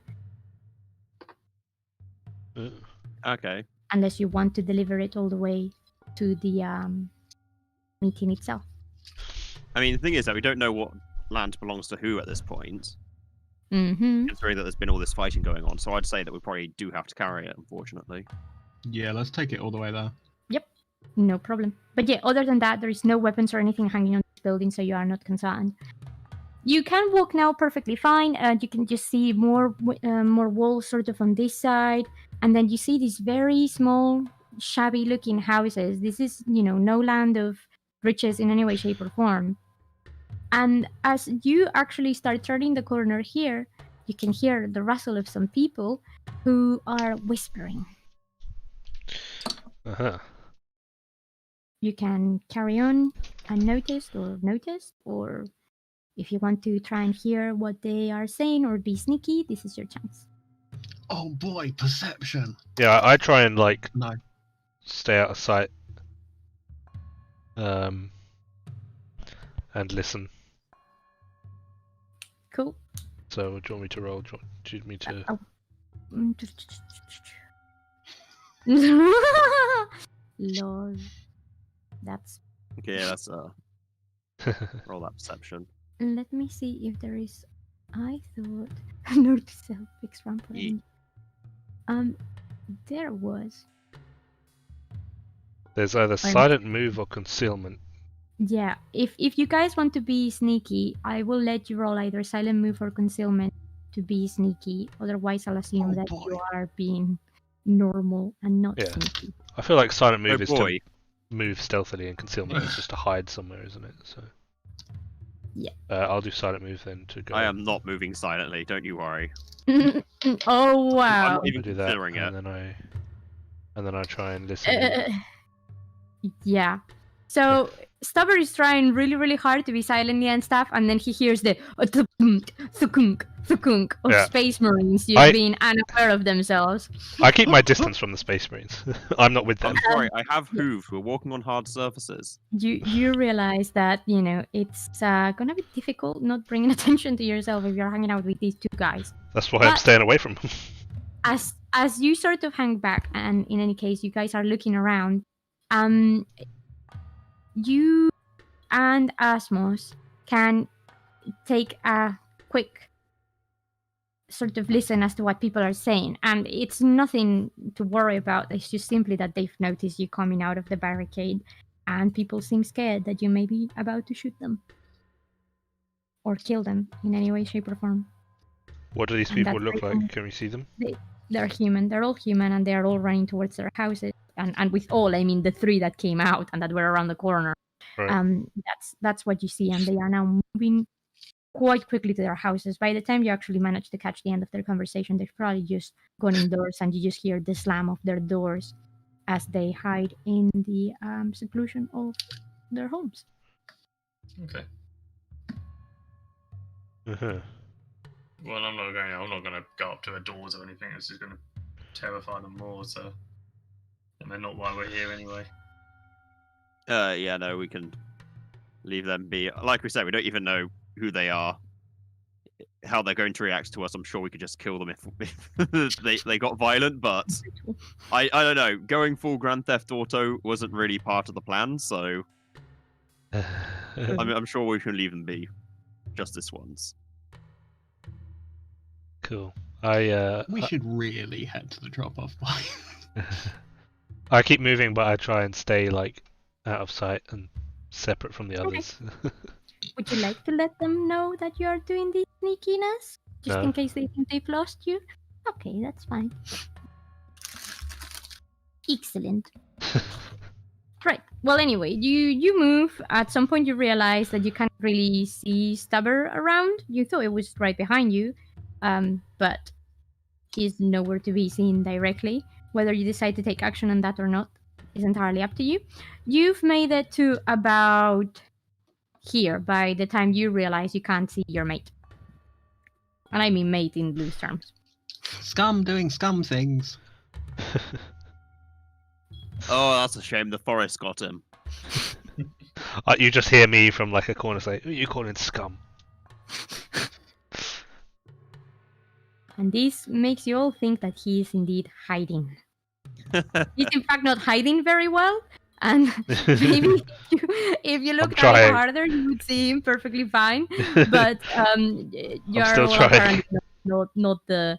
Okay. unless you want to deliver it all the way to the meeting itself. I mean, the thing is that we don't know what land belongs to who at this point, Mm-hmm. considering that there's been all this fighting going on. So I'd say that we probably do have to carry it, unfortunately. Yeah, let's take it all the way there. No problem. But yeah, other than that, there is no weapons or anything hanging on this building, so you are not concerned. You can walk now perfectly fine. You can just see more walls sort of on this side, and then you see these very small, shabby-looking houses. This is, no land of riches in any way, shape, or form. And as you actually start turning the corner here, you can hear the rustle of some people who are whispering. Uh-huh. You can carry on unnoticed, or if you want to try and hear what they are saying or be sneaky, this is your chance. Oh boy, perception. Yeah, I try and No. stay out of sight. And listen. Cool. So, do you want me to roll? Do you want me to? Lol. That's. Okay, yeah, that's roll that perception. Let me see if there is. I thought note to self fixed ramp range. There was. There's either silent move or concealment. Yeah, if you guys want to be sneaky, I will let you roll either silent move or concealment to be sneaky. Otherwise, I'll assume that you are being normal and not sneaky. I feel like silent move is boy. to move stealthily, and concealment is just to hide somewhere, isn't it? So. Yeah. I'll do silent move then to go. I am not moving silently. Don't you worry. Oh wow! I'm not even do that, considering it. and then I try and listen. Yeah. So Stubber is trying really, really hard to be silent and stuff, and then he hears the thukunk of Space Marines just being unaware of themselves. I keep my distance from the Space Marines. I'm not with them. I'm sorry, I have hooves. We're walking on hard surfaces. You realize that, it's gonna be difficult not bringing attention to yourself if you're hanging out with these two guys. That's why I'm staying away from them. As you sort of hang back, and in any case, you guys are looking around, you and Asmos can take a quick sort of listen as to what people are saying, and it's nothing to worry about. It's just simply that they've noticed you coming out of the barricade, and people seem scared that you may be about to shoot them or kill them in any way, shape, or form. What do these people look like? Can we see them? They're human. They're all human, and they're all running towards their houses. And with all, I mean the three that came out and that were around the corner. Right. That's what you see, and they are now moving quite quickly to their houses. By the time you actually manage to catch the end of their conversation, they've probably just gone indoors, and you just hear the slam of their doors as they hide in the seclusion of their homes. Okay. Uh-huh. Well, I'm not going to go up to their doors or anything. It's just going to terrify them more. So, and they're not why we're here anyway. Yeah, no, we can leave them be. Like we said, we don't even know who they are, how they're going to react to us. I'm sure we could just kill them if they got violent, but I don't know. Going full Grand Theft Auto wasn't really part of the plan, so I'm sure we can leave them be, just this once. Cool. We should really head to the drop-off point. I keep moving, but I try and stay out of sight and separate from the others. Would you like to let them know that you are doing this sneakiness? Just No. in case they think they've lost you? Okay, that's fine. Excellent. Right. Well, anyway, you move. At some point, you realize that you can't really see Stubber around. You thought it was right behind you, but he's nowhere to be seen directly. Whether you decide to take action on that or not is entirely up to you. You've made it to about here by the time you realize you can't see your mate. And I mean mate in loose terms. Scum doing scum things. Oh, that's a shame. The forest got him. You just hear me from like a corner say, "Who are you calling scum?" And this makes you all think that he is indeed hiding. He's in fact not hiding very well. And maybe if you looked at it harder, you would see him perfectly fine. But you are all apparently not the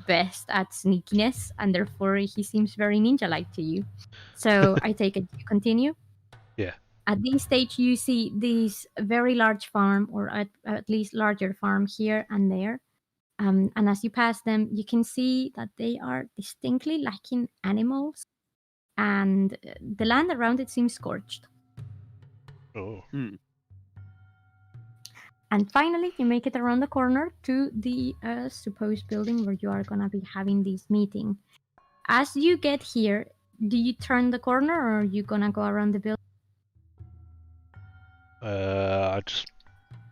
best at sneakiness, and therefore he seems very ninja-like to you. So I take it you continue? Yeah. At this stage, you see this very large farm, or at least larger farm here and there. And as you pass them, you can see that they are distinctly lacking animals. And the land around it seems scorched. Oh. And finally, you make it around the corner to the supposed building where you are going to be having this meeting. As you get here, do you turn the corner or are you going to go around the building? I just...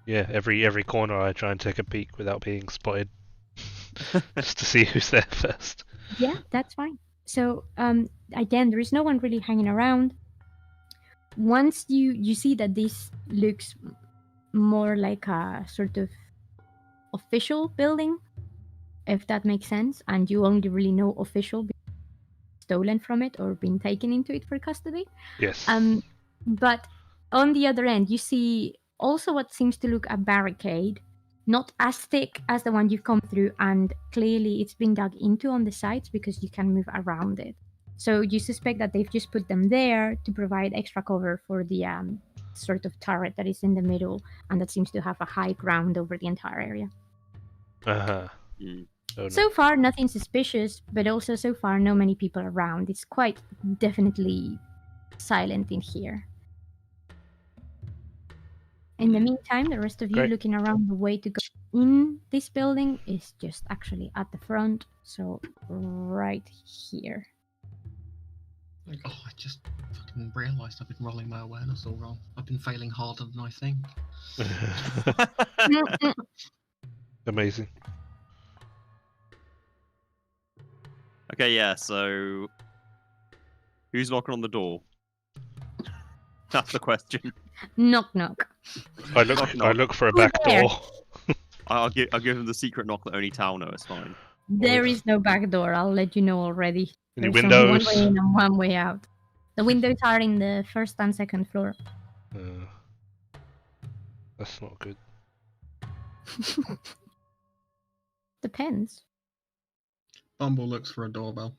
Yeah, every corner I try and take a peek without being spotted. Just to see who's there first. Yeah, that's fine. So, again, there is no one really hanging around. Once you see that this looks more like a sort of official building, if that makes sense, and you only really know official being stolen from it or being taken into it for custody. Yes. But on the other end, you see also what seems to look a barricade, not as thick as the one you've come through, and clearly it's been dug into on the sides because you can move around it. So you suspect that they've just put them there to provide extra cover for the sort of turret that is in the middle, and that seems to have a high ground over the entire area. Oh, no. So far, nothing suspicious, but also so far, no many people around. It's quite definitely silent in here. In the meantime, the rest of you looking around, the way to go in this building is just actually at the front, so right here. Oh, I just fucking realised I've been rolling my awareness all wrong. I've been failing harder than I think. Amazing. Okay, yeah, so... Who's knocking on the door? That's the question. Knock, knock. I look for a back door. I'll give him the secret knock that only Tal knows. Fine. There is no back door. I'll let you know already. Any There's windows? only one way in and one way out. The windows are in the first and second floor. That's not good. Depends. Bumble looks for a doorbell.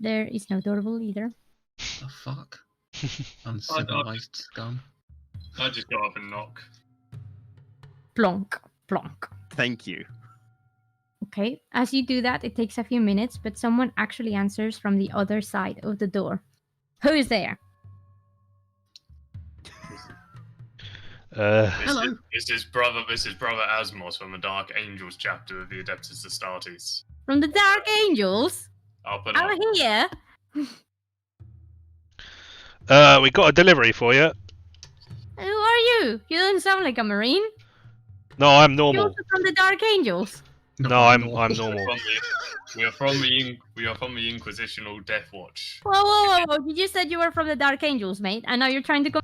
There is no doorbell either. The fuck? Uncivilized scum. I just go up and knock. Plonk, plonk. Thank you. Okay, as you do that, it takes a few minutes, but someone actually answers from the other side of the door. Who is there? Hello. This is brother Asmos from the Dark Angels chapter of the Adeptus Astartes. From the Dark Angels? Up and I'm here. We got a delivery for you. Who are you? You don't sound like a Marine. No, I'm You're normal. also from the Dark Angels. No, I'm normal. We are from the Inquisitional Deathwatch. Whoa. You just said you were from the Dark Angels, mate, and now you're trying to go...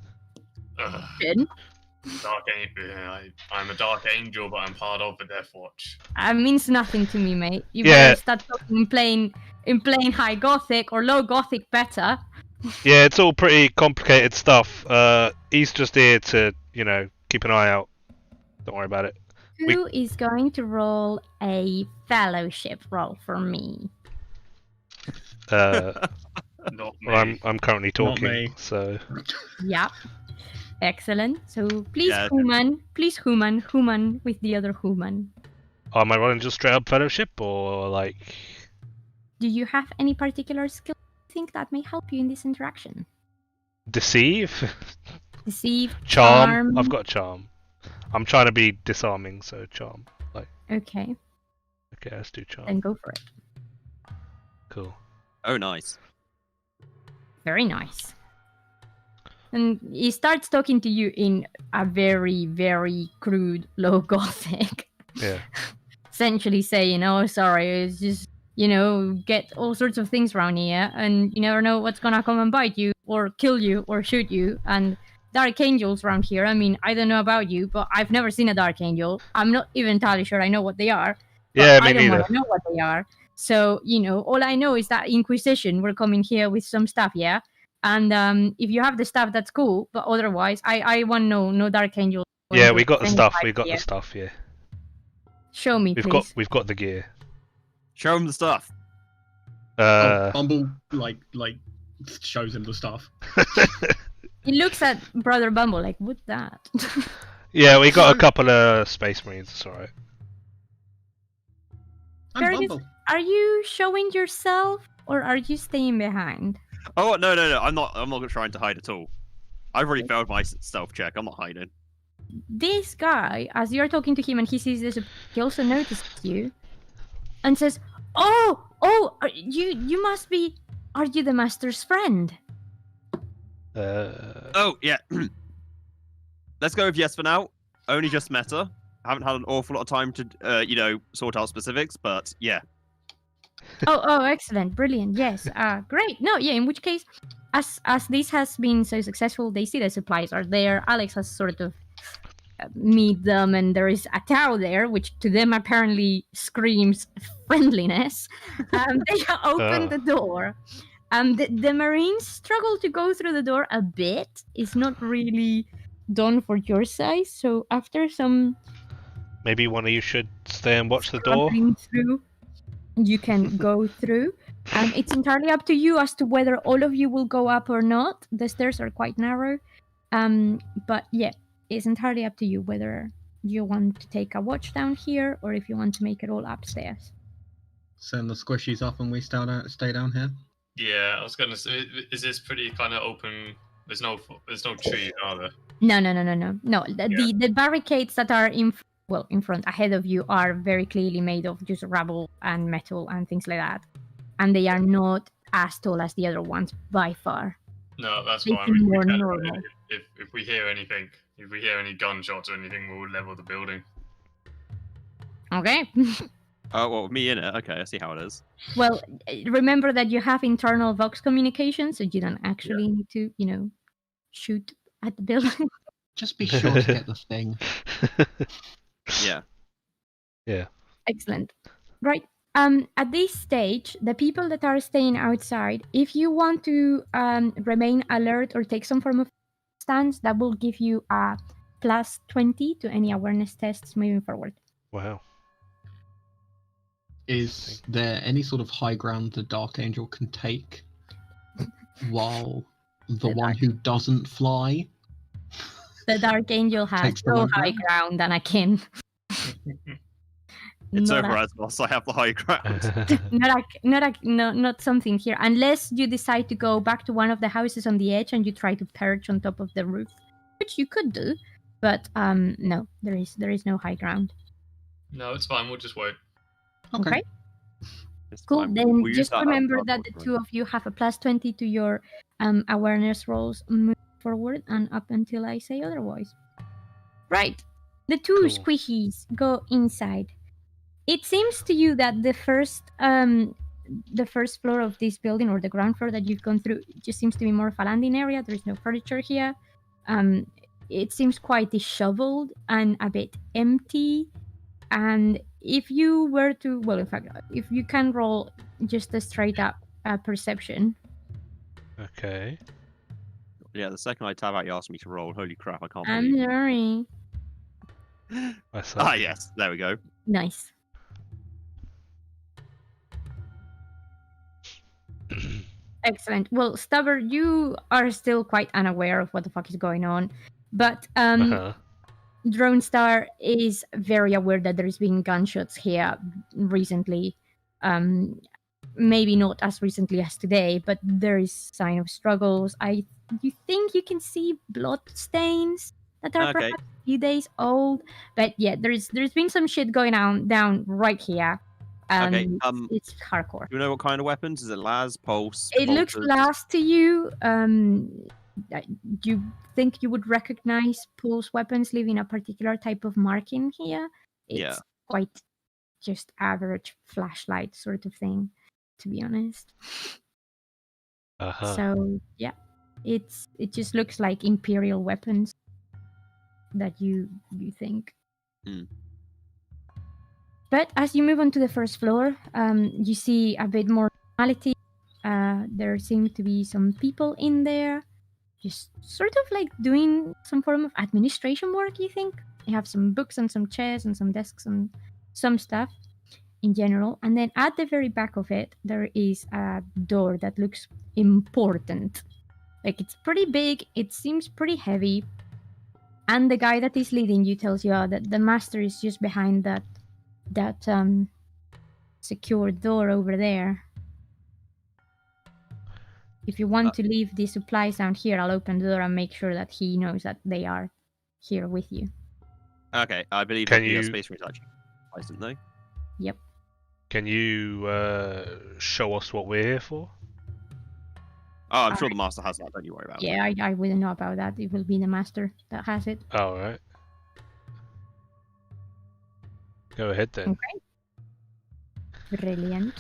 I'm a Dark Angel, but I'm part of the Deathwatch. That means nothing to me, mate. You better start talking in plain high Gothic or low Gothic better. Yeah, it's all pretty complicated stuff. He's just here to, keep an eye out. Don't worry about it. Who is going to roll a fellowship roll for me? Not me. Well, I'm currently talking, me. so... Yep. Excellent. So please, Yeah. human with the other human. Oh, am I running just straight up fellowship or like? Do you have any particular skill you think that may help you in this interaction? Deceive? Deceive, Charm? I've got charm. I'm trying to be disarming, so charm. Like, Okay, okay, let's do charm. then go for it. Cool. Oh, nice. Very nice. And he starts talking to you in a very, very crude, low Gothic. Yeah. Essentially saying, oh, sorry, it's just, get all sorts of things around here, and you never know what's gonna come and bite you, or kill you, or shoot you, and Dark Angels around here, I mean, I don't know about you, but I've never seen a Dark Angel. I'm not even entirely sure I know what they are. Yeah, me I don't neither. want to know what they are. So, all I know is that Inquisition will come in here with some stuff, yeah? And if you have the stuff, that's cool, but otherwise, I want no Dark Angel. Yeah, we got the stuff. We got the stuff. Yeah. Show me, please. We've got the gear. Show him the stuff. Bumble like shows him the stuff. He looks at Brother Bumble like, what's that? Yeah, we got a couple of Space Marines. It's alright. I'm Fergus, Bumble. are you showing yourself, or are you staying behind? Oh no! I'm not trying to hide at all. I've already failed my stealth check. I'm not hiding. This guy, as you're talking to him and he sees this, he also notices you and says, "Oh, you must be. Are you the master's friend?" Oh yeah. Let's go with yes for now. Only just met her. Haven't had an awful lot of time to sort out specifics, but yeah. Oh, excellent, brilliant, yes, great. No, yeah. In which case, as this has been so successful, they see the supplies are there. Alex has sort of meet them, and there is a cow there, which to them apparently screams friendliness. They open the door. The Marines struggle to go through the door a bit. It's not really done for your size, so after some Maybe one of you should stay and watch the door. through, you can go through. It's entirely up to you as to whether all of you will go up or not. The stairs are quite narrow, but yeah, it's entirely up to you whether you want to take a watch down here or if you want to make it all upstairs. Send the squishies up and we stay down here. Yeah, I was gonna say, is this pretty kind of open? There's no tree, are there? No. The barricades that are in front ahead of you are very clearly made of just rubble and metal and things like that, and they are not as tall as the other ones by far. No, that's They fine. seem more can, normal. if we hear anything, if we hear any gunshots or anything, we'll level the building. Okay. Oh, well, me in it. Okay, I see how it is. Well, remember that you have internal Vox communication, so you don't actually need to, shoot at the building. Just be sure to get the thing. Yeah. Yeah. Excellent. Right. At this stage, the people that are staying outside, if you want to remain alert or take some form of stance, that will give you a plus 20 to any awareness tests moving forward. Wow. Is there any sort of high ground the Dark Angel can take while the one who doesn't fly? The Dark Angel has Takes the no low high ground than Akin. It's Not over as boss. I have the high ground. not something here, unless you decide to go back to one of the houses on the edge and you try to perch on top of the roof, which you could do, but no, there is no high ground. No, it's fine. We'll just wait. Okay. It's Cool. fine. Then We'll use just that remember outside that the for two of you have a plus 20 to your awareness rolls moving forward and up until I say otherwise. Right. The two Cool. squishies go inside. It seems to you that the first floor of this building, or the ground floor that you've gone through, just seems to be more of a landing area. There is no furniture here. It seems quite disheveled and a bit empty. And if you were to, well, in fact, if you can roll just a straight up perception. Okay. Yeah, the second I tab out, you asked me to roll. Holy crap, I can't I'm believe. sorry. Ah, yes, there we go. Nice. Excellent. Well, Stubber, you are still quite unaware of what the fuck is going on. But Drone Star is very aware that there's been gunshots here recently. Maybe not as recently as today, but there is sign of struggles. You think you can see blood stains that are perhaps a few days old, but yeah, there's been some shit going down right here. It's hardcore. Do you know what kind of weapons? Is it las, pulse? It looks las to you. Do you think you would recognize pulse weapons leaving a particular type of marking here? It's quite just average flashlight sort of thing, to be honest. So yeah, it just looks like Imperial weapons that you think. But as you move on to the first floor, you see a bit more normality. There seem to be some people in there, just sort of like doing some form of administration work, you think? They have some books and some chairs and some desks and some stuff in general. And then at the very back of it, there is a door that looks important. Like, it's pretty big, it seems pretty heavy. And the guy that is leading you tells you that the master is just behind that secured door over there. If you want to leave the supplies down here, I'll open the door and make sure that he knows that they are here with you. Okay, I believe that the space marines actually didn't they? Yep. Can you show us what we're here for? Oh, I'm sure the master has that, don't you worry about it. Yeah, I wouldn't know about that. It will be the master that has it. All right. Go ahead then. Okay. Brilliant.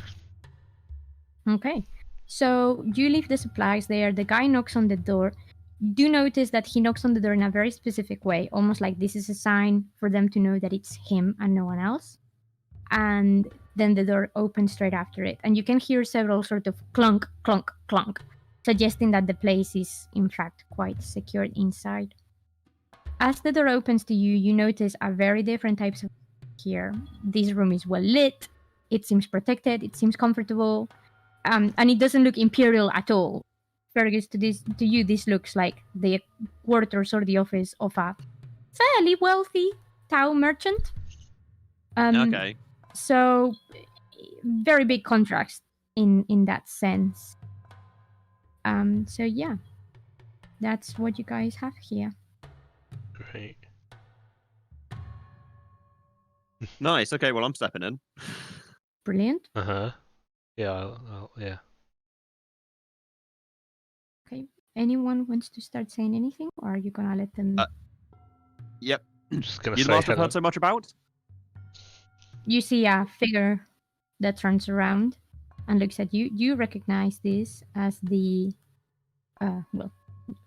Okay. So you leave the supplies there. The guy knocks on the door. You do notice that he knocks on the door in a very specific way, almost like this is a sign for them to know that it's him and no one else. And then the door opens straight after it. And you can hear several sort of clunk, clunk, clunk, suggesting that the place is, in fact, quite secured inside. As the door opens to you, you notice a very different types of here. This room is well lit. It seems protected. It seems comfortable. And it doesn't look imperial at all. Fergus, to you, this looks like the quarters or the office of a fairly wealthy Tau merchant. Okay. So, very big contrast in that sense. So yeah, that's what you guys have here. Great. Nice. Okay, well, I'm stepping in. Brilliant. Yeah. Yeah. Okay. Anyone wants to start saying anything, or are you gonna let them? Yep. I'm just gonna You say must have hello. heard so much about? You see a figure that turns around and looks at you. You recognize this as the, well,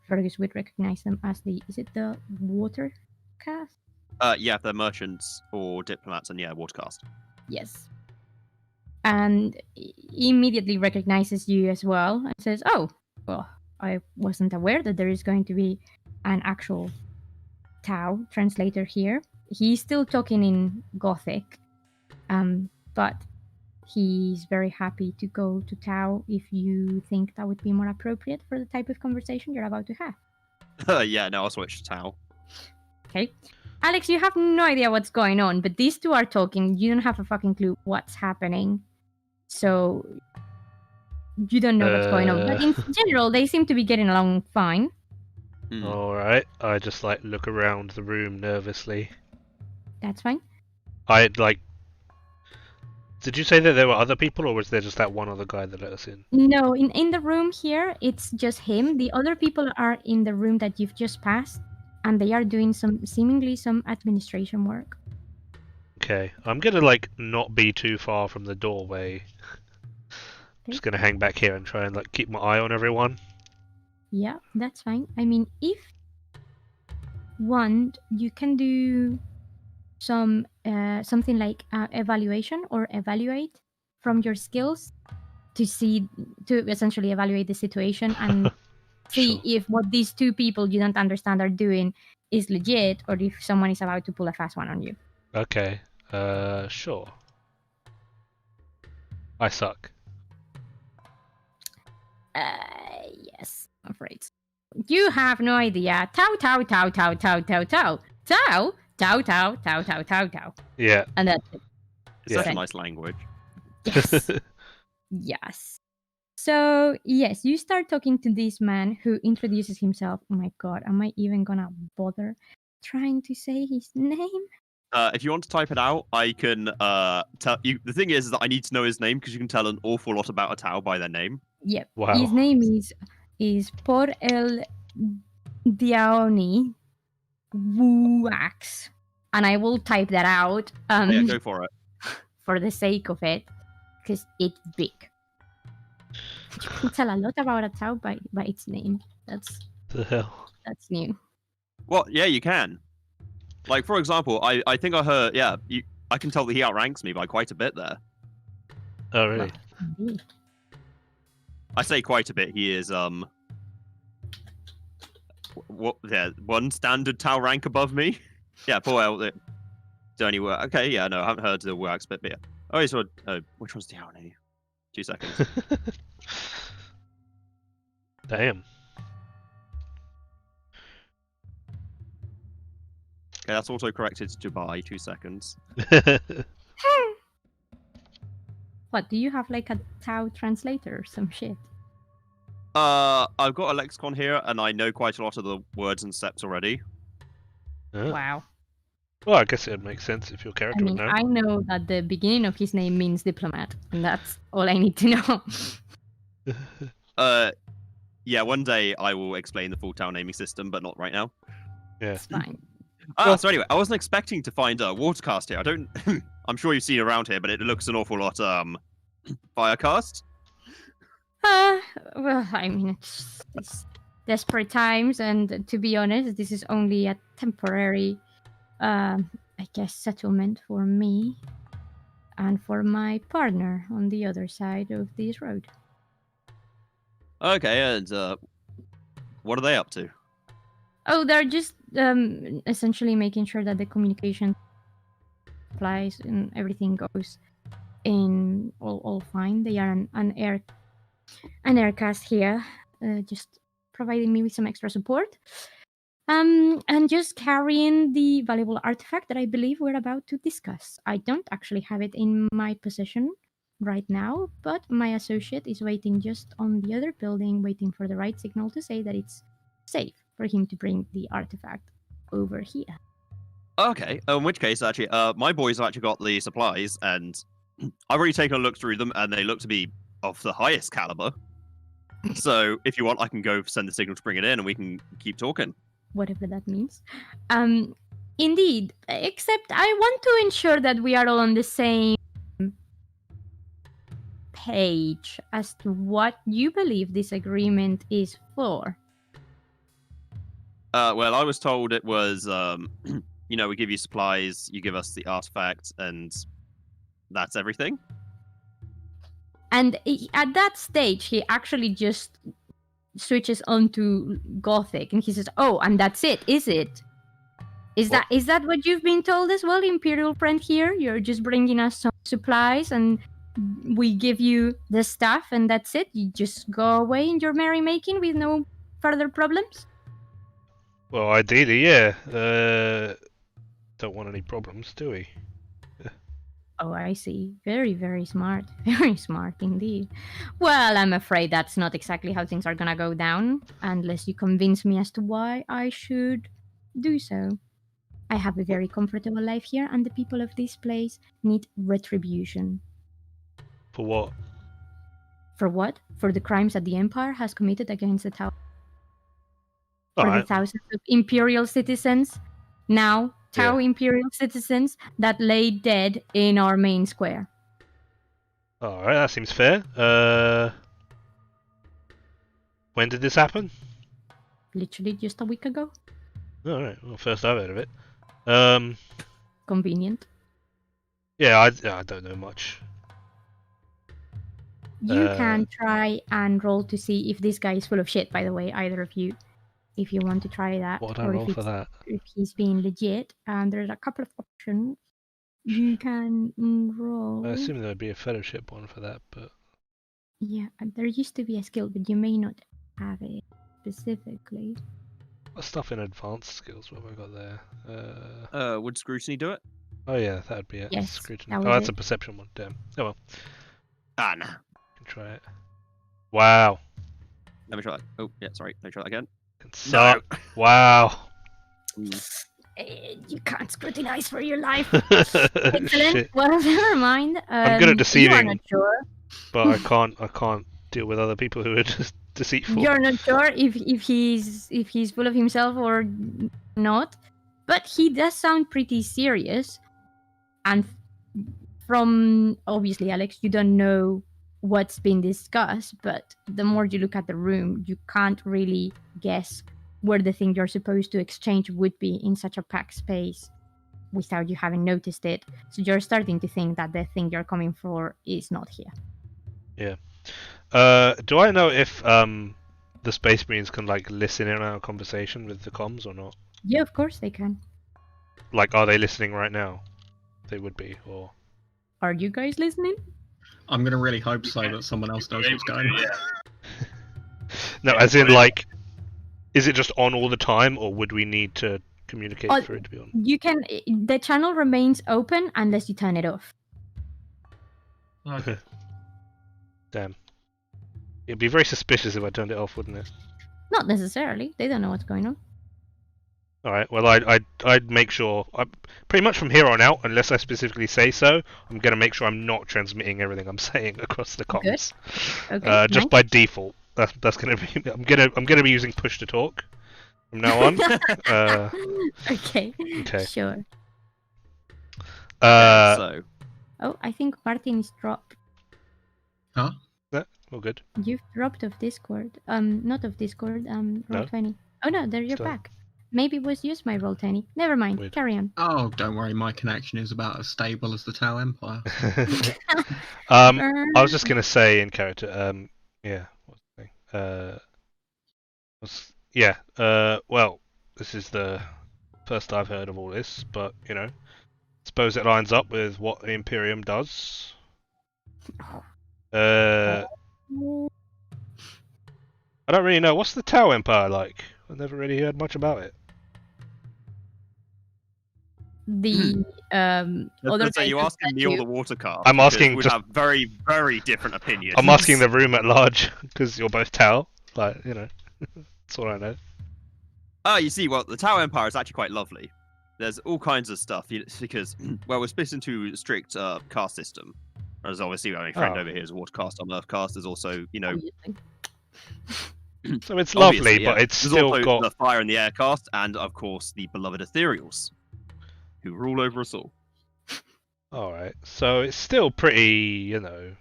Fergus would recognize them as the. Is it the water cast? Yeah, they're merchants or diplomats, and yeah, watercast. Yes. And he immediately recognizes you as well and says, "Oh, well, I wasn't aware that there is going to be an actual Tau translator here." He's still talking in Gothic, but he's very happy to go to Tau if you think that would be more appropriate for the type of conversation you're about to have. Yeah, no, I'll switch to Tau. Okay. Alex, you have no idea what's going on, but these two are talking. You don't have a fucking clue what's happening. So you don't know what's going on. But in general, they seem to be getting along fine. All right. I just look around the room nervously. That's fine. Did you say that there were other people, or was there just that one other guy that let us in? No, in the room here, it's just him. The other people are in the room that you've just passed, and they are doing seemingly some administration work. Okay, I'm gonna not be too far from the doorway. Okay. Just gonna hang back here and try and keep my eye on everyone. Yeah, that's fine. I mean, if want, you can do some something like evaluation or evaluate from your skills to essentially evaluate the situation and see Sure. if what these two people you don't understand are doing is legit, or if someone is about to pull a fast one on you. Okay. Sure. I suck. Yes, I'm afraid. You have no idea. Tau, tau, tau, tau, tau, tau, tau. Tau, tau, tau, tau, tau, tau, tau. Yeah. And that's it. It's Yeah. such a nice language. Yes. Yes. So, yes, you start talking to this man who introduces himself. Oh my god, am I even gonna bother trying to say his name? If you want to type it out, I can tell you. The thing is that I need to know his name because you can tell an awful lot about a Tau by their name. Yep. Wow. His name is Por el Dioni Wuax. And I will type that out Yeah, go for it. for the sake of it, because it's big. You can tell a lot about a Tau by its name. That's The hell. new. Well, yeah, you can. Like, for example, I think I heard, yeah, I can tell that he outranks me by quite a bit there. Oh, really? Indeed. I say quite a bit. He is, what? Yeah, one standard Tau rank above me. Yeah, poor El. Don't work. Okay, yeah, no, I haven't heard the works, but yeah. Oh, he's which one's the Tau name? 2 seconds. Damn. Okay, that's auto corrected to Dubai. 2 seconds. What, do you have like a Tau translator or some shit? I've got a lexicon here, and I know quite a lot of the words and steps already. Oh. Wow. Well, I guess it would make sense if your I character mean, would know. I know that the beginning of his name means diplomat, and that's all I need to know. Yeah, one day I will explain the full town naming system, but not right now. Yeah. It's fine. So anyway, I wasn't expecting to find a watercast here. I don't. I'm sure you've seen it around here, but it looks an awful lot firecast. Well, I mean, it's desperate times, and to be honest, this is only a temporary, I guess, settlement for me and for my partner on the other side of this road. Okay, and what are they up to? Oh, they're just essentially making sure that the communication applies and everything goes in all fine. They are an aircast here, just providing me with some extra support. And just carrying the valuable artifact that I believe we're about to discuss. I don't actually have it in my possession right now, but my associate is waiting just on the other building, waiting for the right signal to say that it's safe for him to bring the artifact over here. Okay, in which case, actually, my boys have actually got the supplies, and I've already taken a look through them, and they look to be of the highest caliber. So, if you want, I can go send the signal to bring it in, and we can keep talking. Whatever that means. Indeed, except I want to ensure that we are all on the same page as to what you believe this agreement is for. Well, I was told it was, we give you supplies, you give us the artifact, and that's everything. And at that stage, he actually just switches onto Gothic, and he says, "Oh, and that's it, is it? Is that what you've been told as well, Imperial friend? Here, you're just bringing us some supplies, and we give you the stuff, and that's it. You just go away in your merrymaking with no further problems." Well, ideally, yeah. Don't want any problems, do we? Oh, I see. Very, very smart. Very smart indeed. Well, I'm afraid that's not exactly how things are gonna go down, unless you convince me as to why I should do so. I have a very comfortable life here, and the people of this place need retribution. For what? For what? For the crimes that the Empire has committed against the Tau. For Alright. the thousands of Imperial citizens, now Tau Imperial citizens, that lay dead in our main square. Alright, that seems fair. When did this happen? Literally just a week ago. Alright, well, first I've heard of it. Convenient. Yeah, I don't know much. You can try and roll to see if this guy is full of shit, by the way, either of you. If you want to try that. What would I roll for that? If he's being legit. And there's a couple of options. You can roll. I assume there'd be a fellowship one for that, but... Yeah, there used to be a skill, but you may not have it. specifically. What stuff in advanced skills? What have I got there? Would scrutiny do it? Oh yeah, that'd be it. Yes, Scrutiny. that Oh, was that's it. a perception one. Damn. Oh well, Ah, nah. can try it. Wow. Let me try that. Oh, yeah, sorry. Let me try that again. Can suck. Wow. You can't scrutinize for your life. Excellent. Shit. Well, never mind. I'm good at You are deceiving. not sure. But I can't deal with other people who are just deceitful. You're not sure if he's full of himself or not, but he does sound pretty serious. And from obviously, Alex, you don't know what's been discussed, but the more you look at the room, you can't really guess where the thing you're supposed to exchange would be in such a packed space without you having noticed it. So you're starting to think that the thing you're coming for is not here. Yeah. Do I know if the Space Marines can like listen in on our conversation with the comms or not? Yeah, of course they can. Like, are they listening right now? They would be, or Are you guys listening? I'm gonna really hope so that someone else knows what's going on. Yeah. no, Yeah, as in well, like, is it just on all the time, or would we need to communicate Oh, for it to be on? You can. The channel remains open unless you turn it off. Okay. Damn. It'd be very suspicious if I turned it off, wouldn't it? Not necessarily. They don't know what's going on. All right. Well, I'd make sure. Pretty much from here on out, unless I specifically say so, I'm gonna make sure I'm not transmitting everything I'm saying across the Good. comms. Okay. Just nice. by default. That's gonna be. I'm gonna be using push to talk from now on. Okay. Okay. Sure. So, Oh, I think Martin is dropped. Huh? All good. You've dropped off Discord. Not of Discord. Roll20. Oh no, there you're Still. back. Maybe it was just my Roll20. Never mind. Weird. Carry on. Oh, don't worry, my connection is about as stable as the Tau Empire. I was just gonna say in character. Yeah. What's the thing? Well, this is the first I've heard of all this, but you know, suppose it lines up with what the Imperium does. I don't really know. What's the Tau Empire like? I've never really heard much about it. The other so you guy asking Neil the water cast? I'm asking We just- have very, very different opinions. I'm asking the room at large because you're both Tau. Like, you know, that's all I know. Oh, you see, well, the Tower Empire is actually quite lovely. There's all kinds of stuff because, well, we're split into strict caste system. There's obviously my friend over here is a water caste, I'm earth caste. There's also, you know, Obviously. So it's lovely, obviously, but yeah. it's There's still also got. the fire and the air caste, and of course the beloved ethereals, who rule over us all. All right, so it's still pretty, you know,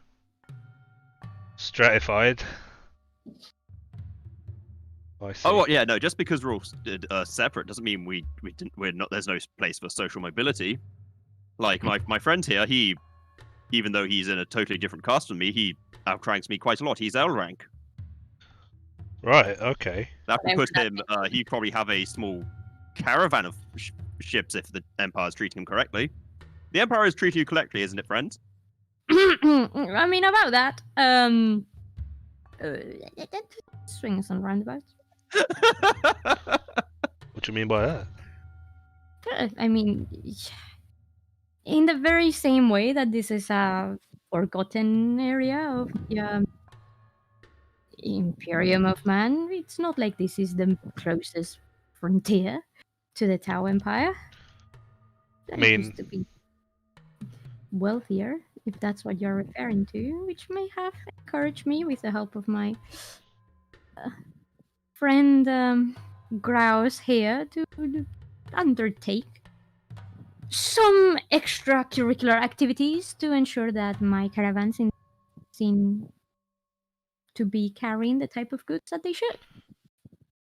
stratified. I see. Oh, well, yeah, no. Just because we're all separate doesn't mean we're not. There's no place for social mobility. Like my friend here, he, even though he's in a totally different caste from me, he outranks me quite a lot. He's L rank. Right. Okay. That would put him. He'd probably have a small caravan of ships if the Empire's treating him correctly. The Empire is treating you correctly, isn't it, friend? I mean, about that. Swings and roundabouts. What do you mean by that? I mean, in the very same way that this is a forgotten area of the Imperium of Man, it's not like this is the closest frontier to the Tau Empire. I It mean- used to be wealthier, if that's what you're referring to, which may have encouraged me, with the help of my friend Grouse here, to undertake some extracurricular activities to ensure that my caravans seem to be carrying the type of goods that they should.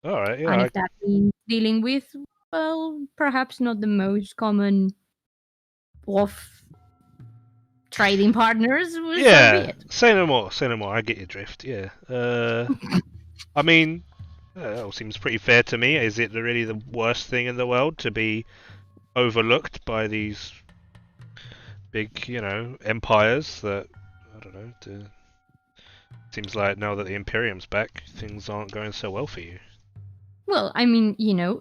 All right. And Yeah. if that means dealing with, well, perhaps not the most common of trading partners, so be Yeah. it. Say no more. Say no more. I get your drift. Yeah. I mean, that all seems pretty fair to me. Is it really the worst thing in the world to be overlooked by these big, you know, empires that, I don't know, seems like now that the Imperium's back, things aren't going so well for you. Well, I mean,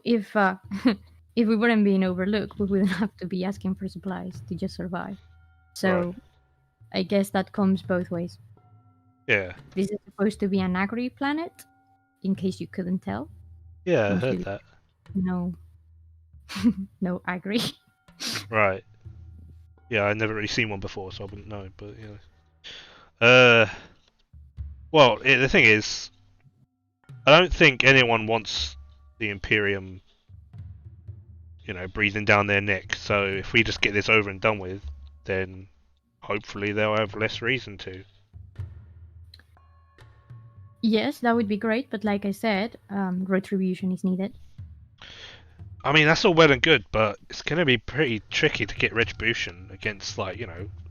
if if we weren't being overlooked, we wouldn't have to be asking for supplies to just survive. So, Right. I guess that comes both ways. Yeah. This is supposed to be an agri planet, in case you couldn't tell. Yeah, I Mostly heard that. No, no agri. Right. Yeah, I've never really seen one before, so I wouldn't know. But well, the thing is, I don't think anyone wants the Imperium, breathing down their neck. So if we just get this over and done with, then hopefully they'll have less reason to. Yes, that would be great, but like I said, retribution is needed. I mean, that's all well and good, but it's going to be pretty tricky to get retribution against, like,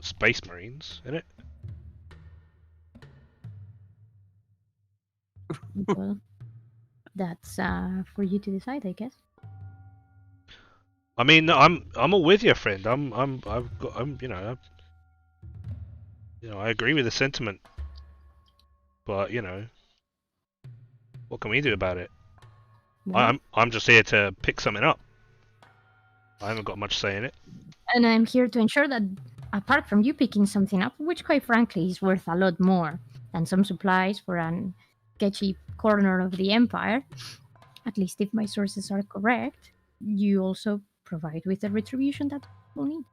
Space Marines, isn't it? Well, that's for you to decide, I guess. I mean, no, I'm all with you, friend. I agree with the sentiment, but what can we do about it? Well, I'm just here to pick something up. I haven't got much say in it. and I'm here to ensure that, apart from you picking something up, which quite frankly is worth a lot more than some supplies for an sketchy corner of the Empire, at least if my sources are correct, you also provide with the retribution that people need.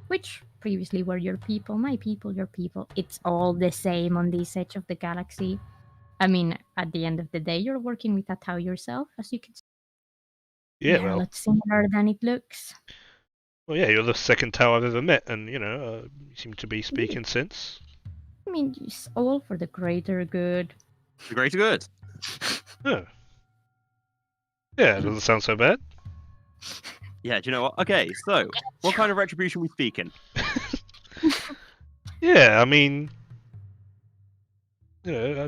Which previously were your people, my people, your people. It's all the same on this edge of the galaxy. I mean, at the end of the day, you're working with a Tau yourself, as you can see. Yeah, They're well, a lot similar than it looks. well, yeah, you're the second Tau I've ever met, and you seem to be speaking sense. I mean, it's all for the greater good. The greater good. Yeah, it doesn't sound so bad. Yeah, do you know what? Okay, so what kind of retribution are we speaking? Yeah, I mean, yeah.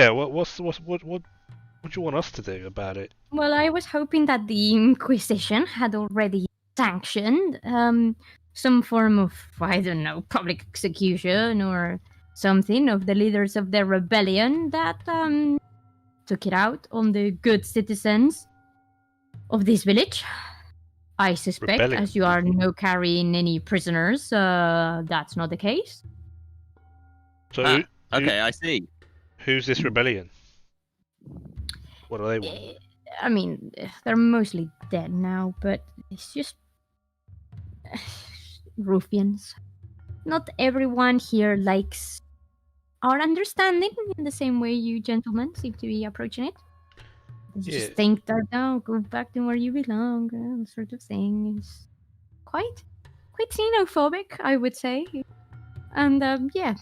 What do you want us to do about it? Well, I was hoping that the Inquisition had already sanctioned some form of, I don't know, public execution or something of the leaders of the rebellion that took it out on the good citizens of this village. I suspect, Rebellion. as you are no carrying any prisoners, that's not the case. So, Okay, I see. who's this rebellion? What do they want? I mean, they're mostly dead now, but it's just ruffians. Not everyone here likes our understanding in the same way you gentlemen seem to be approaching it. They just Yeah. think that, no, go back to where you belong, sort of thing. It's quite xenophobic, I would say. And yeah,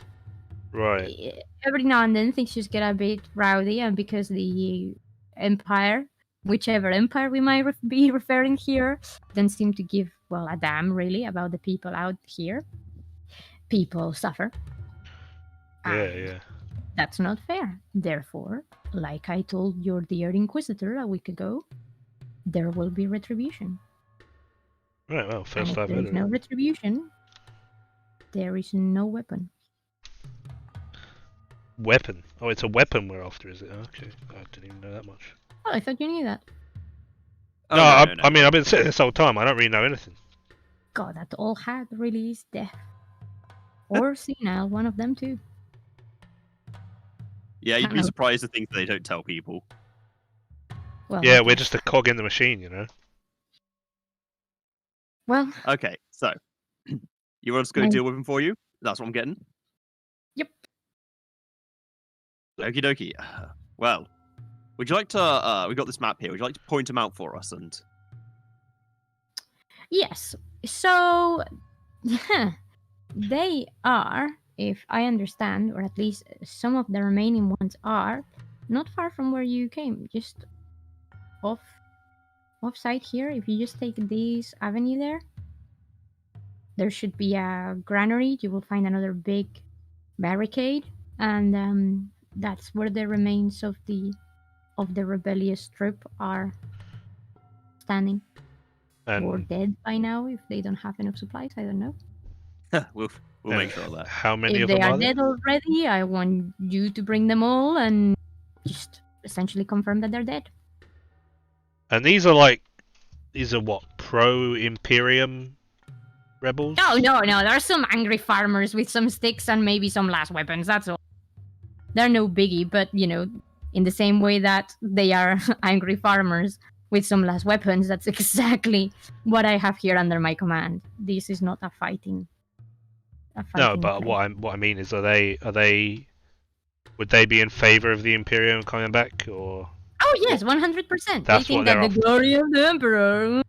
Right. every now and then things just get a bit rowdy, and because the Empire, whichever empire we might be referring here, doesn't seem to give, well, a damn really about the people out here, people suffer. Yeah. That's not fair. Therefore, like I told your dear Inquisitor a week ago, there will be retribution. Right. Well, And first if I've there heard is of no it. retribution, there is no weapon. Weapon. Oh, it's a weapon we're after, is it? Okay. I didn't even know that much. Oh, I thought you knew that. Oh, no, no. I mean, I've been sitting this whole time. I don't really know anything. God, that all had really is deaf. Or senile, one of them too. Yeah, you'd be Hello. surprised at things they don't tell people. Well, Yeah, I we're guess. just a cog in the machine, you know. Well, Okay, so you want us to go No. deal with him for you? That's what I'm getting. Yep. Okie dokie. Well, would you like to? We got this map here. Would you like to point them out for us? And yes. So, they are, if I understand, or at least some of the remaining ones are, not far from where you came, just off-site here. If you just take this avenue there should be a granary. You will find another big barricade, and that's where the remains of the rebellious troop are standing. Or And dead by now if they don't have enough supplies. I don't know. we'll make sure of that. How many If of they them are are there? dead already, I want you to bring them all and just essentially confirm that they're dead. And these are what, pro-Imperium rebels? No. There are some angry farmers with some sticks and maybe some last weapons. That's all. They're no biggie, but in the same way that they are angry farmers with some last weapons, that's exactly what I have here under my command. This is not a fighting. No, but place. what I mean is, would they be in favor of the Imperium coming back, or? Oh yes, 100%. That's they think what that they're the glory of the Emperor.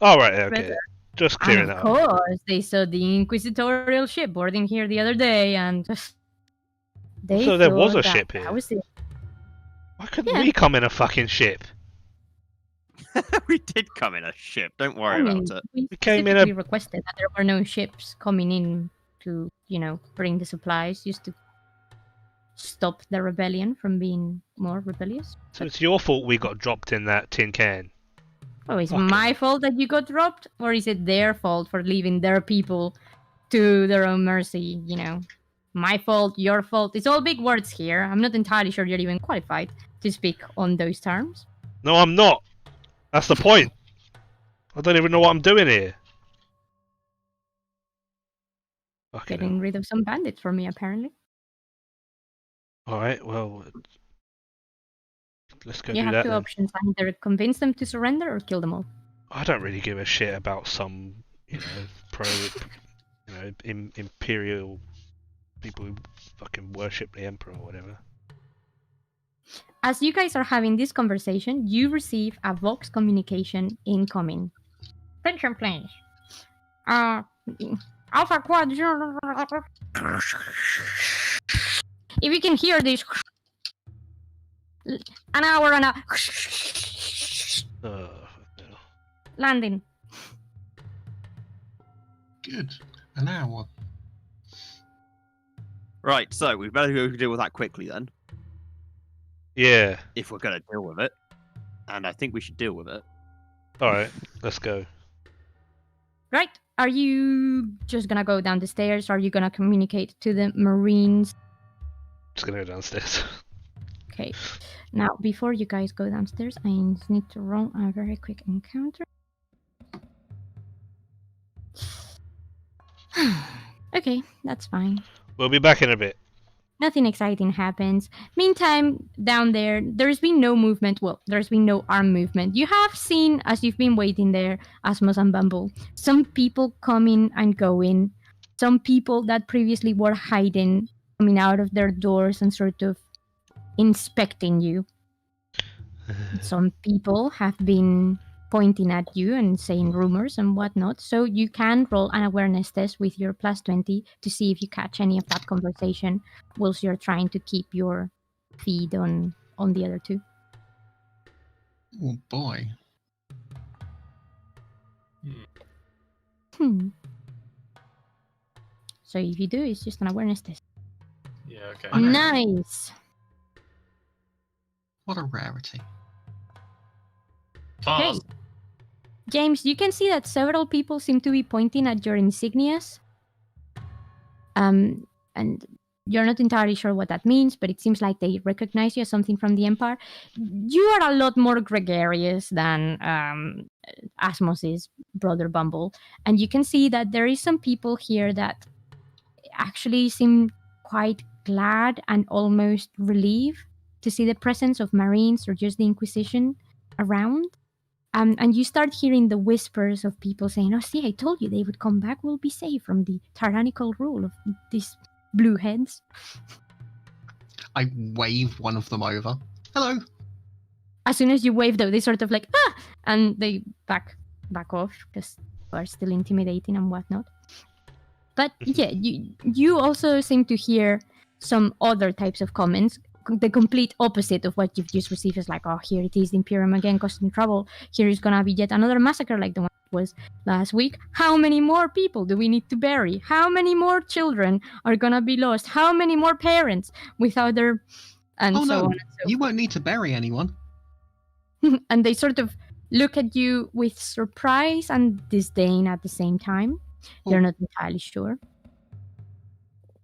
Oh right, okay. Just clearing And that of up. course, they saw the inquisitorial ship boarding here the other day, and So there was a ship here. That was it. Why couldn't we come in a fucking ship? We did come in a ship. Don't worry about it. We came in specifically requested that there were no ships coming in to, bring the supplies, just to stop the rebellion from being more rebellious. So it's your fault we got dropped in that tin can. Oh, is it my fault that you got dropped, or is it their fault for leaving their people to their own mercy? My fault, your fault. It's all big words here. I'm not entirely sure you're even qualified to speak on those terms. No, I'm not. That's the point. I don't even know what I'm doing here. Getting rid of some bandits for me, apparently. Alright, well, let's go do that. You have two then. options. Either convince them to surrender or kill them all. I don't really give a shit about some, pro, imperial people who fucking worship the Emperor or whatever. As you guys are having this conversation, you receive a Vox communication incoming. Attention, please. Alpha Quad. If you can hear this, an hour and a landing. Good. An hour. Right, so we better go deal with that quickly then. Yeah. If we're going to deal with it. And I think we should deal with it. Alright, let's go. Right. Are you just gonna go down the stairs? Are you gonna communicate to the Marines? Just gonna go downstairs. Okay. Now, before you guys go downstairs, I need to roll a very quick encounter. Okay, that's fine. We'll be back in a bit. Nothing exciting happens. Meantime, down there, there's been no movement. Well, there's been no arm movement. You have seen, as you've been waiting there, Asmos and Bumble, some people coming and going. Some people that previously were hiding, coming out of their doors and sort of inspecting you. Some people have been pointing at you and saying rumors and whatnot. So you can roll an awareness test with your +20 to see if you catch any of that conversation whilst you're trying to keep your feed on the other two. Oh boy. So if you do, it's just an awareness test. Yeah, okay. Okay. Nice. What a rarity. Okay. Pass. James, you can see that several people seem to be pointing at your insignias. And you're not entirely sure what that means, but it seems like they recognize you as something from the Empire. You are a lot more gregarious than Asmos's brother Bumble. And you can see that there is some people here that actually seem quite glad and almost relieved to see the presence of Marines or just the Inquisition around. And you start hearing the whispers of people saying, "Oh, see, I told you they would come back. We'll be safe from the tyrannical rule of these blue heads." I wave one of them over. Hello. As soon as you wave, though, they sort of like, "Ah!" And they back off because they are still intimidating and whatnot. But yeah, you also seem to hear some other types of comments. The complete opposite of what you've just received is like, "Oh, here it is, the Imperium again causing trouble. Here is gonna be yet another massacre like the one that was last week. How many more people do we need to bury? How many more children are gonna be lost? How many more parents without their..." And Oh so no, on and so you won't need to bury anyone. and they sort of look at you with surprise and disdain at the same time. Oh. You're not entirely sure.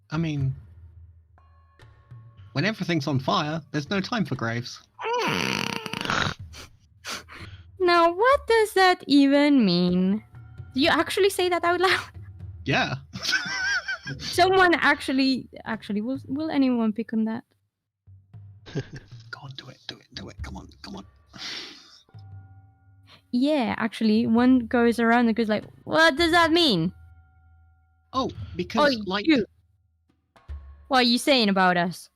I mean, When everything's on fire, there's no time for graves. Now, what does that even mean? Do you actually say that out loud? Yeah. Someone actually, will anyone pick on that? Go on, do it. Come on. Yeah, actually, one goes around and goes like, "What does that mean?" Oh, because you. What are you saying about us?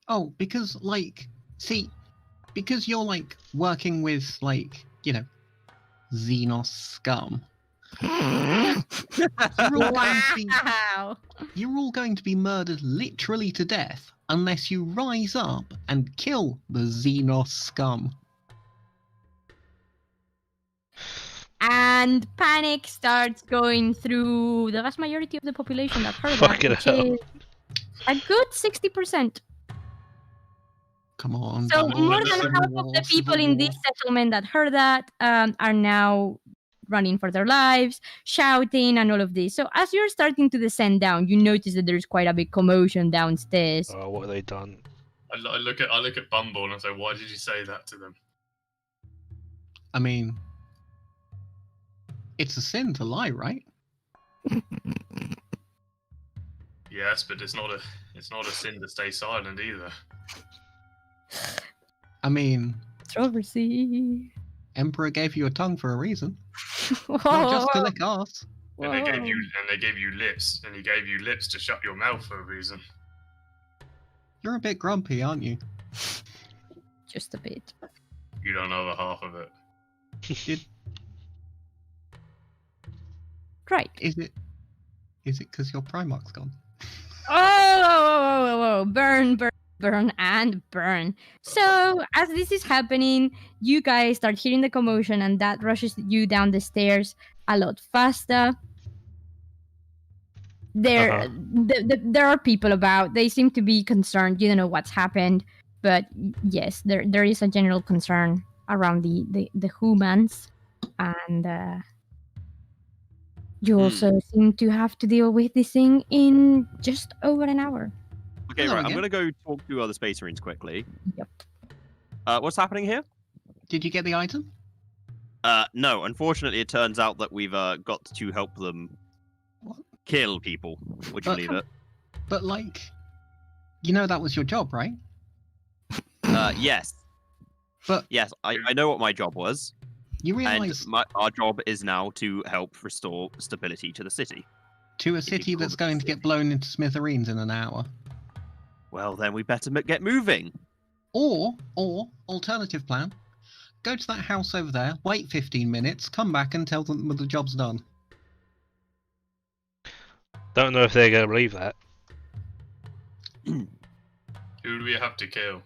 Oh, because because you're working with Xenos scum. You're all going to be murdered literally to death unless you rise up and kill the Xenos scum. And panic starts going through the vast majority of the population that heard that, which is a good 60%. Come on. So more than half of the people in this settlement that heard that are now running for their lives, shouting, and all of this. So as you're starting to descend down, you notice that there's quite a big commotion downstairs. Oh, what have they done? I look at Bumble and I say, "Why did you say that to them?" I mean, it's a sin to lie, right? Yes, but it's not a sin to stay silent either. I mean, Controversy. Emperor gave you a tongue for a reason. Not just to lick ass. And they gave you lips, and he gave you lips to shut your mouth for a reason. You're a bit grumpy, aren't you? Just a bit. You don't know the half of it. Right. Is it because your Primarch's gone? Oh, burn, and burn. So, as this is happening, you guys start hearing the commotion, and that rushes you down the stairs a lot faster. There are people about. They seem to be concerned. You don't know what's happened, but yes, there is a general concern around the humans, and you also seem to have to deal with this thing in just over an hour. Okay, right. I'm gonna go talk to the Space Marines quickly. Yep. What's happening here? Did you get the item? No. Unfortunately, it turns out that we've got to help them kill people. Would you believe it? But that was your job, right? Yes. But yes, I know what my job was. You realize our job is now to help restore stability to the city. To a city that's going to get blown into smithereens in an hour. Well, then we better get moving. Or alternative plan, go to that house over there, wait 15 minutes, come back and tell them the job's done. Don't know if they're going to believe that. Who do we have to kill?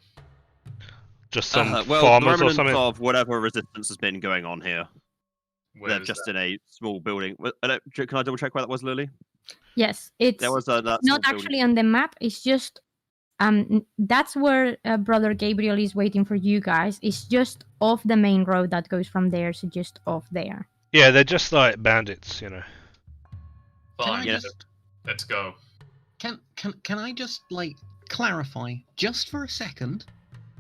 Just some the farmers or remnants something. of whatever resistance has been going on here. They're just in a small building. Can I double check where that was, Lily? Yes, it's there was not actually on the map. It's just that's where Brother Gabriel is waiting for you guys. It's just off the main road that goes from there, so just off there. Yeah, they're just like bandits, you know. Fine, let's go. Can I just clarify just for a second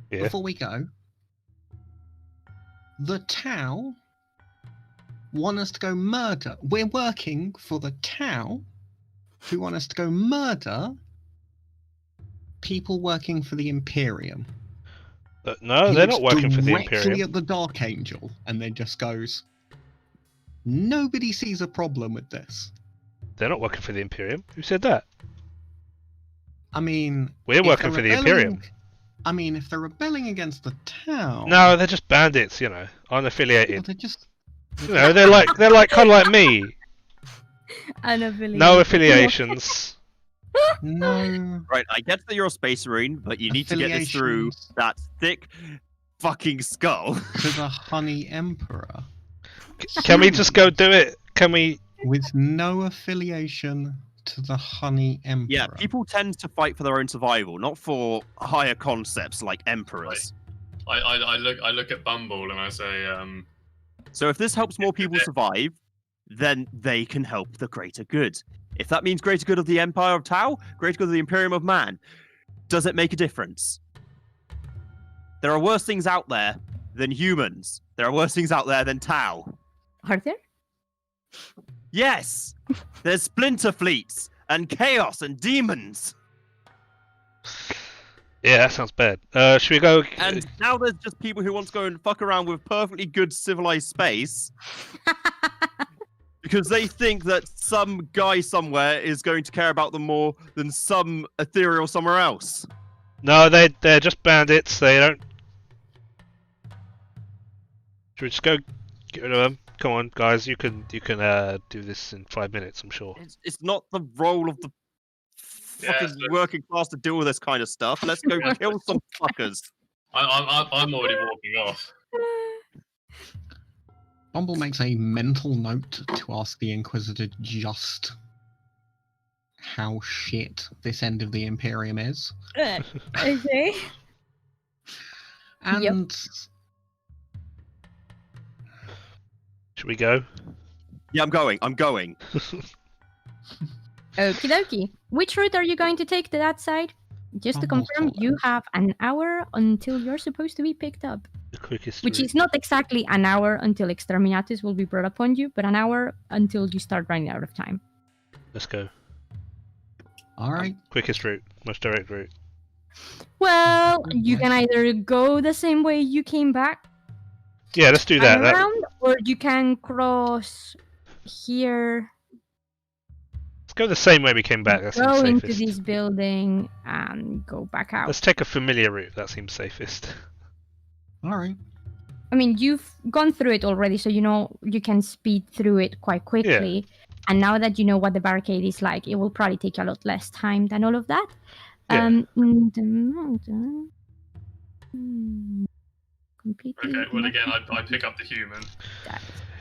before we go? The Tau want us to go murder. We're working for the Tau who want us to go murder people working for the Imperium. No, they're not working for the Directly Imperium. at the Dark Angel, and then just goes, nobody sees a problem with this. They're not working for the Imperium. Who said that? I mean, we're working for the Imperium. I mean, if they're rebelling against the town. No, they're just bandits, you know, unaffiliated. Well, they're just. You know, they're like kind of like me. Unaffiliated. No affiliations. No. Right, I get that you're a Space Marine, but you need to get this through that thick fucking skull. To the Honey Emperor. Can we just go do it? Can we? With no affiliation to the Honey Emperor. Yeah, people tend to fight for their own survival, not for higher concepts like emperors. Right. I look at Bumble and I say, So if this helps more people survive, then they can help the greater good. If that means greater good of the Empire of Tau, greater good of the Imperium of Man, Does it make a difference? There are worse things out there than humans. There are worse things out there than Tau. Are there? Yes! There's splinter fleets, and chaos, and demons! Yeah, that sounds bad. Should we go? And now there's just people who want to go and fuck around with perfectly good civilized space because they think that some guy somewhere is going to care about them more than some ethereal somewhere else. No, they're just bandits. They don't. Should we just go get rid of them? Come on, guys. You can do this in 5 minutes. I'm sure. It's not the role of the fucking working class to deal with this kind of stuff. Let's go kill some fuckers. I'm already walking off. Bumble makes a mental note to ask the Inquisitor just how shit this end of the Imperium is. Okay. And should we go? Yeah, I'm going. Okie dokie. Which route are you going to take to that side? Just to confirm, you have an hour until you're supposed to be picked up. The quickest Which route. is not exactly an hour until Exterminatus will be brought upon you, but an hour until you start running out of time. Let's go. alright. Quickest route. Most direct route. Well, you can either go the same way you came back Yeah, let's do and that. around, or you can cross here, Let's go the same way we came back. That go seems into safest. this building, and go back out. Let's take a familiar route. That seems safest. Alright. I mean, you've gone through it already, so you know you can speed through it quite quickly. And now that you know what the barricade is like, it will probably take you a lot less time than all of that. Yeah. Completely. Okay, well again, I pick up the human.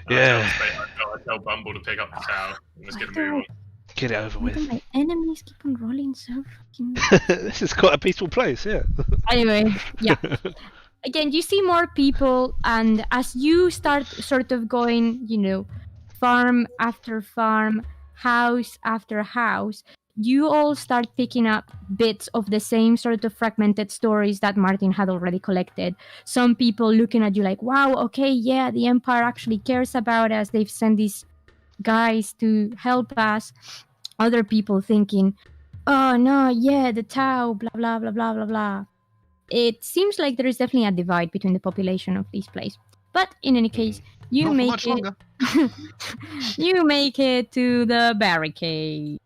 Yeah. I tell Bumble to pick up the Tau. And let's get a move on. Get it over with. My enemies keep on rolling so fucking. This is quite a peaceful place, yeah. Anyway, yeah. Again, you see more people, and as you start sort of going, you know, farm after farm, house after house, you all start picking up bits of the same sort of fragmented stories that Martin had already collected. Some people looking at you like, wow, okay, yeah, the Empire actually cares about us. They've sent these guys to help us. Other people thinking, oh no, yeah, the Tau, blah, blah, blah, blah, blah, blah. It seems like there is definitely a divide between the population of this place. But in any case, you Not for make much it. longer. You make it to the barricade.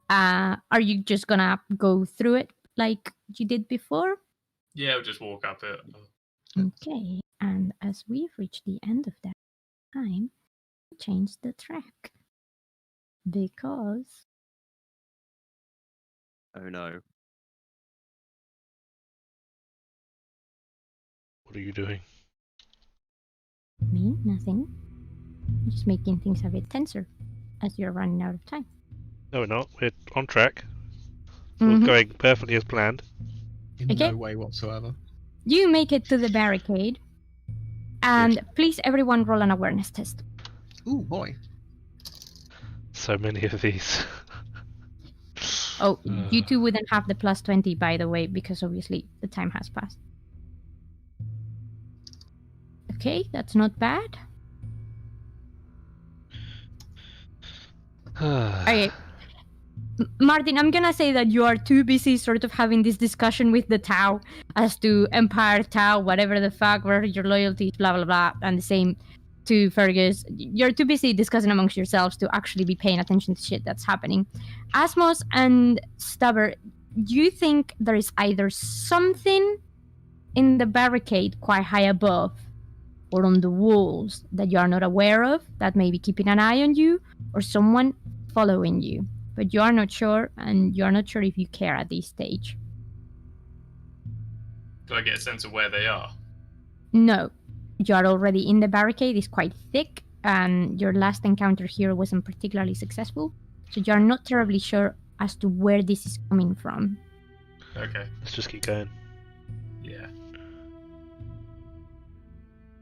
Are you just gonna go through it like you did before? Yeah, we'll just walk up it. Okay. And as we've reached the end of that time, change the track because Oh no. What are you doing? me nothing. Just making things a bit tenser as you're running out of time. No, we're not. We're on track. Mhm. We're going perfectly as planned. In Okay. no way whatsoever. You make it to the barricade, and please, everyone, roll an awareness test. Ooh, boy. So many of these. Oh, you two wouldn't have the plus 20, by the way, because obviously the time has passed. Okay, that's not bad. Okay. Martin, I'm gonna say that you are too busy sort of having this discussion with the Tau as to Empire, Tau, whatever the fuck, where your loyalties, blah, blah, blah, and the same to Fergus. You're too busy discussing amongst yourselves to actually be paying attention to shit that's happening. Asmos and Stubber, you think there is either something in the barricade quite high above or on the walls that you are not aware of that may be keeping an eye on you, or someone following you. But you are not sure, and you are not sure if you care at this stage. Do I get a sense of where they are? No. You are already in the barricade. It's quite thick, and your last encounter here wasn't particularly successful. So you are not terribly sure as to where this is coming from. Okay. Let's just keep going. Yeah.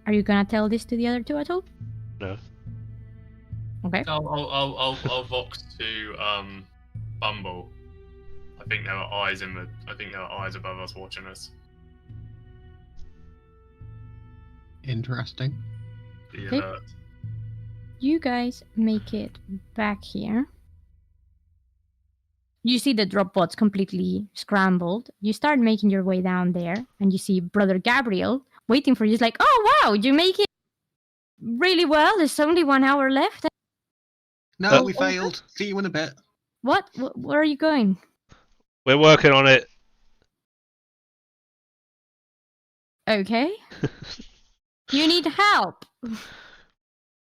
Are you gonna tell this to the other two at all? No. Okay. I'll vox to Bumble. I think there are eyes above us watching us. Interesting. Be Okay. alert. You guys make it back here. You see the drop pod's completely scrambled. You start making your way down there, and you see Brother Gabriel waiting for you. He's like, "Oh wow, you make it really well. There's only 1 hour left." No, we failed. See you in a bit. What? Where are you going? We're working on it. Okay. You need help.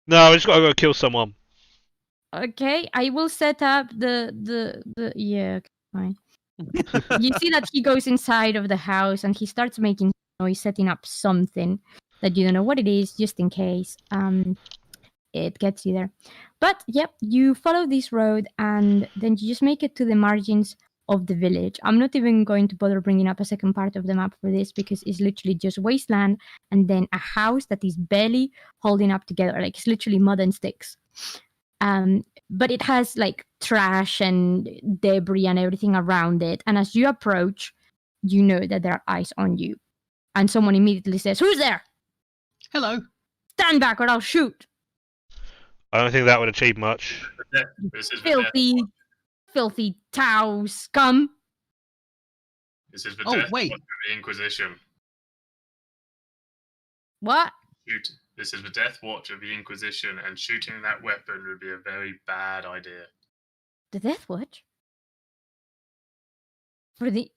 No, we just gotta go kill someone. Okay, I will set up the yeah, okay, fine. You see that he goes inside of the house and he starts making noise, setting up something that you don't know what it is, just in case it gets you there. But yep, you follow this road and then you just make it to the margins of the village. I'm not even going to bother bringing up a second part of the map for this because it's literally just wasteland and then a house that is barely holding up together. Like it's literally mud and sticks. But it has like trash and debris and everything around it. And as you approach, you know that there are eyes on you. And someone immediately says, "Who's there? Hello. Stand back or I'll shoot." I don't think that would achieve much. This is the Filthy Tau scum. This is the Oh, Deathwatch wait. of the Inquisition. What? Shoot. This is the Deathwatch of the Inquisition, and shooting that weapon would be a very bad idea. The Deathwatch? For the...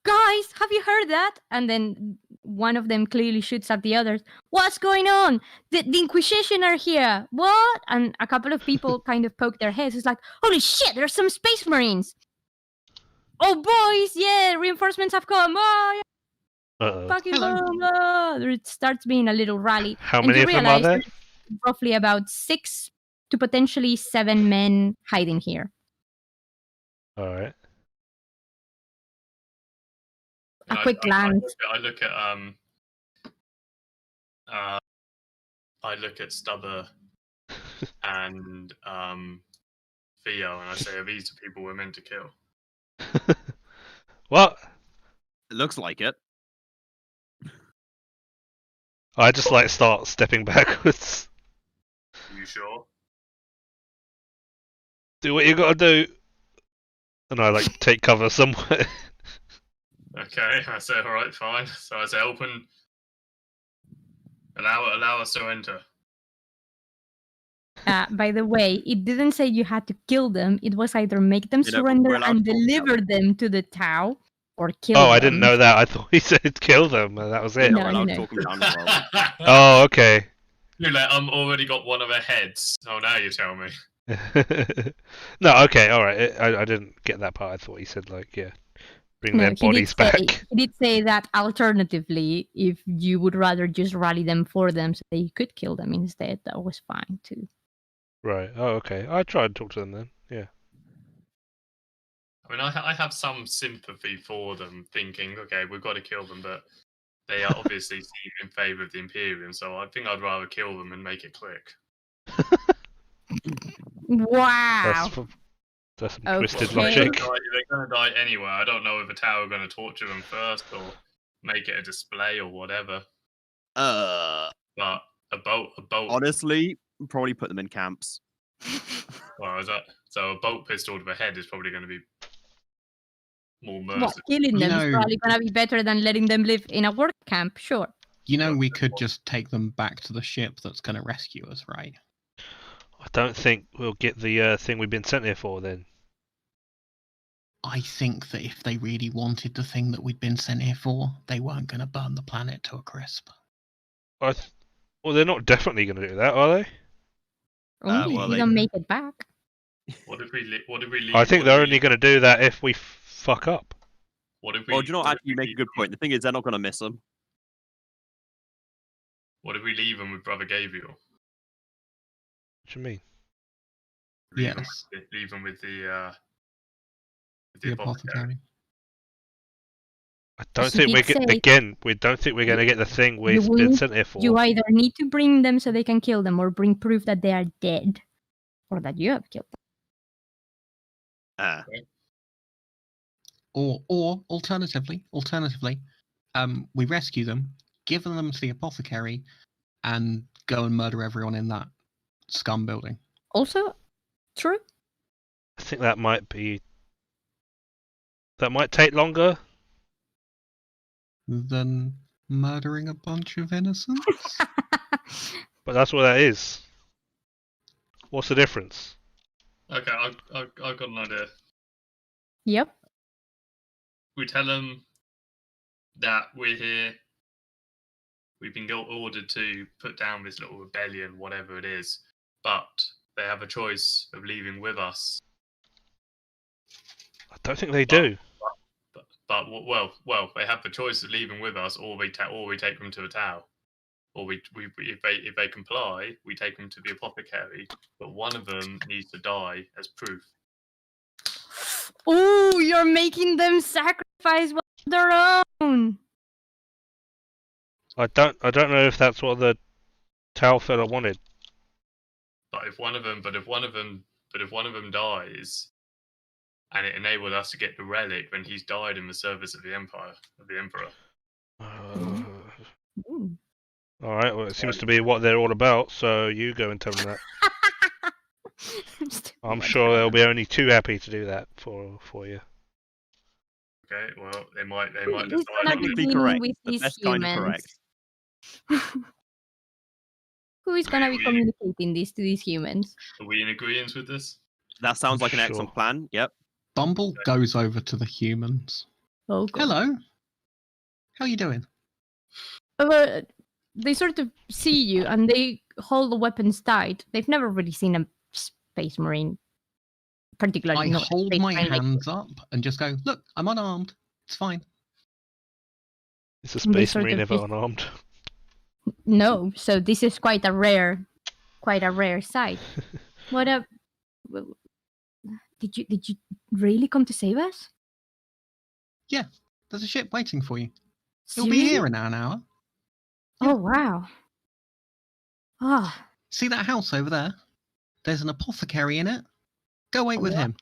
Guys, have you heard that? And then one of them clearly shoots at the others. What's going on? The Inquisition are here. What? And a couple of people kind of poke their heads. It's like, holy shit, there's some Space Marines. Oh, boys, yeah, reinforcements have come. Oh, yeah. Fucking home. Oh. There starts being a little rally. How many of them are there? Roughly about 6 to potentially 7 men hiding here. Alright. A quick glance. I look at Stubber and Theo, and I say, "Are these the people we're meant to kill?" What? It looks like it. I just like start stepping backwards. You sure? Do what you gotta do. And I like take cover somewhere. Okay, I say, all right, fine. So I say, open. Allow us to enter. By the way, it didn't say you had to kill them. It was either make them surrender and deliver them to the Tau, or kill them. Oh, I didn't know that. I thought he said kill them, and that was it. No, We're allowed to talk them down as well. Oh, okay. You're like, already got one of their heads. Oh, now you tell me. No, okay, alright. I didn't get that part. I thought he said, like, yeah, bring their bodies back. He did say that alternatively, if you would rather just rally them for them so they could kill them instead, that was fine too. Right, oh, okay. I tried to talk to them then, yeah. I mean, I have some sympathy for them, thinking, okay, we've got to kill them, but they are obviously seem in favour of the Imperium, so I think I'd rather kill them and make it click. Wow. That's some Okay. twisted They're logic. going to die anyway. I don't know if the Tower are going to torture them first or make it a display or whatever. But a bolt. Honestly, probably put them in camps. Well, so a bolt pistol to the head is probably going to be more What, merciful. killing them is know- probably gonna be better than letting them live in a work camp, sure. You know, we could just take them back to the ship that's going to rescue us, right? I don't think we'll get the thing we've been sent here for then. I think that if they really wanted the thing that we'd been sent here for, they weren't going to burn the planet to a crisp. Well, they're not definitely going to do that, are they? Only well, if you they- don't make it back. What if we leave? I think they're only going to do that if we fuck up. What if we? Well, do you know what? what if Actually, you we make a good point. The thing is, they're not going to miss them. What if we leave them with Brother Gabriel? What do you mean? Yes. Leave them with the The apothecary. apothecary. I don't He think did say- we don't think we're going to get the thing we've You been will- sent here for. You either need to bring them so they can kill them, or bring proof that they are dead, or that you have killed them. Or alternatively, we rescue them, give them to the apothecary, and go and murder everyone in that scum building. Also, true. I think that might take longer. Than murdering a bunch of innocents? But that's what that is. What's the difference? Okay, I've got an idea. Yep. We tell them that we're here. We've been ordered to put down this little rebellion, whatever it is, but they have a choice of leaving with us. I don't think they do. But they have the choice of leaving with us, or we take them to a tower, or if they comply, we take them to the apothecary. But one of them needs to die as proof. Oh, you're making them sacrifice their own. I don't know if that's what the Tau fella wanted. But if one of them dies, and it enabled us to get the relic, then he's died in the service of the Emperor. All right. Well, it seems to be what they're all about. So you go and tell them that. I'm sure they'll be only too happy to do that for you. Okay. Well, they might Who's decide. gonna Technically begin correct, with the these best kind of humans? correct. Who is gonna be communicating this to these humans? Are we in agreement with this? That sounds like an Sure. excellent plan. Yep. Bumble goes over to the humans. Oh, God. Hello. How you doing? They sort of see you and they hold the weapons tight. They've never really seen a space marine, particularly. I not a hold space my marine like hands up and just go, look, I'm unarmed. It's fine. Is a And they space sort marine of ever just- unarmed? No, so this is quite a rare sight. What up? Did you really come to save us? Yeah, there's a ship waiting for you. It'll be Seriously? here in an hour. Oh wow. Ah, See that house over there? There's an apothecary in it. Go wait with what? him.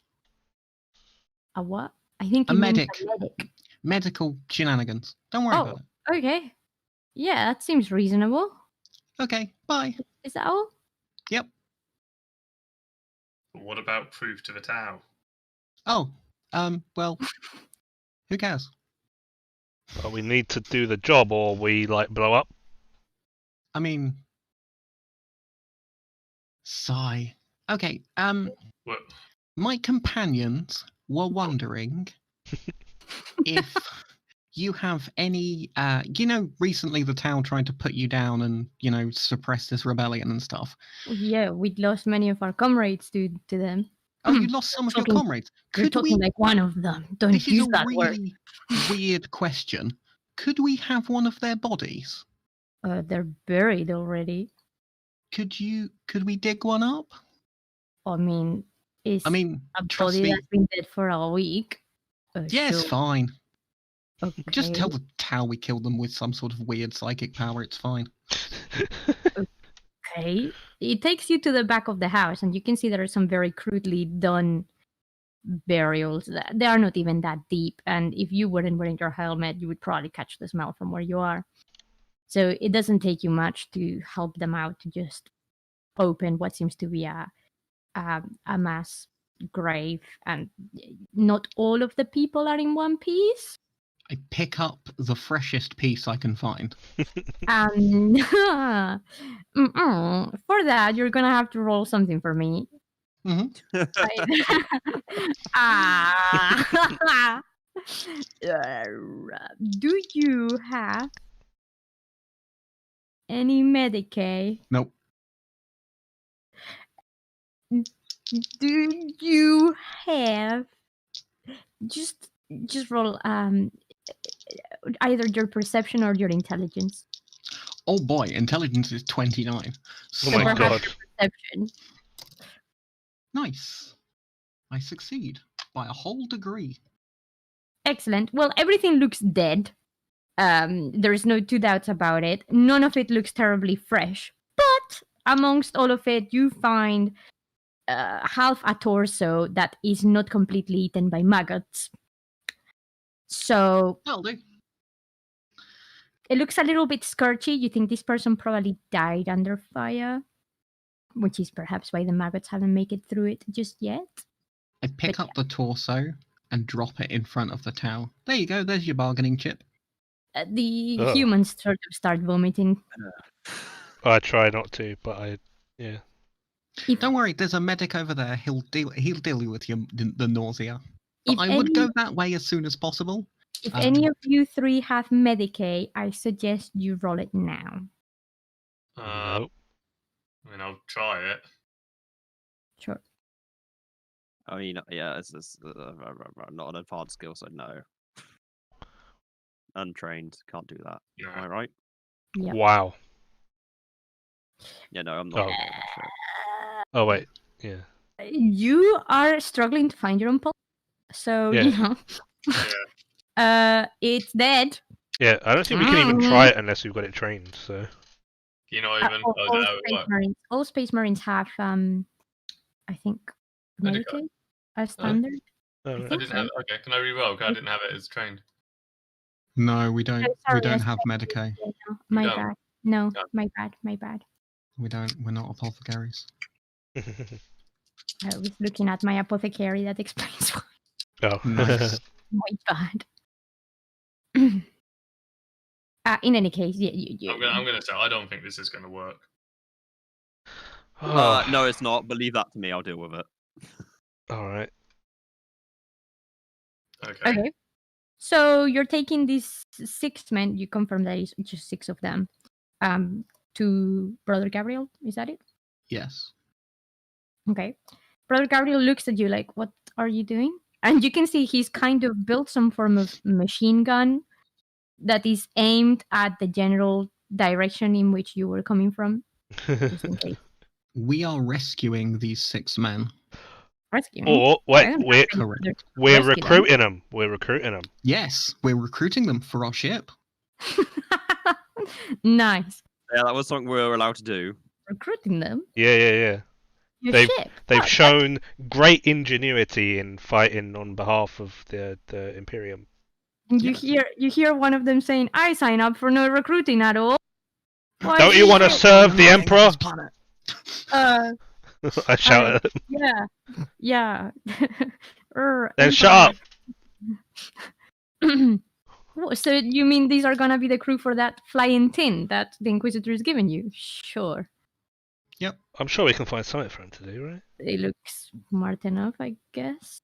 a what? I think A you meant medic. a medic. Medical shenanigans. Don't worry about Oh, okay. Yeah, that seems reasonable. it. Okay, bye. Is that all? Yep. But what about proof to the Tau? Oh, well, who cares? Well, we need to do the job, or we blow up. I mean, sigh. Okay, Well, my companions were wondering if you have any, recently the town tried to put you down and, suppress this rebellion and stuff. Yeah, we'd lost many of our comrades to them. Oh, you lost some of your Talking- comrades. You're Could talking we? like one of them. Don't This is use a that word. really weird question. Could we have one of their bodies? They're buried already. Could we dig one up? I mean, it's I mean, a trust body me. that's been dead for a week. Yeah, it's sure. fine. Okay. Just tell the Tau we killed them with some sort of weird psychic power. It's fine. Okay. It takes you to the back of the house, and you can see there are some very crudely done burials. They are not even that deep, and if you weren't wearing your helmet, you would probably catch the smell from where you are. So it doesn't take you much to help them out to just open what seems to be a mass grave, and not all of the people are in one piece. I pick up the freshest piece I can find. For that, you're gonna have to roll something for me. Do you have any Medicaid? Nope. Do you have just roll either your perception or your intelligence? Oh boy, intelligence is 29. Oh my Perhaps god. your perception. Nice. I succeed by a whole degree. Excellent. Well, everything looks dead. There's no two doubts about it. None of it looks terribly fresh. But amongst all of it, you find half a torso that is not completely eaten by maggots. So That'll do. it looks a little bit scorchy. You think this person probably died under fire, which is perhaps why the maggots haven't made it through it just yet. I pick up the torso and drop it in front of the towel. There you go. There's your bargaining chip. The Ugh. humans sort of start vomiting. I try not to, but yeah. Don't worry. There's a medic over there. He'll deal with the nausea. But If I would any- go that way as soon as possible. If any of you three have Medicaid, I suggest you roll it now. Nope. I mean, I'll try it. Sure. I mean, yeah, it's not an advanced skill, so no. Untrained, can't do that. No. Am I right? Yep. Wow. Yeah, no, I'm not. Oh. Oh wait. Yeah. You are struggling to find your own pulse, so Yeah. you know. It's dead. Yeah. I don't think we can even try it unless we've got it trained. So. You know, even All Space Marines have, I think, Medicaid. Medicaid as standard. Oh, I right. I think didn't have. Okay, can I re-roll? 'Cause I didn't have it as trained. No, we don't. Oh, sorry, we don't yes, have yes, Medicaid. yeah, no, my don't? bad. No, No. my bad. My bad. We don't. We're not apothecaries. I was looking at my apothecary. That explains why. Oh. Nice. My bad. In any case, yeah. I'm gonna say I don't think this is gonna work. Oh. No, it's not. But leave that to me. I'll deal with it. All right. Okay. Okay. So you're taking these 6 men. You confirm that it's just 6 of them. To Brother Gabriel. Is that it? Yes. Okay. Brother Gabriel looks at you like, "What are you doing?" And you can see he's kind of built some form of machine gun that is aimed at the general direction in which you were coming from. Just in case. We are rescuing these 6 men. Rescuing. Or I wait, don't we're have any Correct. other to we're rescue them. recruiting them. We're recruiting them. Yes, we're recruiting them for our ship. Nice. Yeah, that was something we were allowed to do. Recruiting them. Yeah. Your They've- ship. They've Oh, shown great ingenuity in fighting on behalf of the Imperium. and Yeah. you hear one of them saying, "I sign up for no recruiting at all." Why Don't do you want to do- serve the Emperor? Planet. I shout at them. Yeah. Then shut up. So you mean these are gonna be the crew for that flying tin that the Inquisitor is giving you? Sure. I'm sure we can find something for him to do, right? They look smart enough, I guess.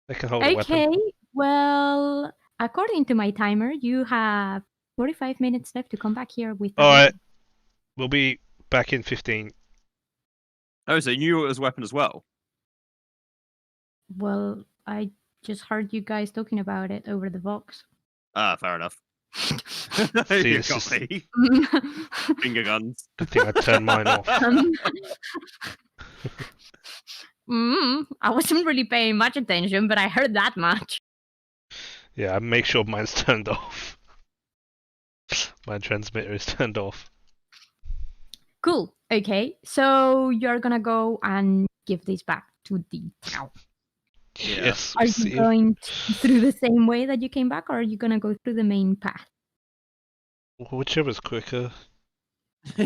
They can hold a Okay, weapon. well, according to my timer, you have 45 minutes left to come back here with. All right. We'll be back in 15. Oh, so you knew it was a weapon as well? Well, I just heard you guys talking about it over the Vox. Ah, fair enough. See, You this got is- me. Finger guns. Good thing I turned mine off. I wasn't really paying much attention, but I heard that much. Yeah, I make sure mine's turned off. My transmitter is turned off. Cool. Okay, so you're gonna go and give this back to the town. Yeah. Yes. Are see you going through the same way that you came back, or are you gonna go through the main path? Whichever's quicker.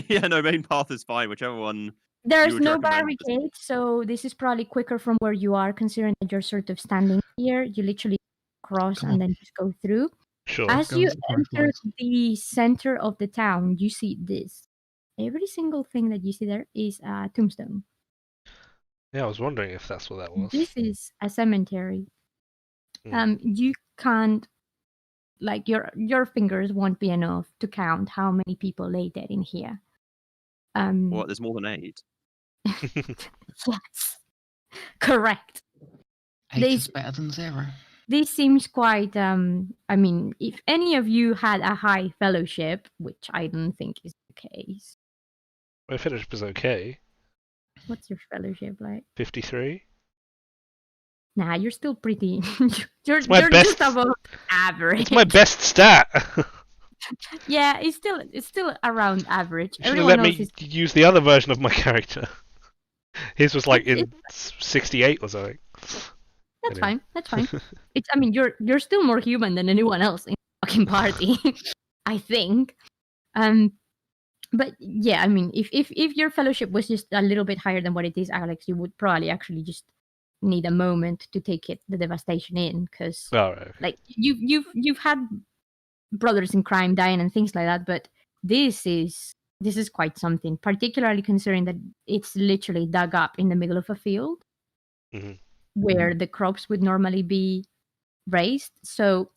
Yeah, no, main path is fine. Whichever one. There's would no recommend this? barricade, so this is probably quicker from where you are, considering that you're sort of standing here. You literally cross Come and on. then just go through. Sure. As Go you with the enter fireflies. the center of the town, you see this. Every single thing that you see there is a tombstone. Yeah, I was wondering if that's what that was. This is a cemetery. Mm. You can't, like, your fingers won't be enough to count how many people lay dead in here. What? There's more than 8. Yes, correct. 8 They- is better than 0. This seems quite. I mean, if any of you had a high fellowship, which I don't think is the case. My fellowship is okay. What's your fellowship like? 53. Nah, you're still pretty. you're my you're best- just above average. It's my best stat. Yeah, it's still around average. You should have Everyone let else me is. use the other version of my character. His was like in It's- 68 or something. That's Anyway. fine. That's fine. It's. I mean, you're still more human than anyone else in the fucking party, I think. But yeah, I mean, if your fellowship was just a little bit higher than what it is, Alex, you would probably actually just need a moment to take the devastation in, because Okay. like you've had brothers in crime dying and things like that, but this is quite something, particularly considering that it's literally dug up in the middle of a field where the crops would normally be raised. So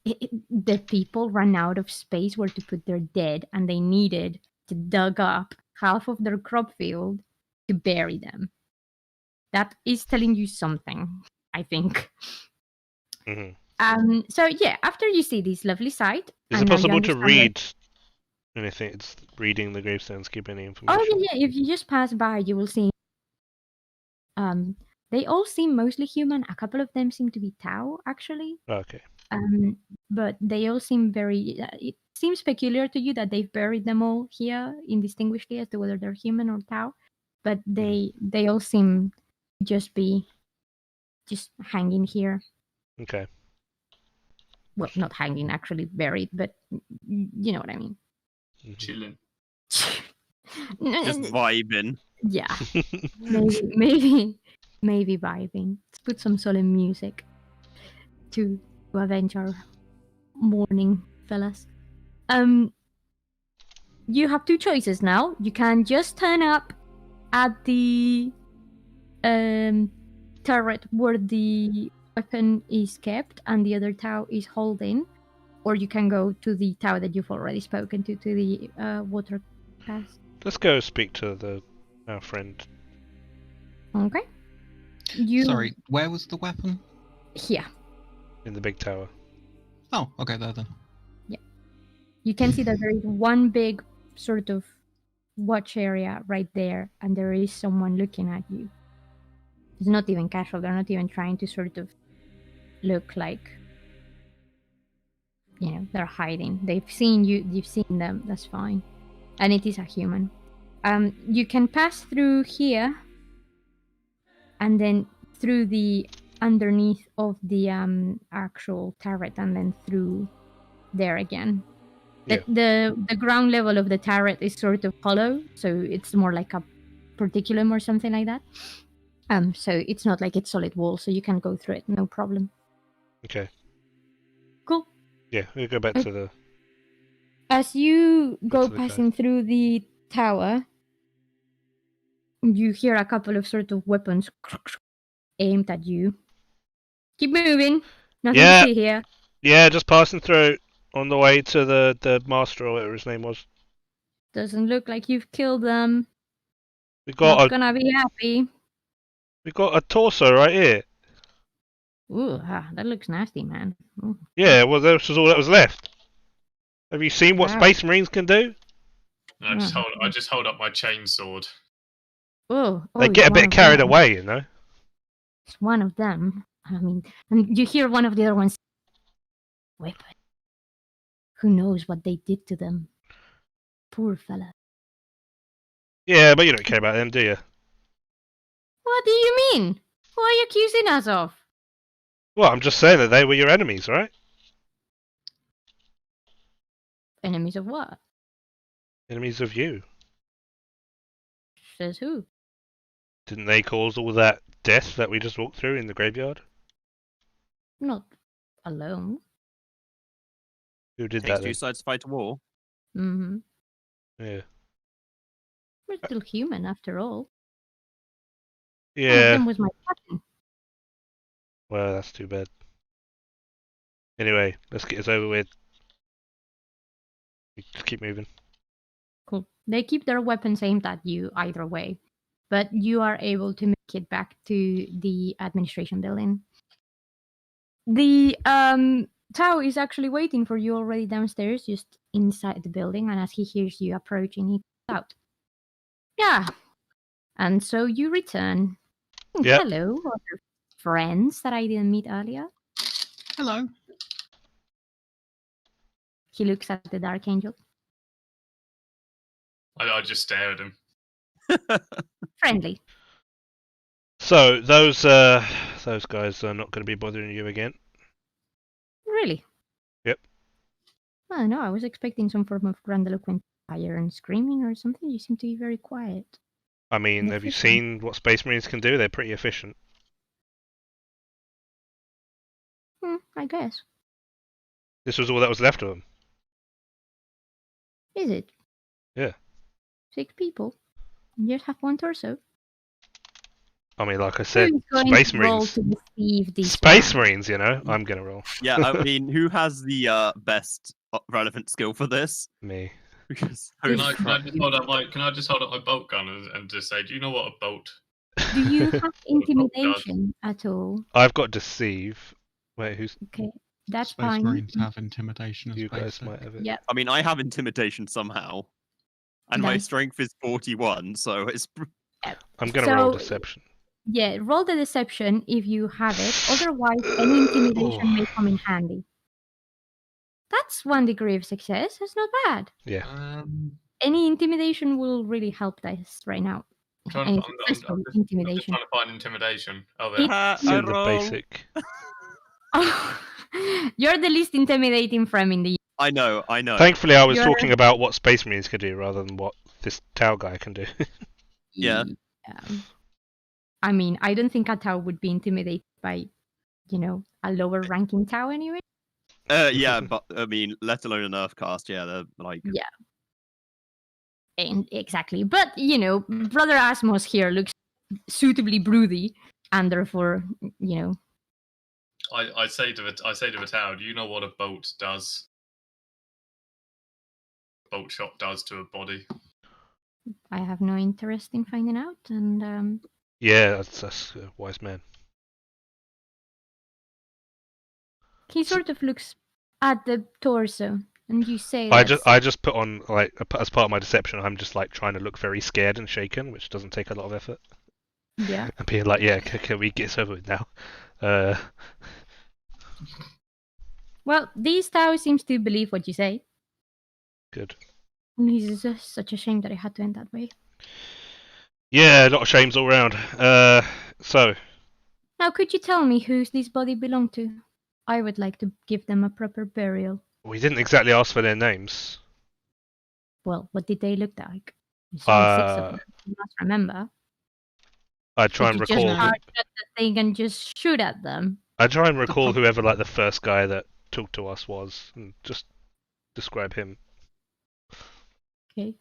the people ran out of space where to put their dead, and they needed to dug up half of their crop field to bury them. That is telling you something, I think. So yeah, after you see this lovely sight, Is it possible to read anything? It's reading the gravestones, keep any information. Oh yeah. If you just pass by, you will see. They all seem mostly human. A couple of them seem to be Tau, actually. Okay. But they all seem very. It seems peculiar to you that they've buried them all here indistinguishably as to whether they're human or Tau. But they all seem to just be hanging here. Okay. Well, not hanging, actually buried, but you know what I mean. Chilling. Just vibing. Yeah. maybe vibing. Let's put some solemn music to avenge our mourning, fellas. You have two choices now. You can just turn up at the turret where the weapon is kept and the other Tau is holding, or you can go to the Tau that you've already spoken to the water pass. Let's go speak to our friend. Okay. Sorry, where was the weapon? Here. In the big tower. Oh, okay, there then. Yeah. You can see that there is one big sort of watch area right there, and there is someone looking at you. It's not even casual. They're not even trying to sort of look like, they're hiding. They've seen you. You've seen them. That's fine. And it is a human. You can pass through here, and then through the underneath of the actual turret, and then through there again. Yeah. The ground level of the turret is sort of hollow, so it's more like a porticulum or something like that. So it's not like it's solid wall, so you can go through it, no problem. Okay. Cool. Yeah, we'll go back to the... As you go the passing through the tower, you hear a couple of sort of weapons aimed at you. Keep moving. Nothing to see here. Yeah, just passing through on the way to the master or whatever his name was. Doesn't look like you've killed them. We got Not gonna be happy. We got a torso right here. Ooh, that looks nasty, man. Ooh. Yeah, well, this was all that was left. Have you seen what Space Marines can do? I just hold up my chainsword. Oh, they get a bit carried away, you know. It's one of them. I mean, and you hear one of the other ones. Weapon. Who knows what they did to them? Poor fella. Yeah, but you don't care about them, do you? What do you mean? Who are you accusing us of? Well, I'm just saying that they were your enemies, right? Enemies of what? Enemies of you. Says who? Didn't they cause all that death that we just walked through in the graveyard? Not alone. Who did Takes that two then? sides to fight a war. Mm-hmm. Yeah. We're still human after all. Yeah. One of them was my cousin. Well, that's too bad. Anyway, let's get this over with. Just keep moving. Cool. They keep their weapons aimed at you either way, but you are able to make it back to the administration building. The Tao is actually waiting for you already downstairs, just inside the building, and as he hears you approaching, he comes out. Yeah. And so you return. Yep. Hello, other friends that I didn't meet earlier. Hello. He looks at the Dark Angel. I just stare at him. Friendly. So those those guys are not going to be bothering you again. Really? Yep. Well, no, I was expecting some form of grandiloquent fire and screaming or something. You seem to be very quiet. I mean, And have you efficient. seen what Space Marines can do? They're pretty efficient. I guess. This was all that was left of them. Is it? Yeah. 6 people. You just have 1 torso. I mean, like I said, Who's going Space to roll Marines. to deceive these Space guys? Marines, you know? I'm going to roll. Yeah, I mean, who has the best relevant skill for this? Me. Because Can holy I crap. just hold up my bolt gun and just say, do you know what a bolt? Do you have does. intimidation at all? I've got Deceive. Wait, who's... Okay, that's Space fine. Marines have intimidation as You guys basic. might have it. Yeah, I mean, I have intimidation somehow, and my Nice. strength is 41, so it's I'm going to roll So- Deception. yeah. Roll the deception if you have it. Otherwise, any intimidation may come in handy. That's 1 degree of success. That's not bad. Yeah. Any intimidation will really help us right now. Any I'm successful just intimidation. trying to find intimidation. Oh, there. It's in the basic. You're the least intimidating frame in the. I know. Thankfully, I was You're- talking about what Space Marines could do rather than what this Tau guy can do. Yeah. I mean, I don't think a Tau would be intimidated by, a lower ranking Tau anyway. Yeah, but I mean, let alone an Earth cast, yeah, they're like... Yeah. And exactly. But, Brother Asmos here looks suitably broody, and therefore, I say to Vital, do you know what a bolt does? Bolt shot does to a body. I have no interest in finding out. And Yeah, that's a wise man. he sort of looks at the torso, and you say I that's- just put on, like, as part of my deception, I'm just like trying to look very scared and shaken, which doesn't take a lot of effort. Yeah. And being like, yeah, can we get this over with now? Well, this Tau seems to believe what you say. Good. And it's just such a shame that it had to end that way. Yeah, a lot of shames all round. So, Now, could you tell me whose this body belonged to? I would like to give them a proper burial. we didn't exactly ask for their names. Well, what did they look like? You saw 6 of them. You must remember. I try and Did you just recall. charge at the thing and just shoot at them? I try and recall whoever like the first guy that talked to us was, and just describe him. Okay.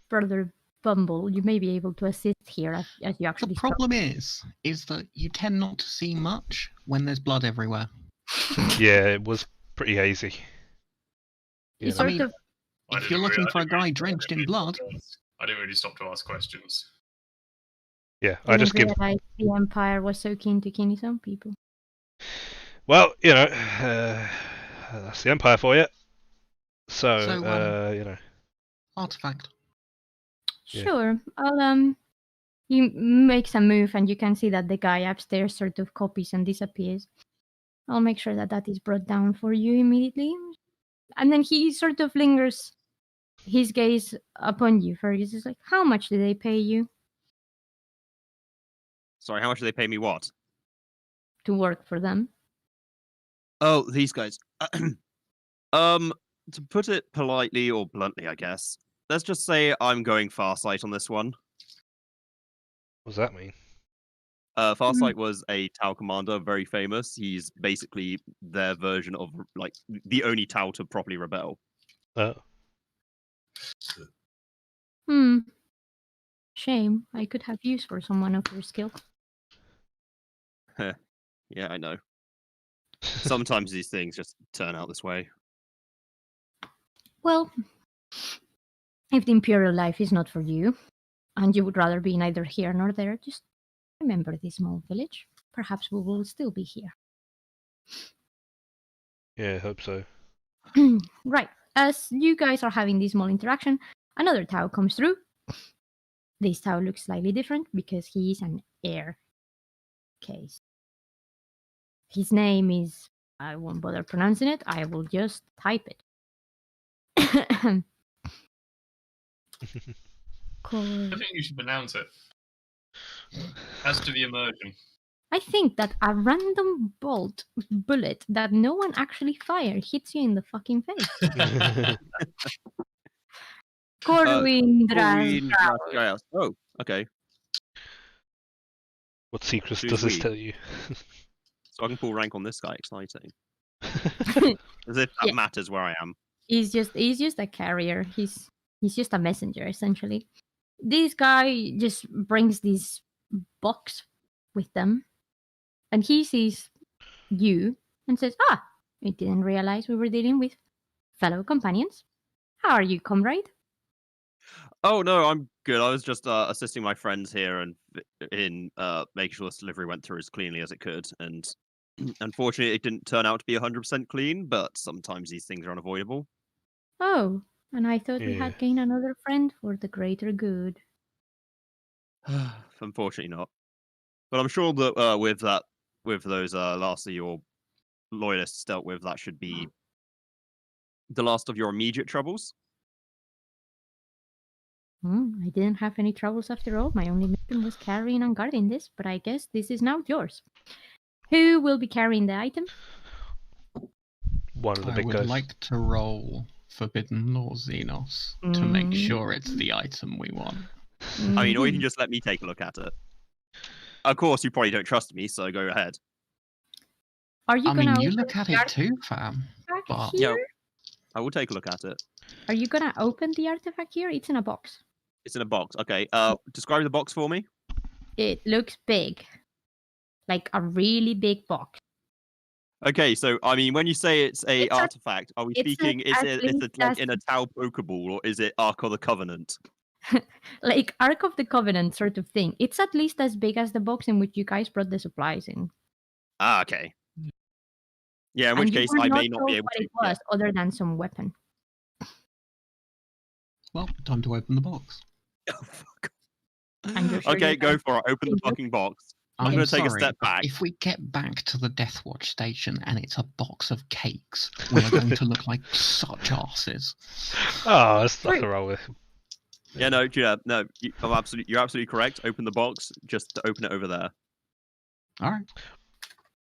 Brother Bumble, you may be able to assist here as you The actually. problem is that you tend not to see much when there's blood everywhere. Yeah, it was pretty hazy. You You sort I mean, of. If you're looking for a guy drenched in blood, I didn't really stop to ask questions. Yeah, I just give. realize the Empire was so keen to kill his own people. Well, that's the Empire for you. So, artifact. Yeah. Sure. I'll he makes a move and you can see that the guy upstairs sort of copies and disappears. I'll make sure that is brought down for you immediately. And then he sort of lingers his gaze upon you for he's just like, how much do they pay you Sorry, how much do they pay me what? to work for them? Oh, these guys. To put it politely or bluntly, I guess, let's just say I'm going Farsight on this one. What does that mean? Farsight was a Tau commander, very famous. He's basically their version of, like, the only Tau to properly rebel. Shame. I could have use for someone of your skill. Yeah, I know. Sometimes these things just turn out this way. Well, if the Imperial life is not for you, and you would rather be neither here nor there, just remember this small village. Perhaps we will still be here. Yeah, I hope so. Right. As you guys are having this small interaction, another Tau comes through. This Tau looks slightly different because he is an heir case. His name is, I won't bother pronouncing it, I will just type it. I think you should pronounce it. Has to be immersion. I think that a random bullet that no one actually fired hits you in the fucking face. Corwin Draus. Oh, okay. What secrets Who's does this we? tell you? So I can pull rank on this guy. Exciting. As if that Yeah. matters where I am. He's just a carrier. He's just a messenger essentially. This guy just brings this box with them, and he sees you and says, "Ah, I didn't realize we were dealing with fellow companions. How are you, comrade?" Oh no, I'm good. I was just assisting my friends here and in making sure this delivery went through as cleanly as it could. And unfortunately, it didn't turn out to be 100% clean. But sometimes these things are unavoidable. Oh, and I thought we Yeah. had gained another friend for the greater good. Unfortunately, not. But I'm sure that with those last of your loyalists dealt with, that should be the last of your immediate troubles. I didn't have any troubles after all. My only mission was carrying and guarding this, but I guess this is now yours. Who will be carrying the item? One of the I big would guys. like to roll Forbidden Law Xenos to make sure it's the item we want. I mean, or you can Mhm. just let me take a look at it. Of course, you probably don't trust me, so go ahead. Are you I gonna mean, you open look at the it too, fam. artifact but- here? Yeah. I will take a look at it. Are you gonna open the artifact here? It's in a box. It's in a box. Okay. Describe the box for me. It looks big, like a really big box. Okay, so I mean, when you say it's a It's a- artifact, are we it's a- speaking? Is at it least like in a that's- Tau Pokeball, or is it Ark of the Covenant? Like Ark of the Covenant sort of thing. It's at least as big as the box in which you guys brought the supplies in. Ah, okay. Yeah, in And which you case were I may not told be able what to. it was, other than some weapon. Well, time to open the box. Yeah. Oh, fuck. And you're sure Okay, you go don't for it. Open the think- fucking box. I'm I'm gonna take a sorry, step but back. If we get back to the Deathwatch station and it's a box of cakes, we are going to look like such asses. Oh, there's nothing True. wrong with Yeah, no, you're absolutely correct. Open the box. Just open it over there. All right.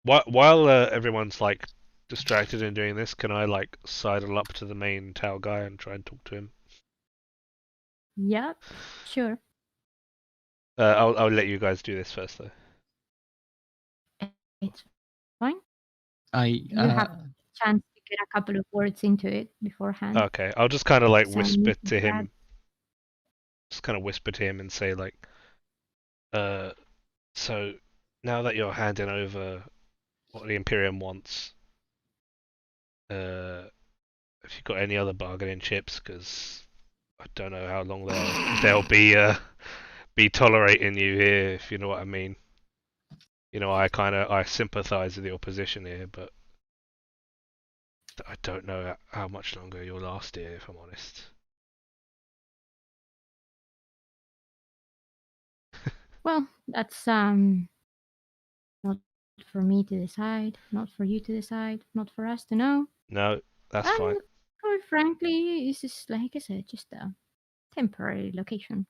While everyone's like distracted in doing this, can I like sidle up to the main Tau guy and try and talk to him? Yep, sure. I'll let you guys do this first though. It's fine. You have- Chance to get a couple of words into it beforehand. Okay, I'll just kind of like So whisper you to can him. Just kind of whisper to him and say like, so now that you're handing over what the Imperium wants, have you got any other bargaining chips? Because I don't know how long they'll be tolerating you here, if you know what I mean. You know, I sympathise with your position here, but I don't know how much longer you'll last here, if I'm honest. Well, that's not for me to decide, not for you to decide, not for us to know. No, that's fine. Quite frankly, this is, like I said, just a temporary location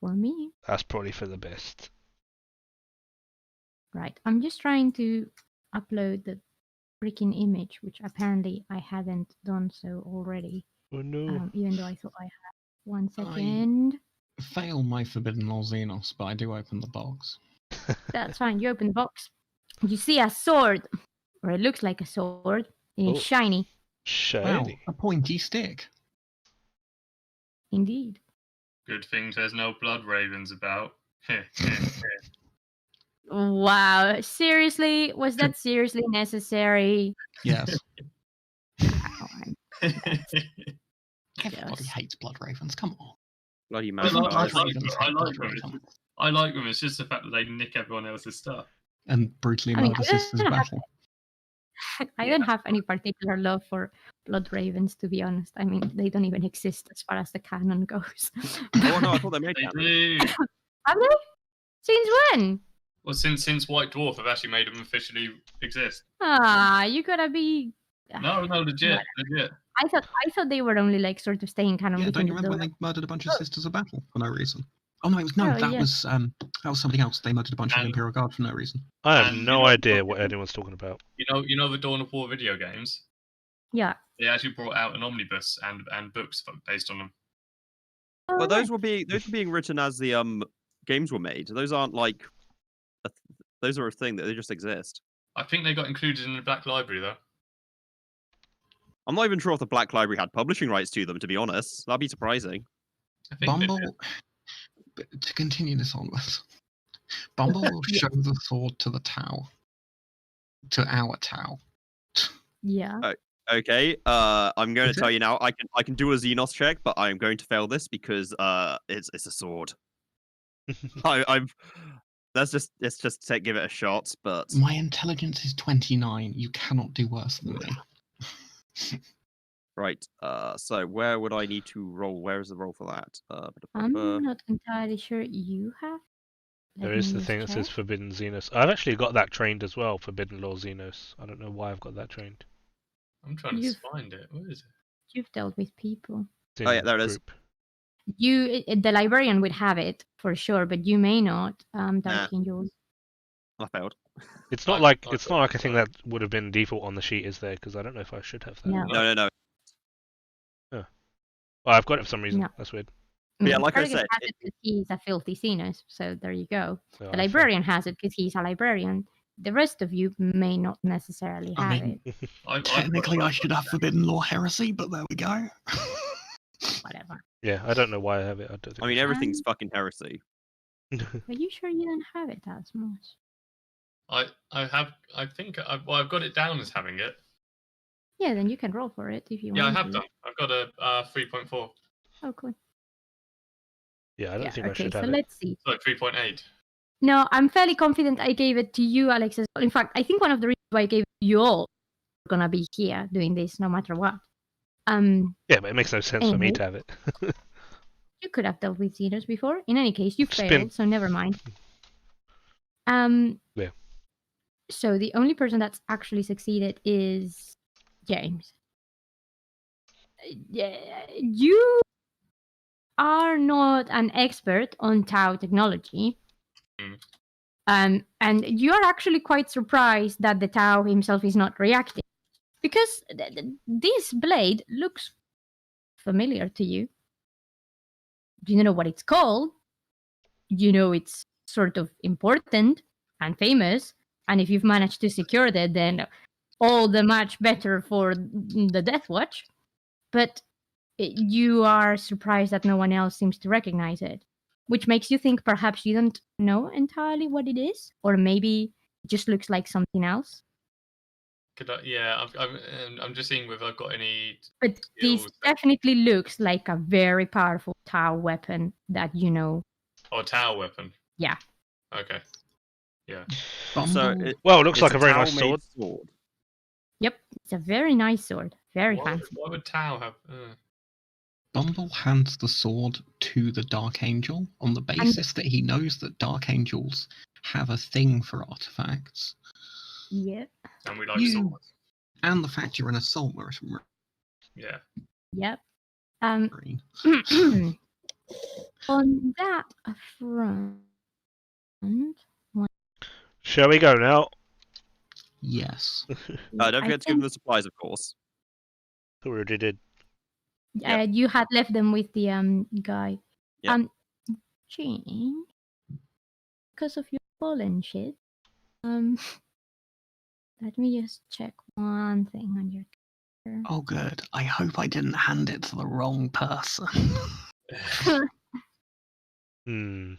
for me. That's probably for the best. Right. I'm just trying to upload the freaking image, which apparently I haven't done so already. Oh no. Even though I thought I had. 1 second. fail my Forbidden Law Xenos, but I do open the box. That's fine. You open the box. You see a sword, or it looks like a sword, and it's Oh. shiny. Wow, Shiny. a pointy stick. Indeed. Good thing there's no blood ravens about. Wow. Seriously? Was that seriously necessary? Yes. Wow, Everybody Yes. hates blood ravens. Come on. Bloody I man. like- I Blood like- ravens I hate like blood them. ravens. I like them. It's just the fact that they nick everyone else's stuff. And brutally I mean, murder I don't sisters have- battle. I don't have any particular love for blood ravens, to be honest. I mean, they don't even exist as far as the canon goes. Oh no, I thought they made They that. do. Have they? Since when? Well, since White Dwarf have actually made them officially exist. Ah, you gotta be. No, legit. I thought they were only like sort of staying kind of Yeah, don't within you the remember when door. they murdered a bunch of sisters of battle for no reason? Oh no, that yeah. was something else. They murdered a bunch of And- Imperial Guard for no reason. I have And no you know- idea what anyone's talking about. You know the Dawn of War video games. Yeah. They actually brought out an omnibus and books based on them. Oh, But those right. were being written as the games were made. Those aren't like those are a thing that they just exist. I think they got included in the Black Library though. I'm not even sure if the Black Library had publishing rights to them. To be honest, that'd be surprising. I think they did. Bumble. To continue this onwards, Bumble will Yeah. show the sword to the Tau. To our Tau. Yeah. Okay, I'm going Is to tell you now. I can do a Xenos check, but I'm going to fail this because it's a sword. I'm. Let's just give it a shot. But My intelligence is 29. You cannot do worse than me. right. So where would I need to roll? Where is the roll for that? I'm not entirely sure you have. There Let is me the just thing that says check. Forbidden Xenos. I've actually got that trained as well, Forbidden Law Xenos. I don't know why I've got that trained. I'm trying to You've- find it. Where is it? You've dealt with people. It's Oh, in yeah, there it is. group. The librarian would have it for sure, but you may not. Dark Nah. Angels. I failed. It's not I- like I it's got not like it, a thing but- that would have been default on the sheet, is there? Because I don't know if I should have that. No. No. Oh, I've got it for some reason. No. That's weird. Yeah, like I Target said, has it because he's a filthy Xenos, so there you go. So The I librarian has it because he's a librarian. The rest of you may not necessarily I have mean, it. Technically, I should have Forbidden Law Heresy, but there we go. Whatever. Yeah, I don't know why I have it. I don't think. I mean, I everything's fucking heresy. should. Are you sure you don't have it as much? I think I've got it down as having it. Yeah, then you can roll for it if you Yeah, I want have to. done. I've got a 3.4. Oh, cool. Yeah, I don't Yeah, think I okay, should so have it. let's see. Sorry, 3.8. No, I'm fairly confident I gave it to you, Alex. As well. In fact, I think one of the reasons why I gave it to you all are gonna be here doing this no matter what. Yeah, but it makes no sense for me Anyway. to have it. You could have dealt with Xenos before. In any case, you It's failed, been- so never mind. Yeah. So the only person that's actually succeeded is James. Yeah, you are not an expert on Tau technology. Mm. And you are actually quite surprised that the Tau himself is not reacting. Because this blade looks familiar to you. You know what it's called. You know it's sort of important and famous. And if you've managed to secure it, then all the much better for the Deathwatch. But you are surprised that no one else seems to recognize it, which makes you think perhaps you don't know entirely what it is, or maybe it just looks like something else. I'm just seeing whether I've got any. But this skills. definitely looks like a very powerful Tau weapon that you know. Oh, tower weapon. Yeah. Okay. Yeah. Bumble, So Well, it looks it's like a very nice Tau-made sword. Yep, it's a very nice sword, very Why fancy. would Tau have? Bumble hands the sword to the Dark Angel on the basis that he knows that Dark Angels have a thing for artifacts, Yep, And we like You- swords. and the fact you're an assault Yeah. yep. marine. On that front, Shall we go now? Yes. Don't I forget to give them think, the supplies, of course. We already did. you had left them with the guy. Yep. Jane, because of your fallen shit. Let me just check one thing on your. Oh, good. I hope I didn't hand it to the wrong person. Hmm.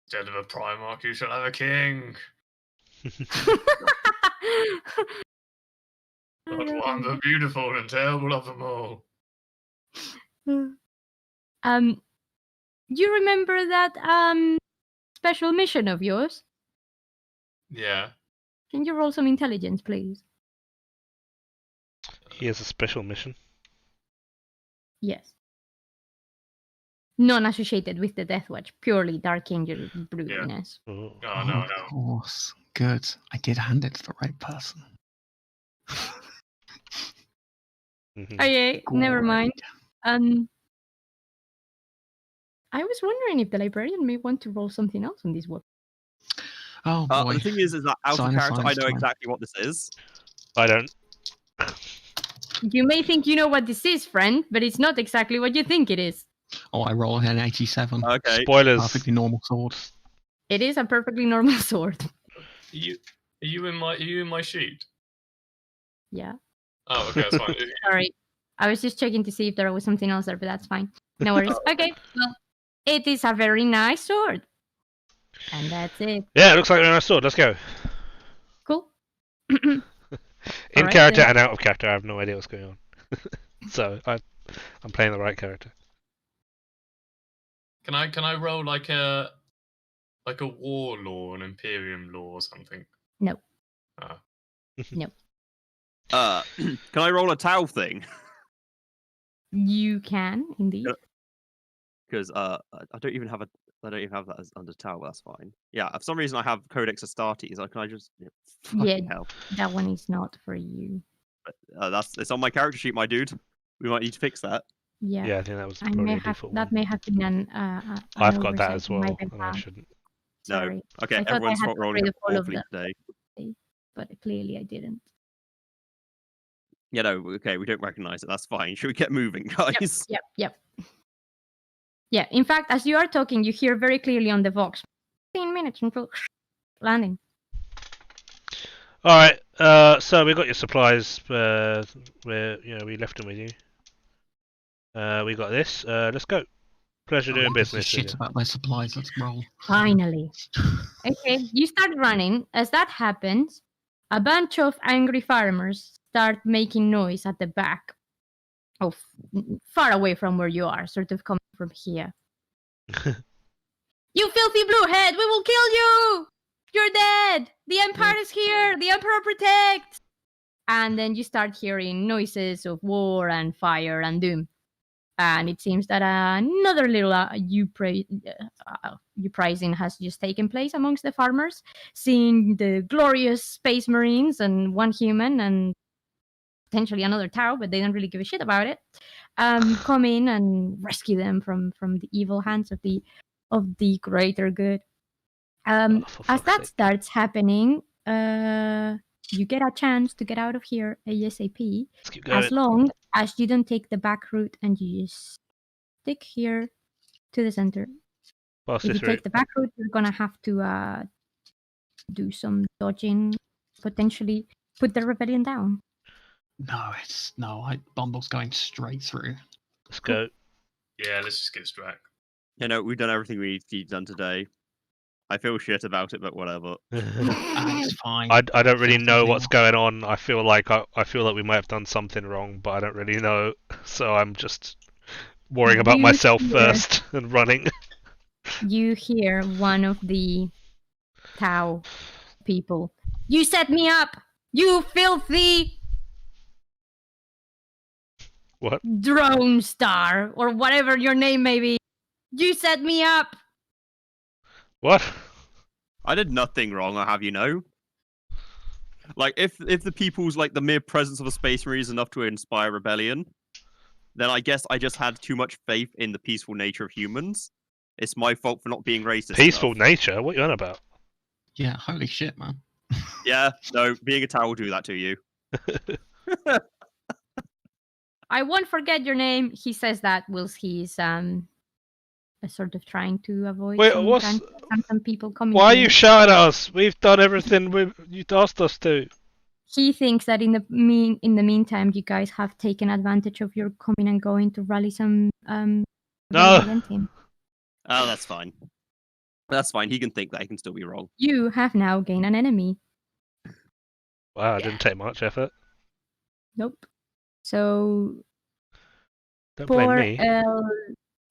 Instead of a Primarch, you shall have a king. Not one, but beautiful and terrible of them all. You remember that special mission of yours? Yeah. Can you roll some intelligence, please? He has a special mission. Yes. Non-associated with the Deathwatch, purely Dark Angel bruthiness. Oh. Oh, no, Of no. course. Good. I did hand it to the right person. Mhm. Okay, never mind. Great. I was wondering if the librarian may want to roll something else on this one. Oh boy. The thing is that out of Sign of character, I science know time. exactly what this is. I don't. You may think you know what this is, friend, but it's not exactly what you think it is. Oh, I roll an 87. Okay. Spoilers. Perfectly normal sword. It is a perfectly normal sword. Are you in my sheet? Yeah. Oh, okay, that's fine. Sorry. I was just checking to see if there was something else there, but that's fine. No worries. Okay, well, it is a very nice sword. And that's it. Yeah, it looks like a nice sword. Let's go. Cool. In Alright, character then. and out of character, I have no idea what's going on. So I'm playing the right character. Can I roll like a war law, an Imperium law or something? No. Can I roll a Tau thing? You can, indeed. Because I don't even have that as under Tau. That's fine. Yeah, for some reason I have Codex Astartes. Can I just? Fucking hell. That one is not for you. It's on my character sheet, my dude. We might need to fix that. Yeah. Yeah, I think that was I probably may a have, default that one. may have been an I've got that oversight as on my well, and I behalf. shouldn't. Sorry. No. Okay, I thought I everyone's had rolling rid of all of awfully them. today. But clearly I didn't. Yeah, no, okay, we don't recognize it. That's fine. Should we get moving, guys? Yep. Yeah, in fact, as you are talking, you hear very clearly on the Vox. 15 minutes until landing. All right. So we got your supplies. Where we left them with you. We got this. Let's go. Pleasure doing business. Shit with you. about my supplies. Let's roll. Finally. Okay, you start running. As that happens, a bunch of angry farmers start making noise at the back of far away from where you are, sort of coming from here. You filthy bluehead, we will kill you! You're dead! The Empire is here! The Emperor protects! And then you start hearing noises of war and fire and doom. And it seems that another little uprising has just taken place amongst the farmers, seeing the glorious space marines and one human and potentially another Tau, but they don't really give a shit about it, come in and rescue them from the evil hands of the greater good. For As fuck's that sake. starts happening, you get a chance to get out of here ASAP, Let's keep going. as long as you don't take the back route and you just stick here to the center. Pass If you this route. take the back route, you're gonna have to do some dodging, potentially put the rebellion down. No, Bumble's going straight through. Let's go. Yeah, let's just get straight. You know, we've done everything we need to be done today. I feel shit about it, but whatever. It's fine. I don't really know what's going on. I feel like we might have done something wrong, but I don't really know. So I'm just worrying about You myself hear- first and running. You hear one of the Tau people. You set me up! You filthy What? drone star! Or whatever your name may be. You set me up! What? I did nothing wrong, I'll have you know. Like, if the people's, like, the mere presence of a space marine is enough to inspire rebellion, then I guess I just had too much faith in the peaceful nature of humans. It's my fault for not being racist Peaceful enough. nature? What are you on about? Yeah, holy shit, man. Yeah, no, being a Tau will do that to you. I won't forget your name. He says that whilst he's sort of trying to avoid Wait, some people coming. Why are to you him. shouting at us? We've done everything you asked us to. He thinks that in the meantime, you guys have taken advantage of your coming and going to rally some No. against him. Oh, that's fine. That's fine. He can think that he can still be wrong. You have now gained an enemy. Wow, it didn't take much effort. Nope. So Don't blame poor me. El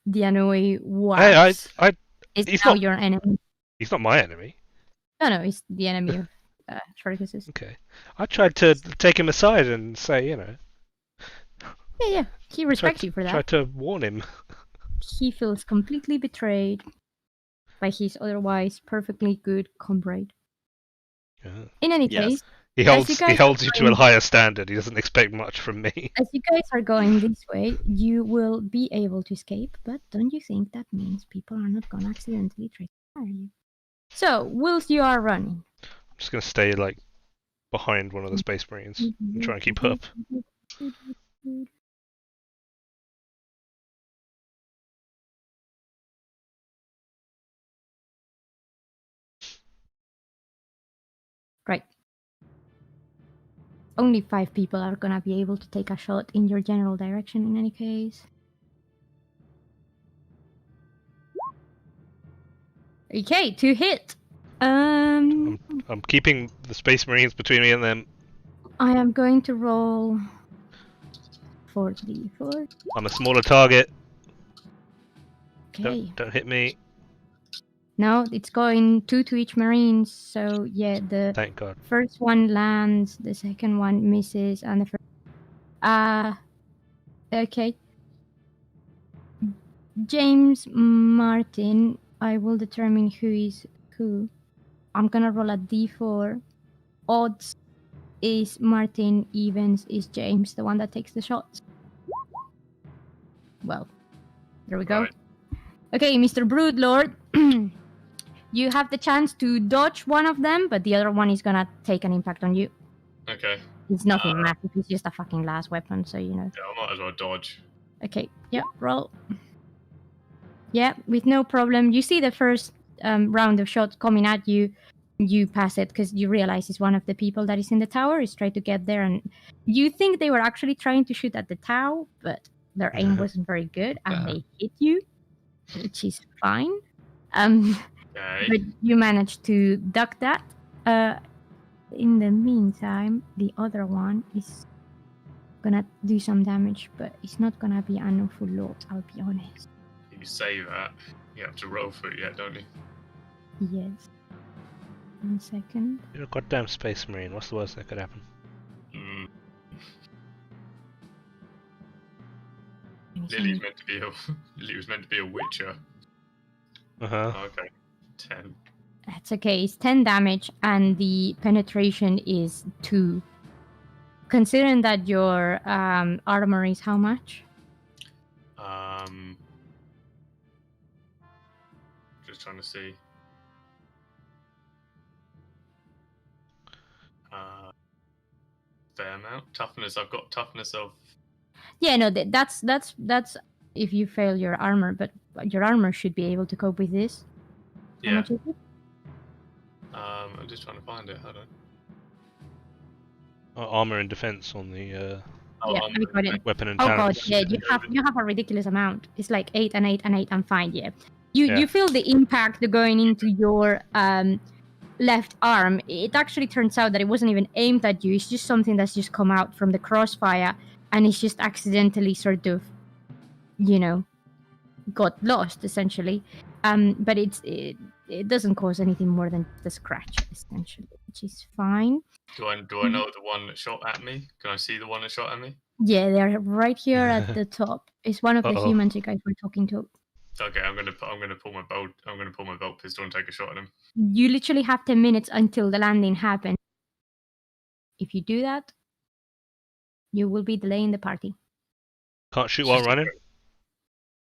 Dianoi Hey, Wax is he's now not- your enemy. He's not my enemy. No, he's the enemy of Sharkus. Okay. I tried to take him aside and say, Yeah. He respects you for that. tried to warn him. He feels completely betrayed by his otherwise perfectly good comrade. Yeah. In any Yes. case, He holds you to a higher standard. He doesn't expect much from me. As you guys are going this way, you will be able to escape, but don't you think that means people are not gonna accidentally try to fire you? So, whilst you are running, I'm just gonna stay like behind one of the Space Marines and try and keep up. Right. Only 5 people are gonna be able to take a shot in your general direction in any case. Okay, to hit. I'm keeping the Space Marines between me and them. I am going to roll 4d4. I'm a smaller target. Okay. Don't hit me. No, it's going 2 to each marine. So yeah, the Thank God. first one lands, the second one misses, and the first. Okay. James Martin, I will determine who is who. I'm gonna roll a d4. Odds is Martin, evens is James, the one that takes the shots. Well, there we go. Right. Okay, Mr. Broodlord, you have the chance to dodge one of them, but the other one is gonna take an impact on you. Okay. It's nothing massive, it's just a fucking glass weapon, so you know. Yeah, I might as well dodge. Okay, yeah, roll. Yeah, with no problem. You see the first round of shots coming at you. You pass it because you realize it's one of the people that is in the tower. Is trying to get there, and you think they were actually trying to shoot at the tower, but their aim wasn't very good, and they hit you, which is fine. Okay. But you managed to duck that. In the meantime, the other one is gonna do some damage, but it's not gonna be an awful lot, I'll be honest. You say that. You have to roll for it yet, don't you? Yes. 1 second. You're a goddamn Space Marine. What's the worst that could happen? Lily was meant to be a witcher. Uh-huh. Oh, okay. 10. That's okay. It's 10 damage, and the penetration is 2. Considering that your armor is how much? Just trying to see. Fair amount. Toughness. I've got toughness of. Yeah, no, that's if you fail your armor, but your armor should be able to cope with this. How Yeah. much is it? I'm just trying to find it. Hold on. Armor and defense on the Yeah, I got it. weapon and Oh god, talents. yeah, you have a ridiculous amount. It's like 8 and 8 and 8 and fine, yeah. You feel the impact going into your left arm. It actually turns out that it wasn't even aimed at you. It's just something that's just come out from the crossfire, and it's just accidentally sort of, got lost essentially. But it doesn't cause anything more than the scratch essentially, which is fine. Do I know the one that shot at me? Can I see the one that shot at me? Yeah, they're right here at the top. It's one of the humans you guys were talking to. Okay, I'm gonna pull my bolt. I'm gonna pull my bolt pistol and take a shot at him. You literally have 10 minutes until the landing happens. If you do that, you will be delaying the party. Can't shoot while running?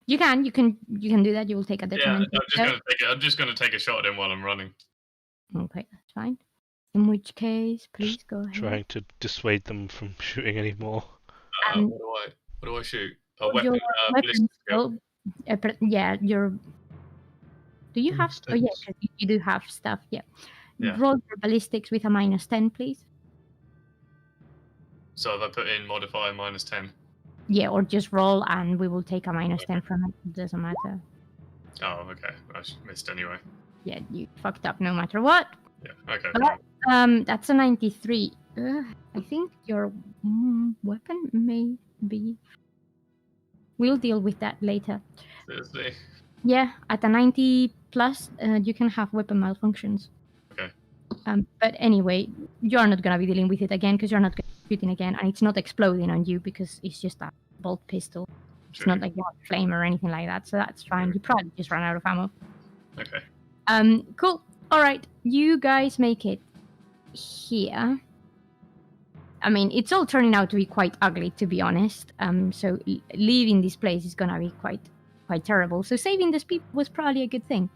You can do that. You will take a detriment. I'm just gonna take a shot at him while I'm running. Okay, that's fine. In which case, please go ahead. Trying to dissuade them from shooting anymore. What do I shoot? A weapon. Yeah, your. Do you have? Oh yeah, you do have stuff. Yeah. Roll your ballistics with a -10, please. So if I put in modifier -10. Yeah, or just roll, and we will take a -10 from it. It doesn't matter. Oh, okay. I missed anyway. Yeah, you fucked up no matter what. Yeah. Okay. But, that's a 93. I think your weapon may be. We'll deal with that later. Seriously. Yeah, at a 90 plus, you can have weapon malfunctions. Okay. But anyway, you're not gonna be dealing with it again because you're not shooting again, and it's not exploding on you because it's just a bolt pistol. It's not like you have flame or anything like that, so that's fine. You probably just ran out of ammo. Okay. Cool. All right, you guys make it here. I mean, it's all turning out to be quite ugly, to be honest. So leaving this place is gonna be quite terrible. So saving these people was probably a good thing.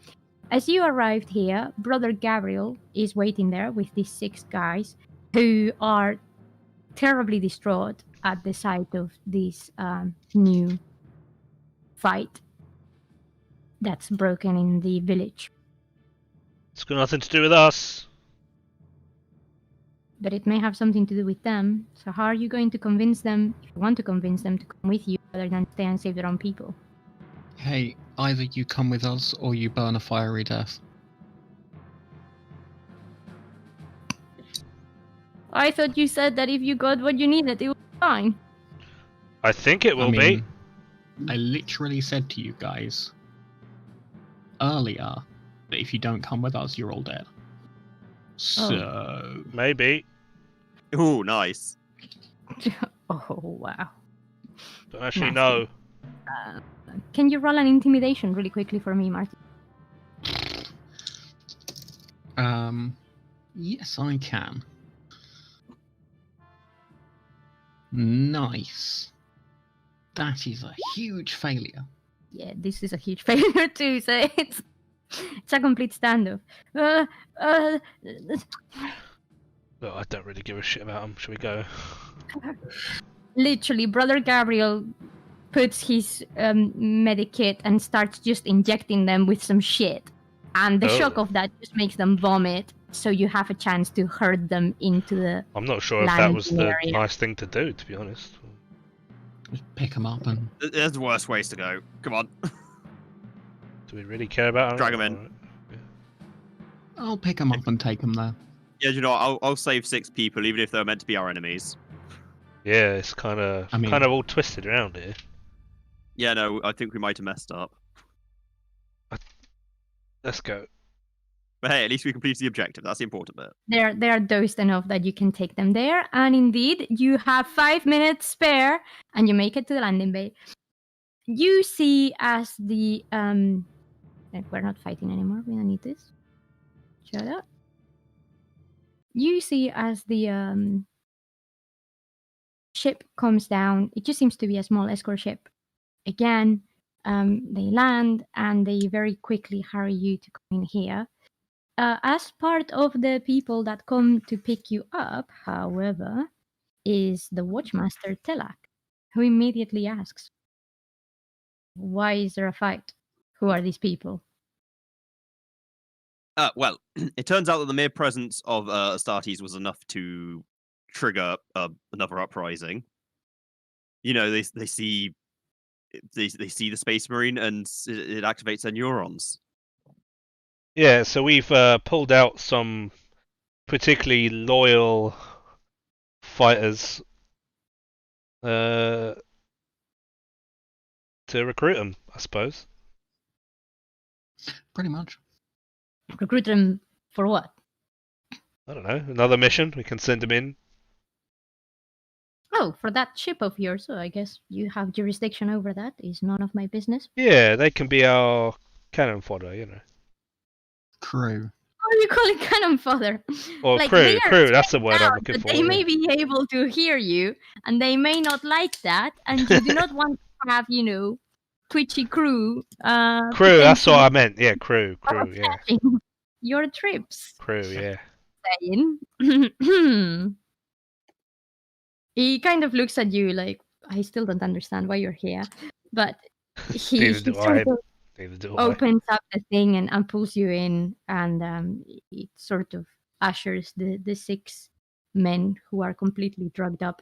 As you arrived here, Brother Gabriel is waiting there with these 6 guys who are terribly distraught at the sight of this new fight that's broken in the village. It's got nothing to do with us. But it may have something to do with them. So how are you going to convince them, if you want to convince them, to come with you rather than stay and save their own people? Hey, either you come with us or you burn a fiery death. I thought you said that if you got what you needed, it was fine. I think it will be. I literally said to you guys earlier that if you don't come with us, you're all dead. So... Maybe. Ooh, nice. Oh, wow. Don't actually Nasty. know. Can you roll an intimidation really quickly for me, Martin? Yes, I can. Nice. That is a huge failure. Yeah, this is a huge failure too, so it's a complete standoff. Look, I don't really give a shit about them. Shall we go? Literally, Brother Gabriel puts his medic kit and starts just injecting them with some shit. And the shock of that just makes them vomit, so you have a chance to herd them into the I'm not sure if that was the area. nice thing to do, to be honest. Just pick them up and... There's worse ways to go. Come on. Do we really care about them? Drag 'em in. Alright. I'll pick them up and take them there. Yeah, you know, I'll save 6 people, even if they're meant to be our enemies. Yeah, it's kind of all twisted around here. Yeah, no, I think we might have messed up. Let's go. But hey, at least we completed the objective. That's the important bit. They are dosed enough that you can take them there, and indeed, you have 5 minutes spare, and you make it to the landing bay. You see as the we're not fighting anymore. We don't need this. Shut up. You see as the ship comes down. It just seems to be a small escort ship. Again, they land and they very quickly hurry you to come in here. As part of the people that come to pick you up, however, is the Watchmaster Telak, who immediately asks, "Why is there a fight? Who are these people?" Well, it turns out that the mere presence of Astartes was enough to trigger another uprising. You know, they see the Space Marine and it activates their neurons. Yeah, so we've pulled out some particularly loyal fighters to recruit them, I suppose. Pretty much. Recruit them for what? I don't know. Another mission. We can send them in. Oh, for that ship of yours. So I guess you have jurisdiction over that. Is none of my business. Yeah, they can be our cannon fodder, you know. Crew. What are you calling cannon fodder? Or Like, crew. they are Crew, that's the word I'm out, looking but for. they may be able to hear you, and they may not like that, and you do not want to have, you know, twitchy crew. Crew, that's what I meant. Yeah, crew, yeah. Your trips. Crew, yeah. Saying. He kind of looks at you like, I still don't understand why you're here, but he Neither do I. sort of Neither do I. opens up the thing and pulls you in, and it sort of ushers the 6 men who are completely drugged up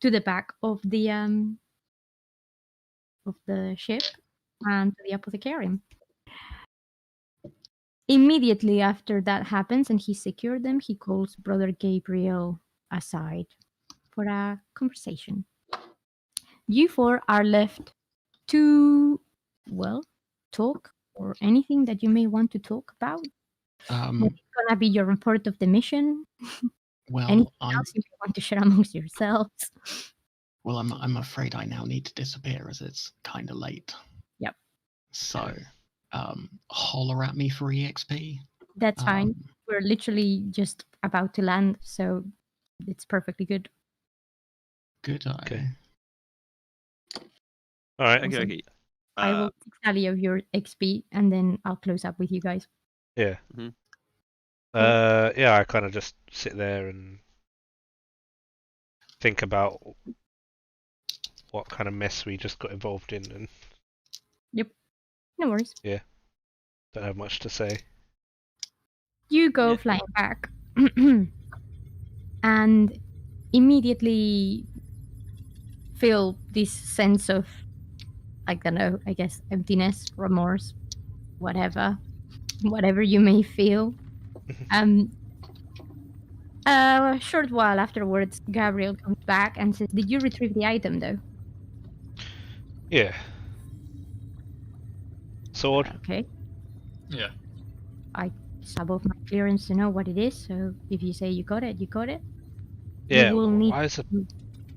to the back of the ship and to the apothecarium. Immediately after that happens and he secured them, he calls Brother Gabriel aside for a conversation. You 4 are left to, well, talk or anything that you may want to talk about. What's gonna be your report of the mission? Well, Anything else you want to share amongst yourselves? Well, I'm afraid I now need to disappear as it's kind of late. Yep. So, holler at me for EXP. That's fine. We're literally just about to land, so it's perfectly good. Good eye. Okay. All right. Okay, Awesome. okay. I will take tally of your XP, and then I'll close up with you guys. Yeah. Mhm. Yeah, I kind of just sit there and think about what kind of mess we just got involved in, and No worries. don't have much to say. You go Yeah. flying back, and immediately feel this sense of, I don't know, I guess emptiness, remorse, whatever you may feel. A short while afterwards, Gabriel comes back and says, "Did you retrieve the item, though?" Yeah. Sword. Okay. Yeah. It's above my clearance to know what it is, so if you say you got it, you got it. Yeah. will need Why is a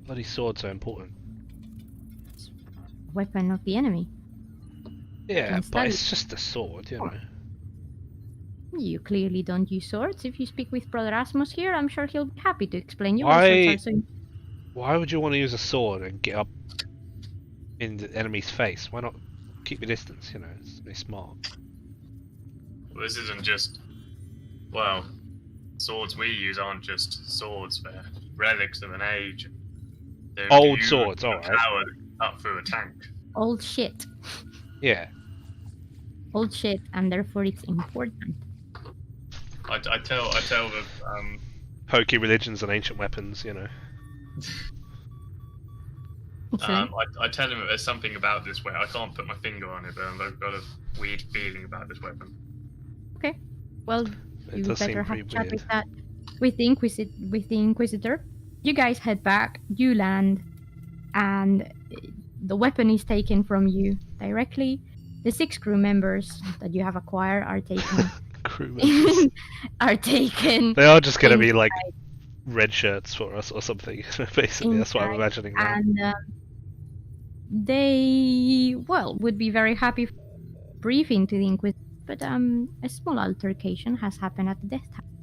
bloody sword so important? Weapon of the enemy. Yeah, Can but study. it's just a sword, you know. You clearly don't use swords. If you speak with Brother Asmus here, I'm sure he'll be happy to explain you Why- what swords are. So Why would you want to use a sword and get up in the enemy's face? Why not keep your distance? You know, it's smart. Well, this isn't just. Well, swords we use aren't just swords, they're relics of an age. They're Old viewed swords, and alright. powered up through a tank. old shit. Yeah. Old shit, and therefore it's important. I tell the Pokey religions and ancient weapons, you know. Excellent. I tell him that there's something about this weapon. I can't put my finger on it, but I've got a weird feeling about this weapon. Well, It you does seem better have pretty a chat weird. with that with the Inquisitor. You guys head back. You land, and the weapon is taken from you directly. The 6 crew members that you have acquired are taken. Crew members. are taken. They are just gonna be inside. like red shirts for us or something. Basically, that's what I'm Inside, imagining now. And they, would be very happy for briefing to the Inquisitor, but a small altercation has happened at the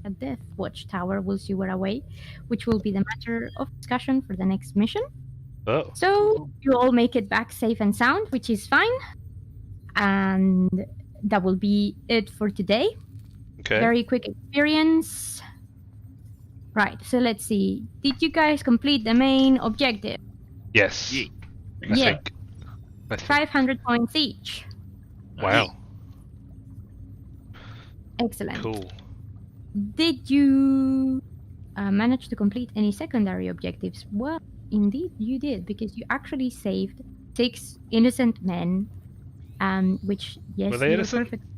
Deathwatch Tower whilst you were away, which will be the matter of discussion for the next mission. Oh, So you all make it back safe and sound, which is fine. And that will be it for today. okay. Very quick experience. Right, so let's see. Did you guys complete the main objective? Yes. Yeah. I Yeah. think. I think. 500 points each. Wow. Excellent. Cool. Did you manage to complete any secondary objectives? Well, indeed you did, because you actually saved 6 innocent men, which, yes, Were they you will innocent? perfectly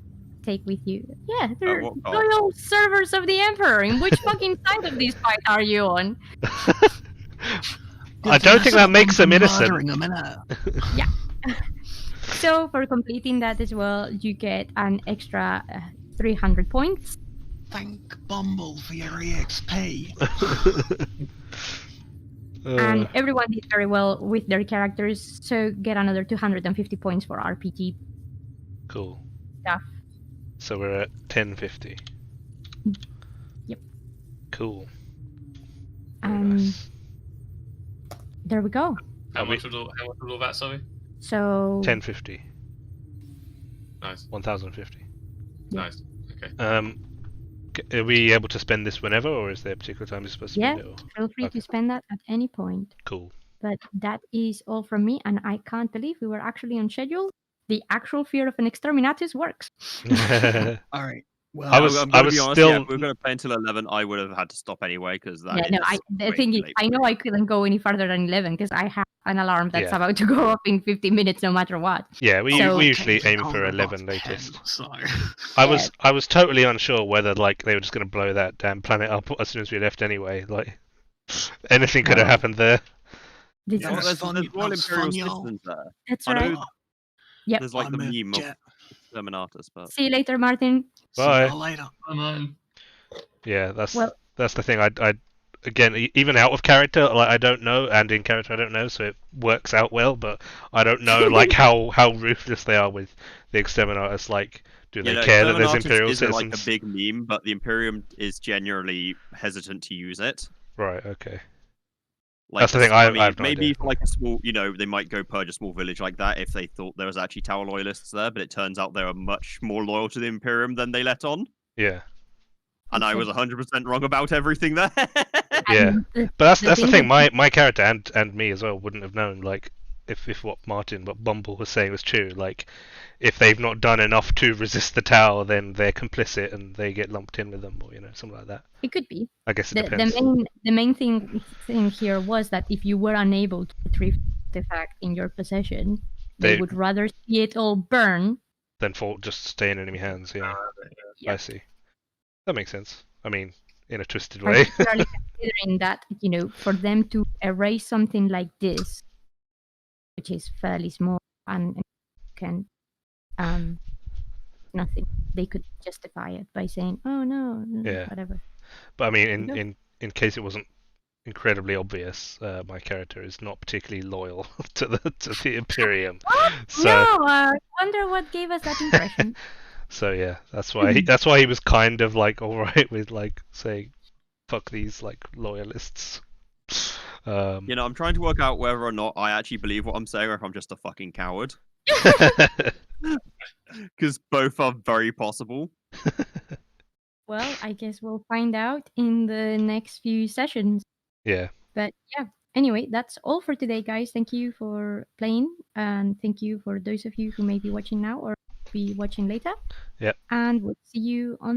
take with you. Yeah, they're what part? loyal servers of the Emperor. In which fucking side of this fight are you on? I don't think that makes them innocent. Murdering them, innit? So for completing that as well, you get an extra 300 points. Thank Bumble for your EXP. And everyone did very well with their characters, so get another 250 points for RPG Cool. stuff. So we're at 1050. Yep. Cool. Very Um, nice. There we go. How Are we- much was all that, sorry? So 1050. Nice, 1050. Yeah. nice. Okay. Are we able to spend this whenever, or is there a particular time you're supposed to spend it? Or? feel free Okay. to spend that at any point. Cool. But that is all from me, and I can't believe we were actually on schedule. The actual fear of an exterminatus works. All right. Well, I was- I'm gonna be was honest, still- yeah, if we were going to play until 11, I would have had to stop anyway, because that Yeah, no, the thing is, I know I couldn't go any further than 11 because I have an alarm that's Yeah. about to go off in 50 minutes, no matter what. Yeah, we So- usually technically aim can't for go 11 above 10, latest. so. I was totally unsure whether like they were just going to blow that damn planet up as soon as we left anyway. Like anything could have No. happened there. This Yeah, is- that's there's fun- Royal that's Imperial fun, y'all. citizens there. That's I right. know Yep. there's like the I'm a meme of jet. Terminatus, but See you later, Martin. Bye. See you later. Come on. Yeah, that's Well- the thing. I again, even out of character, like I don't know, and in character I don't know, so it works out well. But I don't know like how ruthless they are with the exterminators. Like, do they care that there's Terminatus Imperial isn't citizens? like a big meme, but the Imperium is generally hesitant to use it. Right. Okay. Like, That's the thing. I have no maybe idea. for like a small, they might go purge a small village like that if they thought there was actually Tau loyalists there, but it turns out they were much more loyal to the Imperium than they let on. Yeah. And I was 100% wrong about everything there. Yeah, but that's the thing. My character and me as well wouldn't have known. Like, if what Bumble was saying was true. Like, if they've not done enough to resist the Tau, then they're complicit and they get lumped in with them, or something like that. It could be. I guess it depends. The main thing here was that if you were unable to retrieve the artifact in your possession, they would rather see it all burn than just stay in enemy hands. Yeah, I see. That makes sense. I mean, in a twisted way. Particularly considering that, for them to erase something like this, which is fairly small and can nothing, they could justify it by saying, "Oh no, whatever." But I mean, in case it wasn't incredibly obvious, my character is not particularly loyal to the Imperium. So... No, I wonder what gave us that impression. So yeah, that's why he was kind of like all right with like saying, "Fuck these like loyalists." I'm trying to work out whether or not I actually believe what I'm saying, or if I'm just a fucking coward. Because both are very possible. Well, I guess we'll find out in the next few sessions. Yeah. But yeah, anyway, that's all for today, guys. Thank you for playing, and thank you for those of you who may be watching now or be watching later. Yeah. And we'll see you on